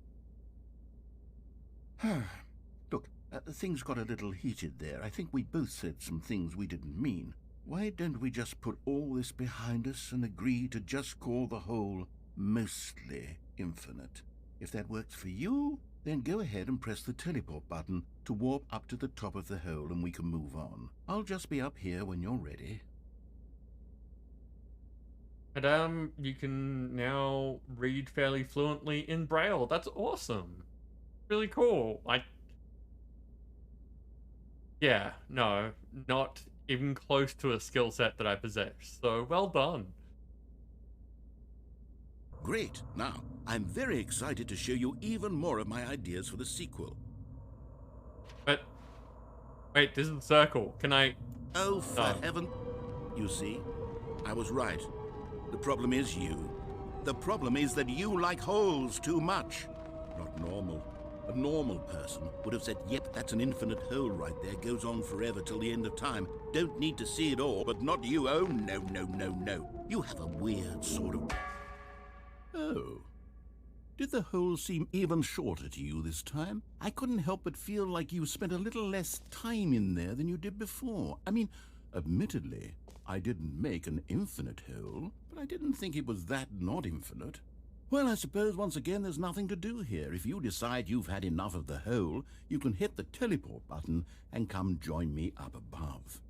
Look, things got a little heated there. I think we both said some things we didn't mean. Why don't we just put all this behind us and agree to just call the hole mostly infinite? If that works for you, then go ahead and press the teleport button to warp up to the top of the hole and we can move on. I'll just be up here when you're ready. And you can now read fairly fluently in Braille. That's awesome. Really cool. Yeah, no, not even close to a skill set that I possess. So well done. Great. Now, I'm very excited to show you even more of my ideas for the sequel. But wait, this is the circle. Can I? Oh, for heaven. You see, I was right. The problem is you. The problem is that you like holes too much. Not normal. A normal person would have said, yep, that's an infinite hole right there. Goes on forever till the end of time. Don't need to see it all, but not you. Oh, no, no, no, no. You have a weird sort of... Oh. Did the hole seem even shorter to you this time? I couldn't help but feel like you spent a little less time in there than you did before. I mean, admittedly, I didn't make an infinite hole, but I didn't think it was that not infinite. Well, I suppose once again there's nothing to do here. If you decide you've had enough of the hole, you can hit the teleport button and come join me up above.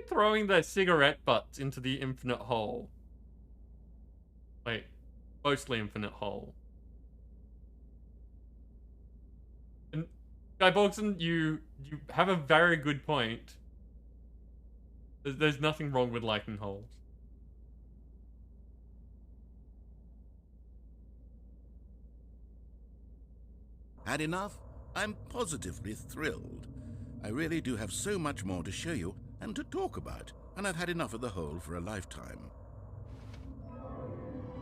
Throwing their cigarette butts into the infinite hole. Wait, mostly infinite hole. And Guy Borgson, you have a very good point. There's nothing wrong with liking holes. Had enough? I'm positively thrilled. I really do have so much more to show you and to talk about. and I've had enough of the hole for a lifetime.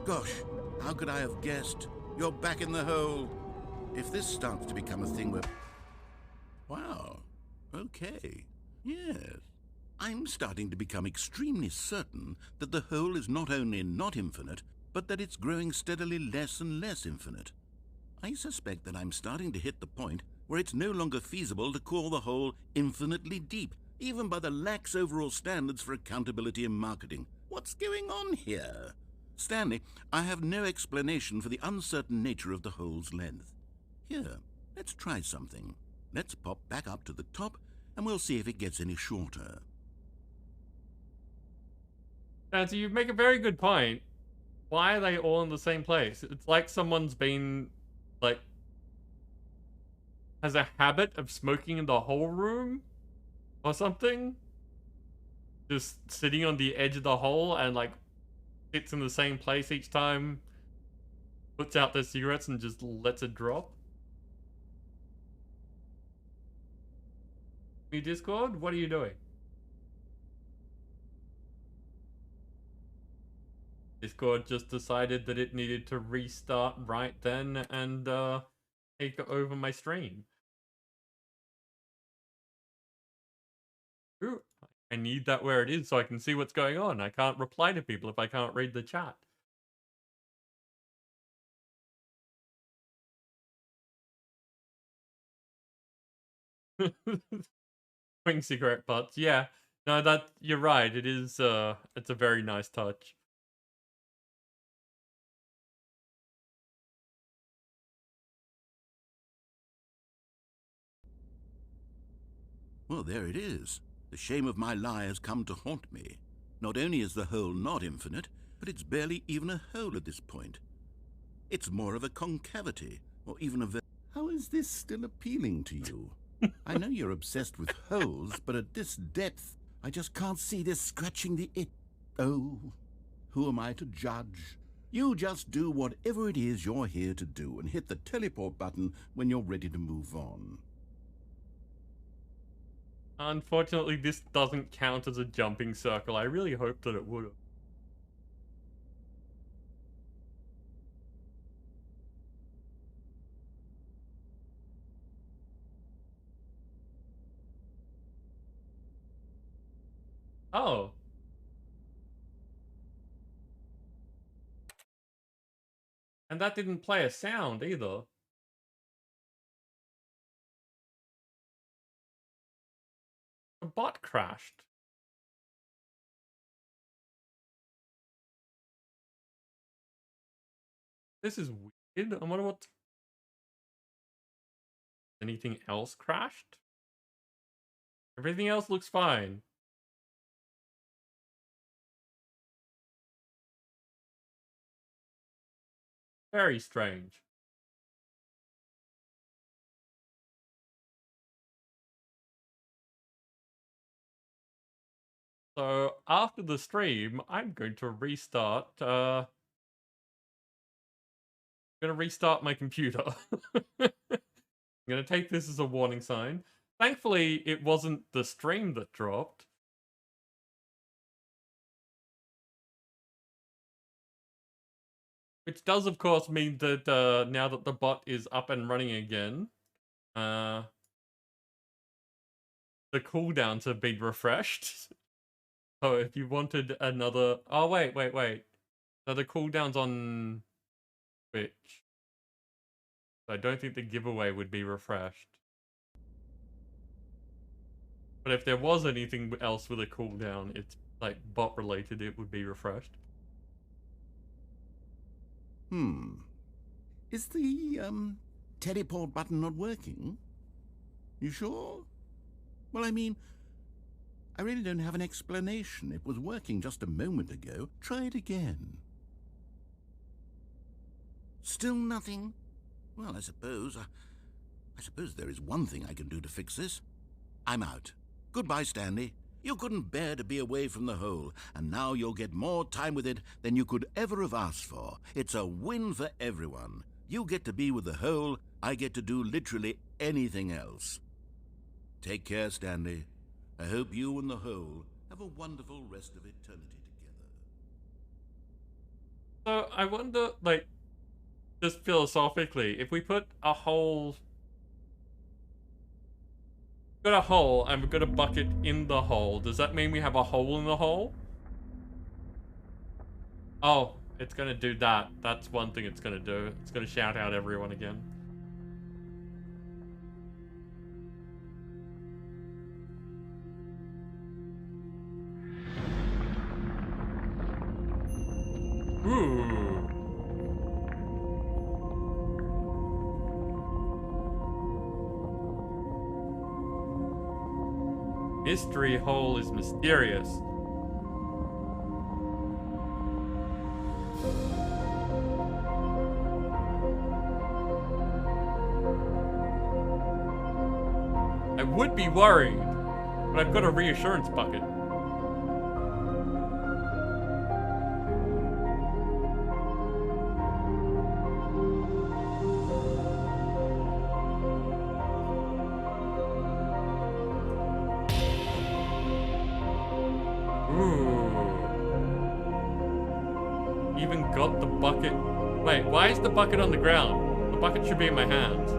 Gosh, how could I have guessed? You're back in the hole. If this starts to become a thing where... Wow. Okay. Yes. I'm starting to become extremely certain that the hole is not only not infinite, but that it's growing steadily less and less infinite. I suspect that I'm starting to hit the point where it's no longer feasible to call the hole infinitely deep, even by the lax overall standards for accountability in marketing. What's going on here? Stanley, I have no explanation for the uncertain nature of the hole's length. Here, let's try something. Let's pop back up to the top, and we'll see if it gets any shorter. Nancy, you make a very good point. Why are they all in the same place? It's like someone's been, like, has a habit of smoking in the whole room or something. Just sitting on the edge of the hole and, like, sits in the same place each time, puts out their cigarettes and just lets it drop. Me Discord, what are you doing? Discord just decided that it needed to restart right then and take over my stream. Ooh, I need that where it is so I can see what's going on. I can't reply to people if I can't read the chat. Swing cigarette butts, yeah. No, that you're right. It is. It's a very nice touch. Well, there it is. The shame of my lie has come to haunt me. Not only is the hole not infinite, but it's barely even a hole at this point. It's more of a concavity, or even a... How is this still appealing to you? I know you're obsessed with holes, but at this depth, I just can't see this scratching the itch. Oh, who am I to judge? You just do whatever it is you're here to do and hit the teleport button when you're ready to move on. Unfortunately, this doesn't count as a jumping circle. I really hoped that it would have. Oh. And that didn't play a sound either. The bot crashed. This is weird. I wonder what... Anything else crashed? Everything else looks fine. Very strange. So after the stream, I'm going to restart. I'm going to restart my computer. I'm going to take this as a warning sign. Thankfully, it wasn't the stream that dropped. Which does, of course, mean that now that the bot is up and running again, the cooldowns have been refreshed. So if you wanted another... Oh, wait. So the cooldown's on Twitch. So I don't think the giveaway would be refreshed. But if there was anything else with a cooldown, it's like bot related, it would be refreshed. Is the, teleport button not working? You sure? Well, I mean, I really don't have an explanation. It was working just a moment ago. Try it again. Still nothing? Well, I suppose there is one thing I can do to fix this. I'm out. Goodbye, Stanley. You couldn't bear to be away from the hole, and now you'll get more time with it than you could ever have asked for. It's a win for everyone. You get to be with the hole, I get to do literally anything else. Take care, Stanley. I hope you and the hole have a have a wonderful rest of eternity together. So I wonder, like, just philosophically, if we put a hole, got a hole and we've got a bucket in the hole, does that mean we have a hole in the hole? Oh, it's gonna do that. That's one thing it's gonna do. It's gonna shout out everyone again. Ooh. Mystery hole is mysterious. I would be worried, but I've got a reassurance bucket. Even got the bucket. Wait, why is the bucket on the ground? The bucket should be in my hands.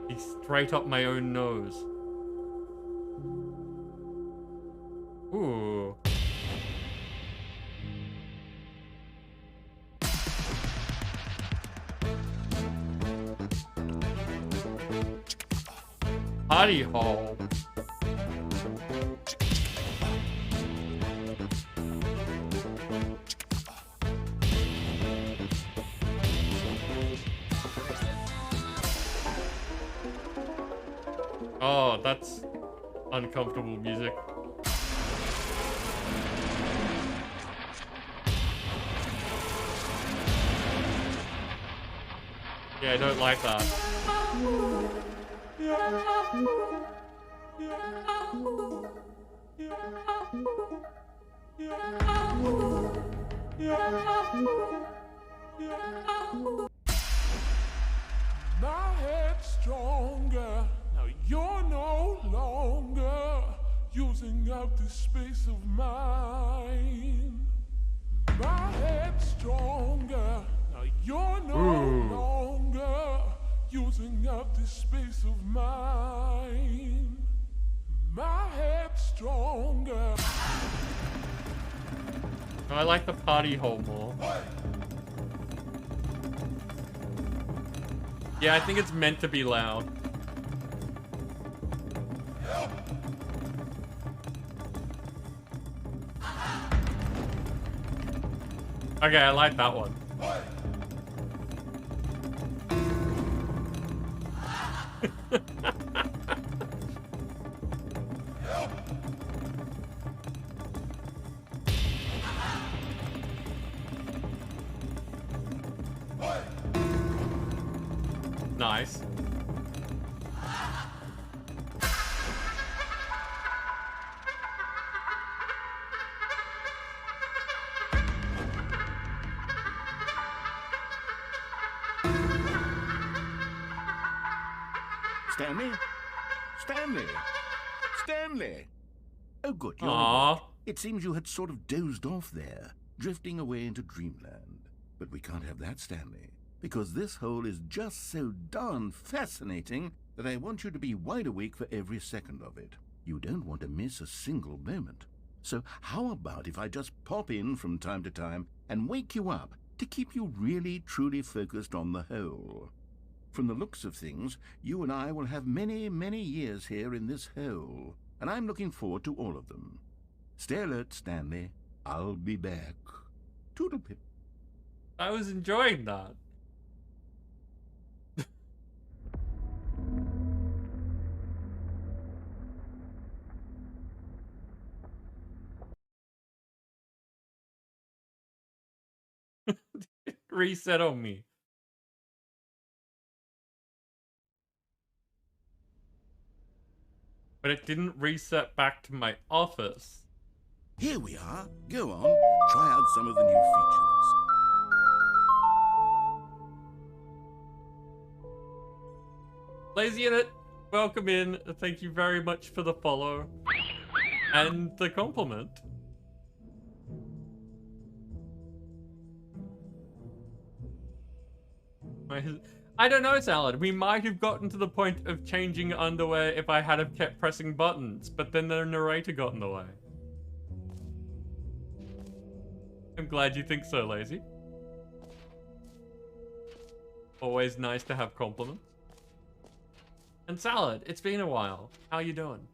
He's straight up my own nose. Ooh. Party hall. Oh, that's uncomfortable music. Yeah, I don't like that. My head's stronger. Now you're no longer using up this space of mine. My head's stronger. Now you're no longer using up this space of mine. My head's stronger. I like the party hole more. Yeah, I think it's meant to be loud. Okay, I like that one. Nice. Stanley? Stanley? Stanley! Oh, good. You're Aww. awake. It seems you had sort of dozed off there, drifting away into dreamland. But we can't have that, Stanley, because this hole is just so darn fascinating that I want you to be wide awake for every second of it. You don't want to miss a single moment. So how about if I just pop in from time to time and wake you up to keep you really, truly focused on the hole? From the looks of things, you and I will have many, many years here in this hole, and I'm looking forward to all of them. Stay alert, Stanley. I'll be back. Toodlepip. I was enjoying that. Reset on me. But it didn't reset back to my office. Here we are. Go on. Try out some of the new features. Lazy in it, welcome in. Thank you very much for the follow and the compliment. I don't know, Salad. We might have gotten to the point of changing underwear if I had have kept pressing buttons, but then the narrator got in the way. I'm glad you think so, Lazy. Always nice to have compliments. And Salad, it's been a while. How you doing?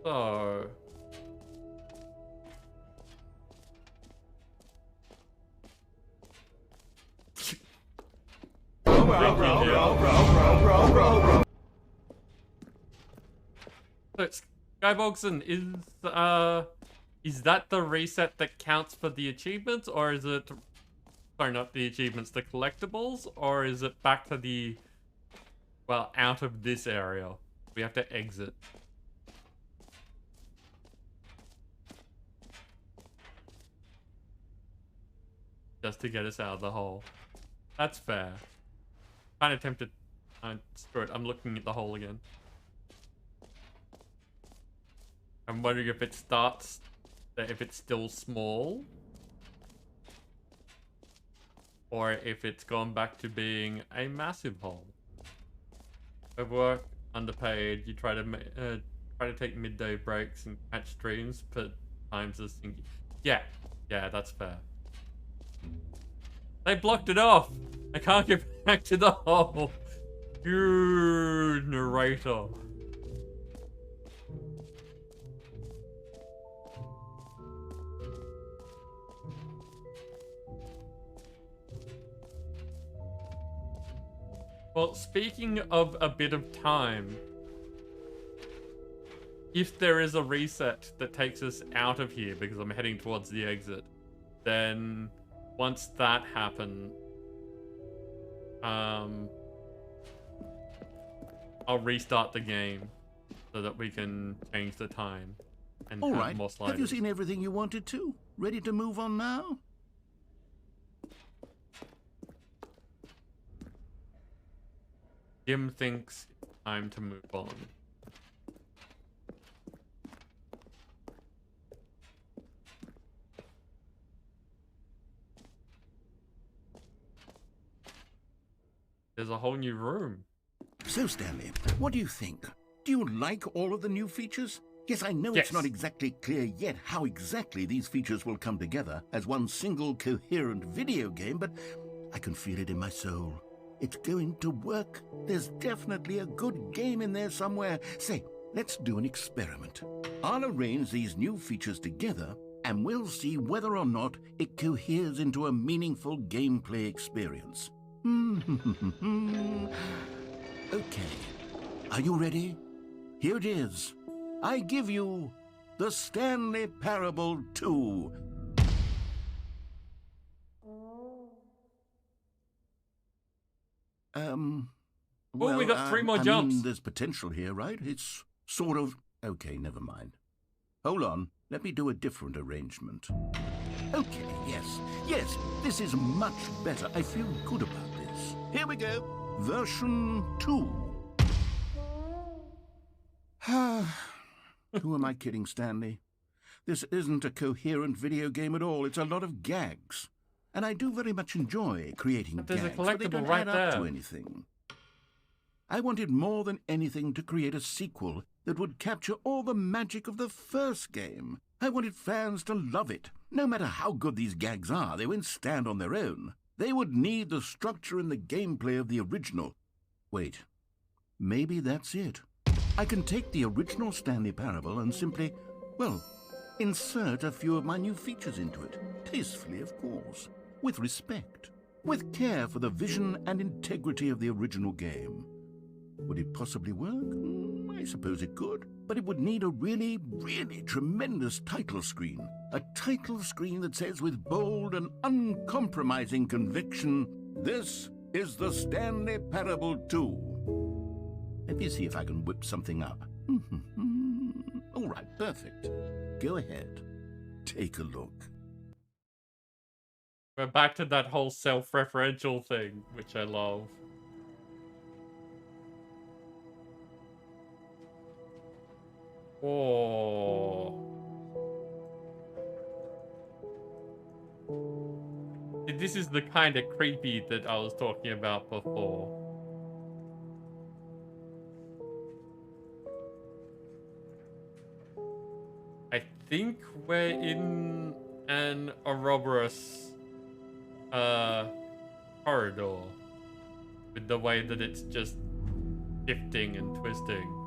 So... So, Skyboxen, is that the reset that counts for the achievements, or is it... Sorry, not the achievements, the collectibles, or is it back to the... Well, out of this area? We have to exit. Just to get us out of the hole. That's fair. Kind of tempted... Screw it, I'm looking at the hole again. I'm wondering if it starts... If it's still small. Or if it's gone back to being a massive hole. Overwork, underpaid, you try to take midday breaks and catch streams, but times are sinking. Yeah, that's fair. They blocked it off! I can't get back to the hole! You narrator. Well, speaking of a bit of time, if there is a reset that takes us out of here because I'm heading towards the exit, then once that happens, I'll restart the game so that we can change the time and All have right. more sliders. Have you seen everything you wanted to? Ready to move on now? Jim thinks it's time to move on. There's a whole new room. So, Stanley, what do you think? Do you like all of the new features? Yes, I know Yes. it's not exactly clear yet how exactly these features will come together as one single coherent video game, but I can feel it in my soul. It's going to work. There's definitely a good game in there somewhere. Say, let's do an experiment. I'll arrange these new features together, and we'll see whether or not it coheres into a meaningful gameplay experience. Okay. Are you ready? Here it is. I give you the Stanley Parable 2. Well, we got 3 more I jumps. mean, there's potential here, right? It's sort of... Okay, never mind. Hold on. Let me do a different arrangement. Okay, yes, this is much better. I feel good about this. Here we go. Version 2. Who am I kidding, Stanley? This isn't a coherent video game at all. It's a lot of gags. And I do very much enjoy creating But there's a gags, but they collectible don't right add up there. to anything. I wanted more than anything to create a sequel that would capture all the magic of the first game. I wanted fans to love it. No matter how good these gags are, they won't stand on their own. They would need the structure and the gameplay of the original. Wait, maybe that's it. I can take the original Stanley Parable and simply, well, insert a few of my new features into it. Tastefully, of course. With respect. With care for the vision and integrity of the original game. Would it possibly work? I suppose it could. But it would need a really, really tremendous title screen. A title screen that says with bold and uncompromising conviction, "This is the Stanley Parable 2." Let me see if I can whip something up. All right, perfect. Go ahead. Take a look. We're back to that whole self-referential thing, which I love. Oh. This is the kind of creepy that I was talking about before. I think we're in an Ouroboros corridor with the way that it's just shifting and twisting.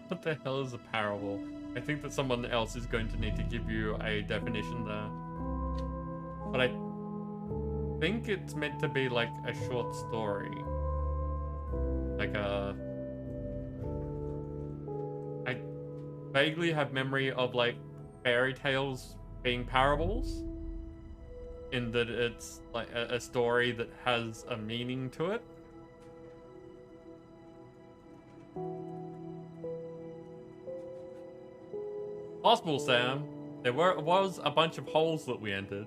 What the hell is a parable? I think that someone else is going to need to give you a definition there. But I think it's meant to be like a short story. Like a... I vaguely have memory of like fairy tales being parables. In that it's like a story that has a meaning to it. Possible, Sam. There was a bunch of holes that we entered.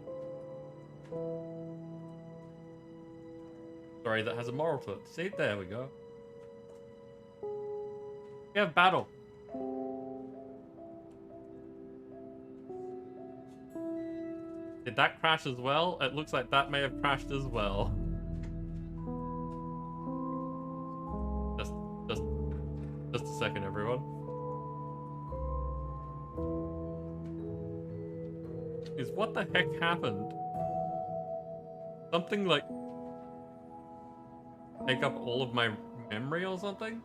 Story that has a moral to it. See, there we go. We have battle. Did that crash as well? It looks like that may have crashed as well. Just a second, everyone. Is what the heck happened? Something like take up all of my memory or something?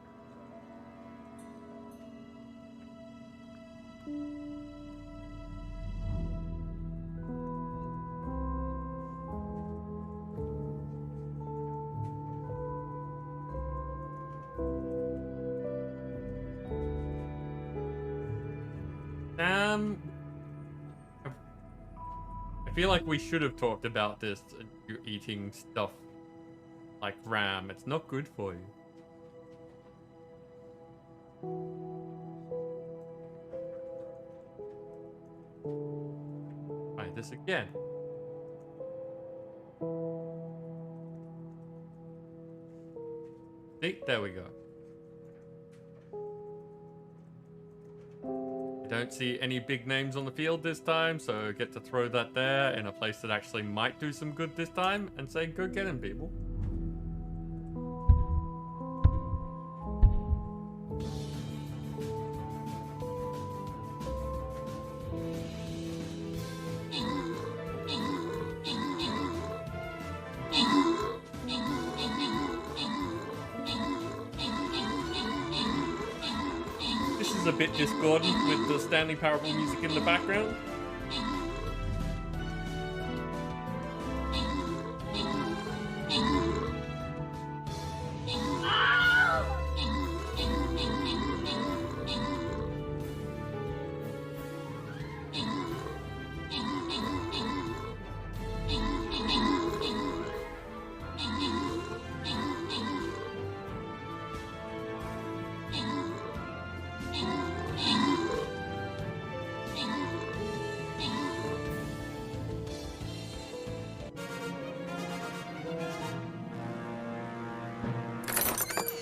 I feel like we should have talked about this. You eating stuff like ram. It's not good for you. Try this again. See, there we go. Don't see any big names on the field this time, so get to throw that there in a place that actually might do some good this time and say, go get him, people. A bit discordant with the Stanley Parable music in the background.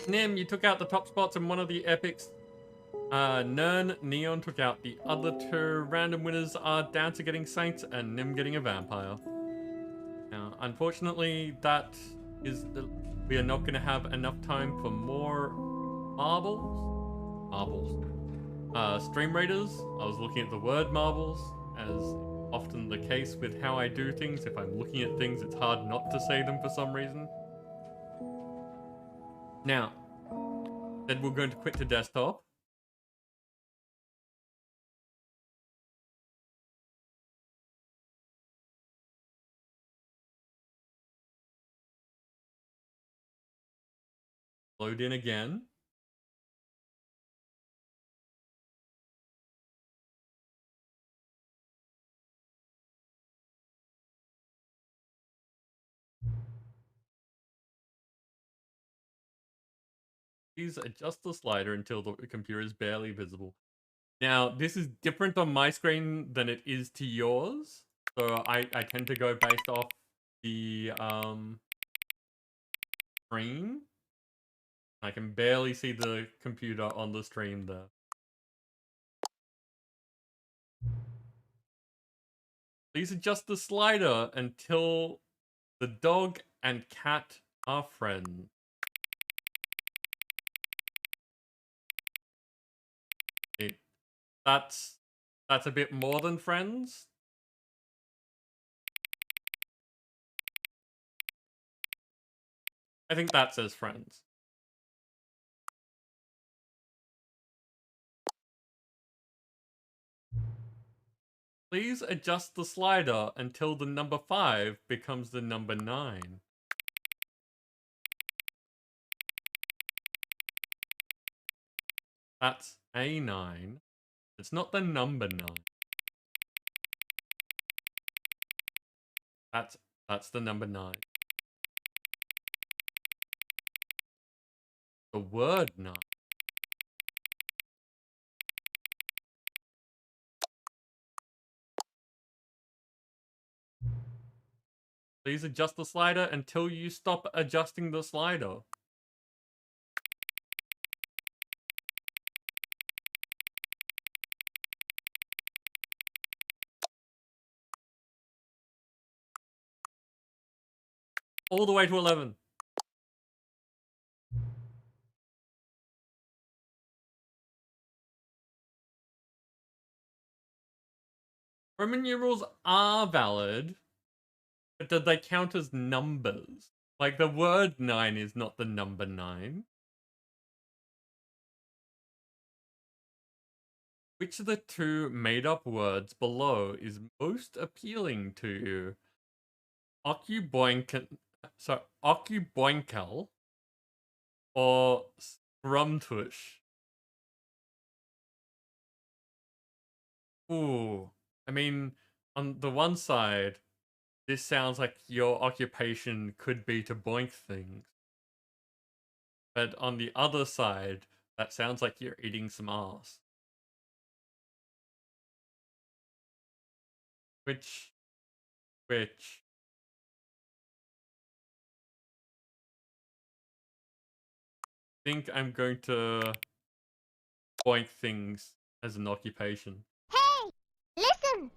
Nim, you took out the top spots in one of the epics. Nern, Neon took out the other two. Random winners are down to getting Saints and Nim getting a Vampire. Now, unfortunately, that is... we are not going to have enough time for more marbles. Stream Raiders. I was looking at the word marbles, as often the case with how I do things. If I'm looking at things, it's hard not to say them for some reason. Now, then we're going to quit to desktop. Load in again. Please adjust the slider until the computer is barely visible. Now, this is different on my screen than it is to yours. So I tend to go based off the screen. I can barely see the computer on the stream there. Please adjust the slider until the dog and cat are friends. That's a bit more than friends. I think that says friends. Please adjust the slider until the number 5 becomes the number 9. That's a 9. It's not the number 9. That's the number 9. The word 9. Please adjust the slider until you stop adjusting the slider. All the way to 11. Roman numerals are valid, but do they count as numbers? Like, the word 9 is not the number 9. Which of the two made-up words below is most appealing to you? Occuboinkel or scrumtush? Ooh, I mean, on the one side, this sounds like your occupation could be to boink things. But on the other side, that sounds like you're eating some ass. Which? Think I'm going to boink things as an occupation. Hey, listen!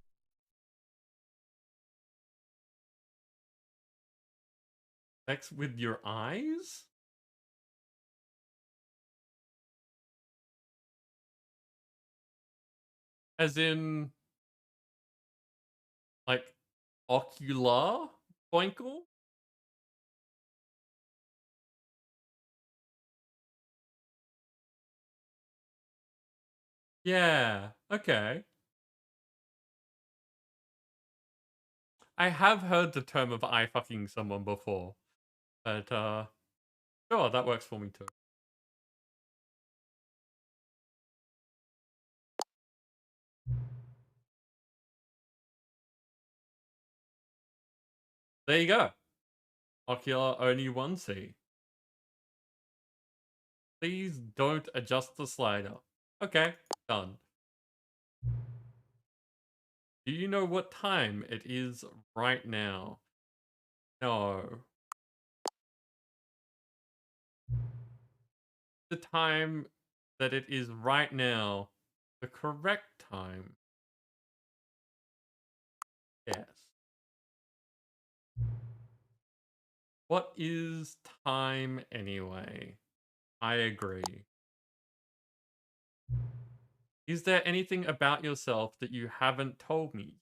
Sex with your eyes? As in, like, ocular boinkle? Yeah, okay. I have heard the term of eye fucking someone before. But, sure, that works for me too. There you go. Ocular only 1C. Please don't adjust the slider. Okay, done. Do you know what time it is right now? No. The time that it is right now the correct time? Yes. What is time anyway? I agree. Is there anything about yourself that you haven't told me?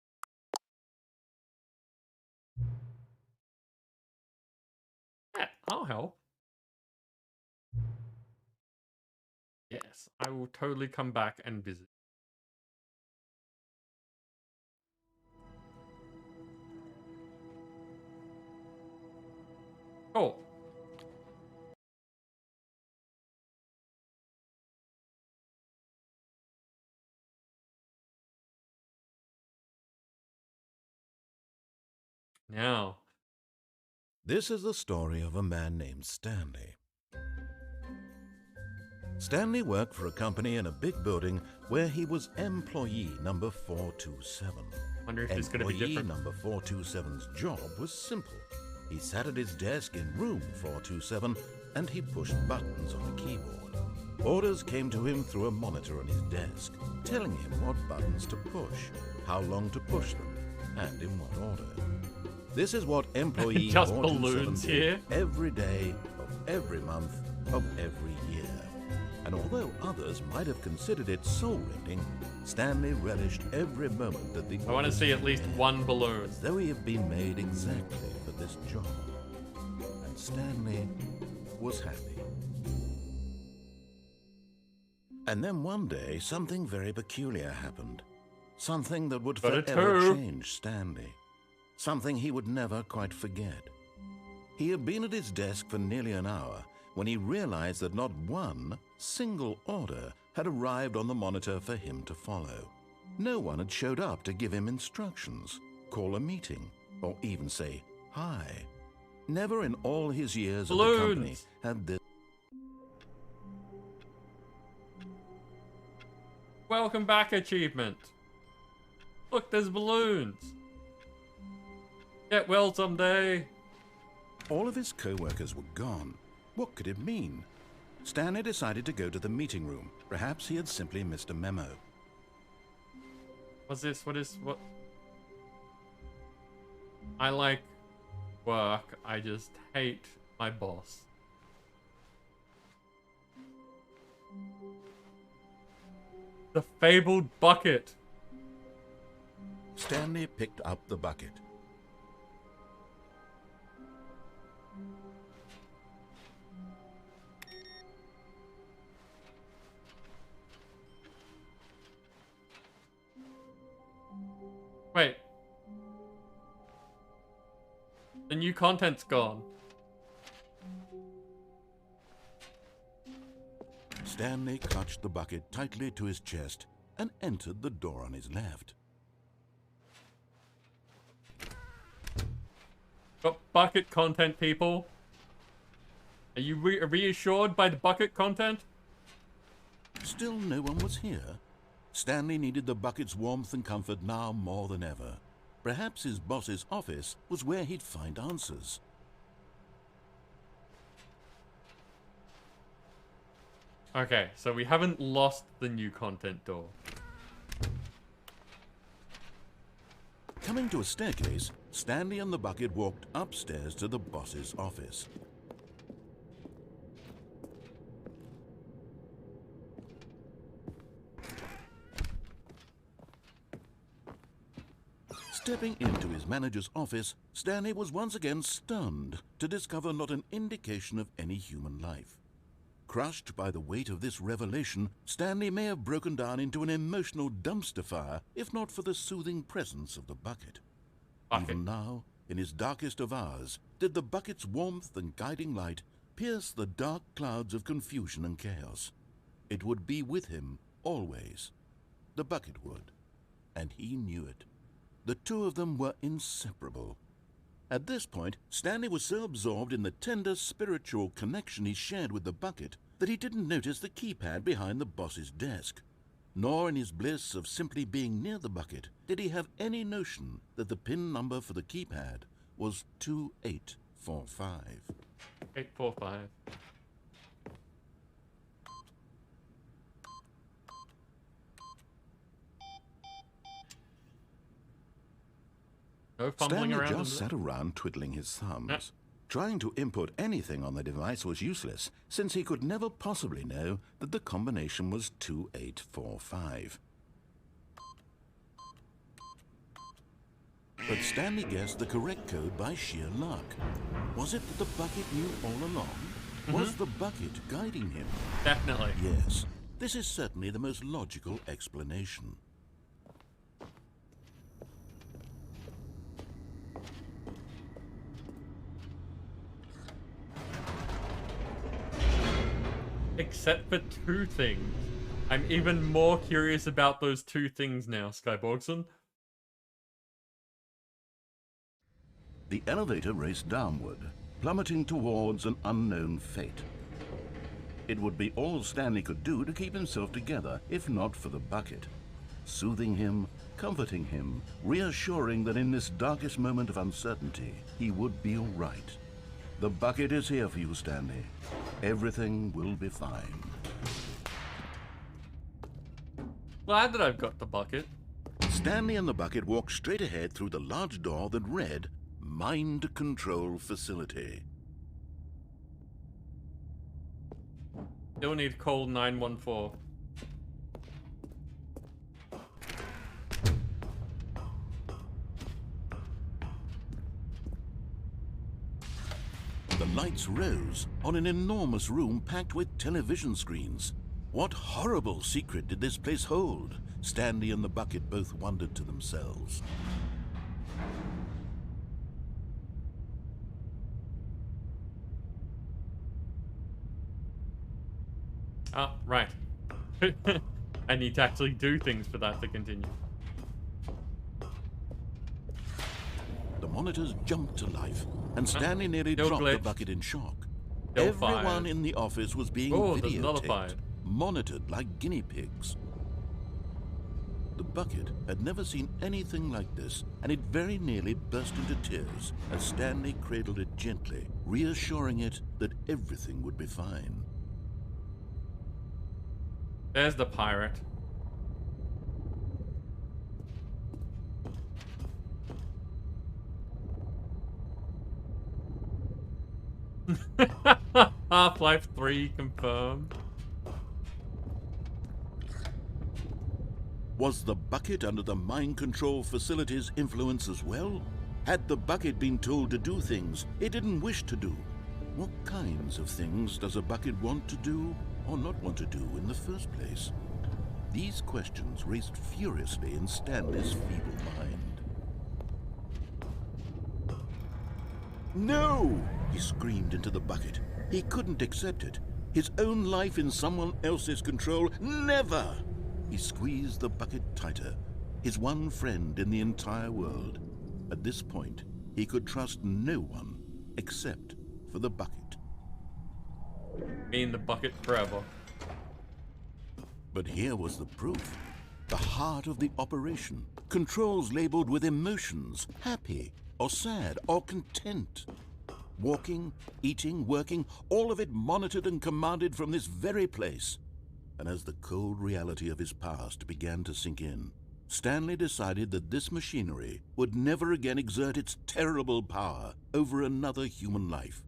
Yeah, I'll help. Yes, I will totally come back and visit. Cool. Now, This is the story of a man named Stanley. Stanley worked for a company in a big building where he was employee number 427. Wonder if it's going to be Employee different. number 427's job was simple. He sat at his desk in room 427 and he pushed buttons on a keyboard. Orders came to him through a monitor on his desk, telling him what buttons to push, how long to push them, and in what order. This is what employee Just 427 balloons did here. every day of every month of every year. And although others might have considered it soul-rending, Stanley relished every moment that the I want to see at least one balloon. as though he had been made exactly for this job. And Stanley was happy. And then one day, something very peculiar happened. Something that would Got it forever too. change Stanley. Something he would never quite forget. He had been at his desk for nearly an hour when he realized that not one single order had arrived on the monitor for him to follow. No one had showed up to give him instructions, call a meeting, or even say hi. Never in all his years at the company Balloons. had this. Welcome back achievement. Look, there's balloons. Get well someday. All of his co-workers were gone. What could it mean? Stanley decided to go to the meeting room. Perhaps he had simply missed a memo. What's this? What? I like work. I just hate my boss. The fabled bucket. Stanley picked up the bucket. Wait. The new content's gone. Stanley clutched the bucket tightly to his chest and entered the door on his left. Got bucket content, people. Are you reassured by the bucket content? Still no one was here. Stanley needed the bucket's warmth and comfort now more than ever. Perhaps his boss's office was where he'd find answers. Okay, so we haven't lost the new content door. Coming to a staircase, Stanley and the bucket walked upstairs to the boss's office. Stepping into his manager's office, Stanley was once again stunned to discover not an indication of any human life. Crushed by the weight of this revelation, Stanley may have broken down into an emotional dumpster fire if not for the soothing presence of the bucket. Even now, in his darkest of hours, did the bucket's warmth and guiding light pierce the dark clouds of confusion and chaos. It would be with him always. The bucket would, and he knew it. The two of them were inseparable. At this point, Stanley was so absorbed in the tender spiritual connection he shared with the bucket that he didn't notice the keypad behind the boss's desk. Nor in his bliss of simply being near the bucket did he have any notion that the PIN number for the keypad was 2845. 845. No fumbling Stanley around. just sat around twiddling his thumbs. Yeah. Trying to input anything on the device was useless, since he could never possibly know that the combination was 2845. But Stanley guessed the correct code by sheer luck. Was it that the bucket knew all along? Was the bucket guiding him? Definitely. Yes, this is certainly the most logical explanation. Except for two things. I'm even more curious about those two things now, Skyborgson. The elevator raced downward, plummeting towards an unknown fate. It would be all Stanley could do to keep himself together, if not for the bucket. Soothing him, comforting him, reassuring that in this darkest moment of uncertainty, he would be all right. The bucket is here for you, Stanley. Everything will be fine. Glad that I've got the bucket. Stanley and the bucket walked straight ahead through the large door that read, Mind Control Facility. Still need to call 914. The lights rose on an enormous room packed with television screens. What horrible secret did this place hold? Stanley and the bucket both wondered to themselves. Ah, right. I need to actually do things for that to continue. The monitors jumped to life, and Stanley nearly Still dropped the glitched. bucket in shock. Still Everyone fired. in the office was being Oh, there's another videotaped, fire. monitored like guinea pigs. The bucket had never seen anything like this, and it very nearly burst into tears as Stanley cradled it gently, reassuring it that everything would be fine. There's the pirate. Half-Life 3 confirmed. Was the bucket under the mind control facility's influence as well? Had the bucket been told to do things it didn't wish to do? What kinds of things does a bucket want to do or not want to do in the first place? These questions raced furiously in Stanley's feeble mind. No! He screamed into the bucket. He couldn't accept it. His own life in someone else's control, never! He squeezed the bucket tighter, his one friend in the entire world. At this point, he could trust no one except for the bucket. Me and the bucket forever. But here was the proof. The heart of the operation. Controls labeled with emotions, happy or sad or content. Walking, eating, working, all of it monitored and commanded from this very place. And as the cold reality of his past began to sink in, Stanley decided that this machinery would never again exert its terrible power over another human life.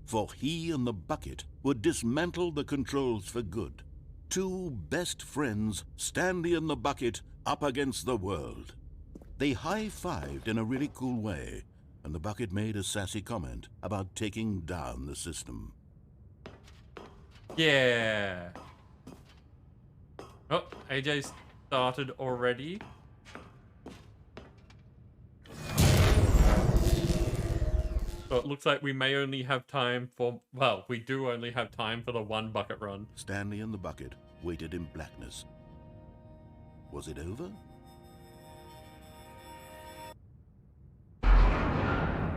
For he and the bucket would dismantle the controls for good. Two best friends, Stanley and the bucket, up against the world. They high-fived in a really cool way, and the bucket made a sassy comment about taking down the system. Yeah. Oh, AJ started already. So it looks like we may only have time for, well, we do only have time for the one bucket run. Stanley and the bucket waited in blackness. Was it over?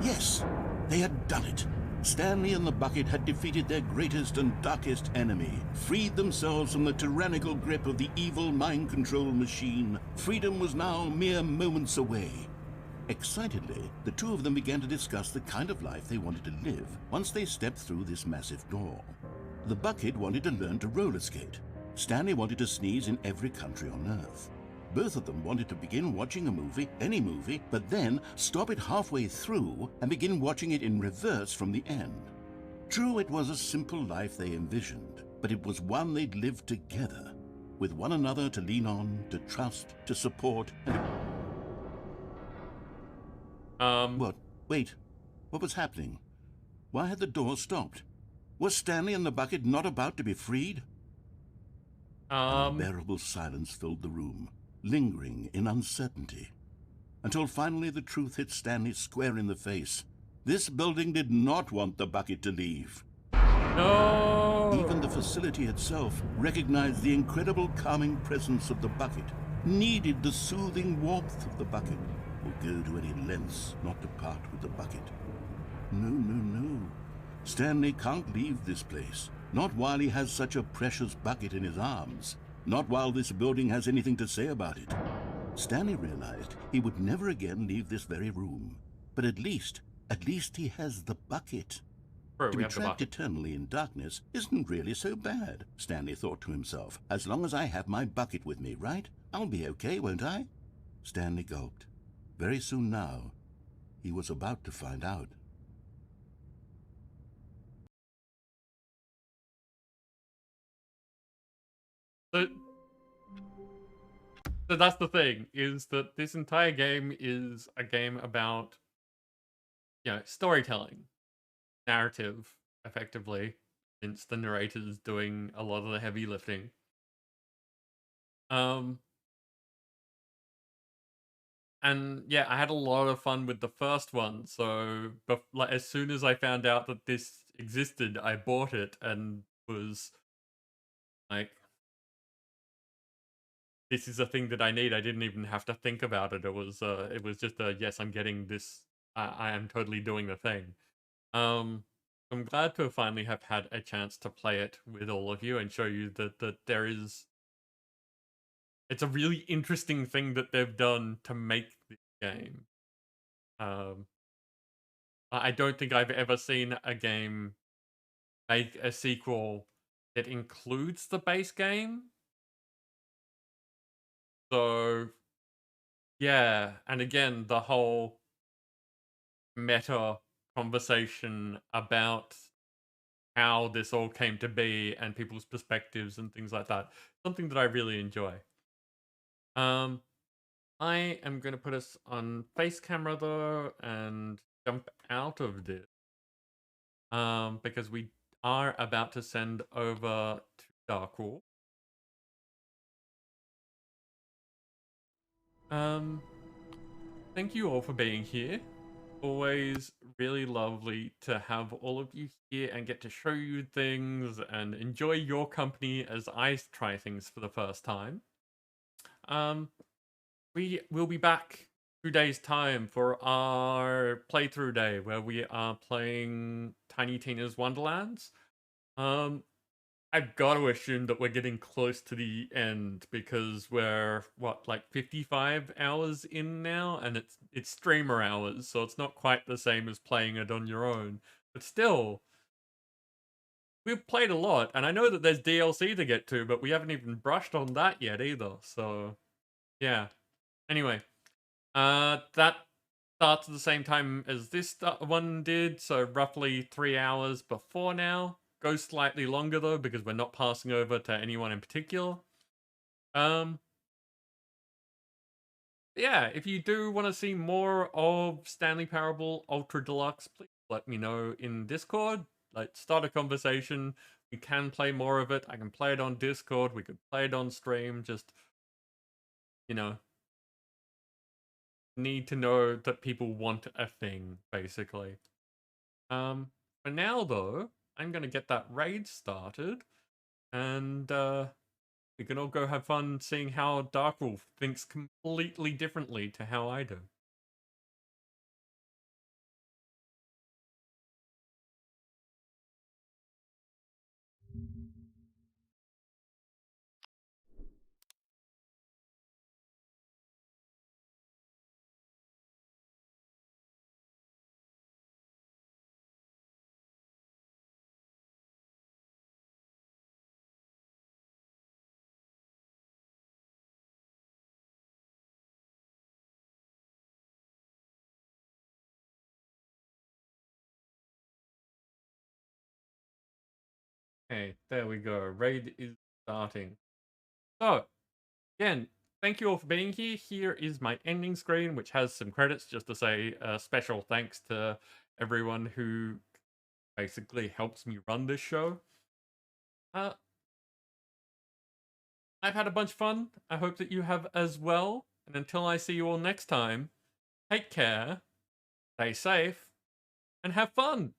Yes, they had done it. Stanley and the bucket had defeated their greatest and darkest enemy, freed themselves from the tyrannical grip of the evil mind control machine. Freedom was now mere moments away. Excitedly, the two of them began to discuss the kind of life they wanted to live once they stepped through this massive door. The bucket wanted to learn to roller skate. Stanley wanted to sneeze in every country on Earth. Both of them wanted to begin watching a movie, any movie, but then stop it halfway through and begin watching it in reverse from the end. True, it was a simple life they envisioned, but it was one they'd lived together, with one another to lean on, to trust, to support, and... What? Wait. What was happening? Why had the door stopped? Was Stanley and the bucket not about to be freed? An unbearable silence filled the room, lingering in uncertainty, until finally the truth hit Stanley square in the face. This building did not want the bucket to leave. No! Even the facility itself recognized the incredible calming presence of the bucket, needed the soothing warmth of the bucket, would go to any lengths not to part with the bucket. No, no, no. Stanley can't leave this place. Not while he has such a precious bucket in his arms. Not while this building has anything to say about it. Stanley realized he would never again leave this very room. But at least he has the bucket. Bro, To we be have the trapped bucket. eternally in darkness isn't really so bad, Stanley thought to himself. As long as I have my bucket with me, right? I'll be okay, won't I? Stanley gulped. Very soon now, he was about to find out. So that's the thing, is that this entire game is a game about, you know, storytelling, narrative, effectively, since the narrator's doing a lot of the heavy lifting. And yeah, I had a lot of fun with the first one. So, like, as soon as I found out that this existed, I bought it and was like, "This is a thing that I need." I didn't even have to think about it. It was just a yes, I'm getting this. I am totally doing the thing. I'm glad to finally have had a chance to play it with all of you and show you that there is. It's a really interesting thing that they've done to make this game. I don't think I've ever seen a game make a sequel that includes the base game. So, yeah, and again, the whole meta conversation about how this all came to be and people's perspectives and things like that. Something that I really enjoy. I am going to put us on face camera though and jump out of this. Because we are about to send over to Darkwood. Thank you all for being here. Always really lovely to have all of you here and get to show you things and enjoy your company as I try things for the first time. We will be back 2 days' time for our playthrough day where we are playing Tiny Tina's Wonderlands. I've got to assume that we're getting close to the end because we're, what, like 55 hours in now? And it's streamer hours, so it's not quite the same as playing it on your own. But still, we've played a lot, and I know that there's DLC to get to, but we haven't even brushed on that yet either, so yeah. Anyway, that starts at the same time as this one did, so roughly 3 hours before now. Goes slightly longer though, because we're not passing over to anyone in particular. Yeah, if you do want to see more of Stanley Parable Ultra Deluxe, please let me know in Discord. Like, start a conversation. We can play more of it. I can play it on Discord. We could play it on stream. Just, you know, need to know that people want a thing, basically. For now though, I'm gonna get that raid started, and we can all go have fun seeing how Darkwolf thinks completely differently to how I do. Okay, there we go. Raid is starting. So, again, thank you all for being here. Here is my ending screen, which has some credits just to say special thanks to everyone who basically helps me run this show. I've had a bunch of fun. I hope that you have as well. And until I see you all next time, take care, stay safe, and have fun.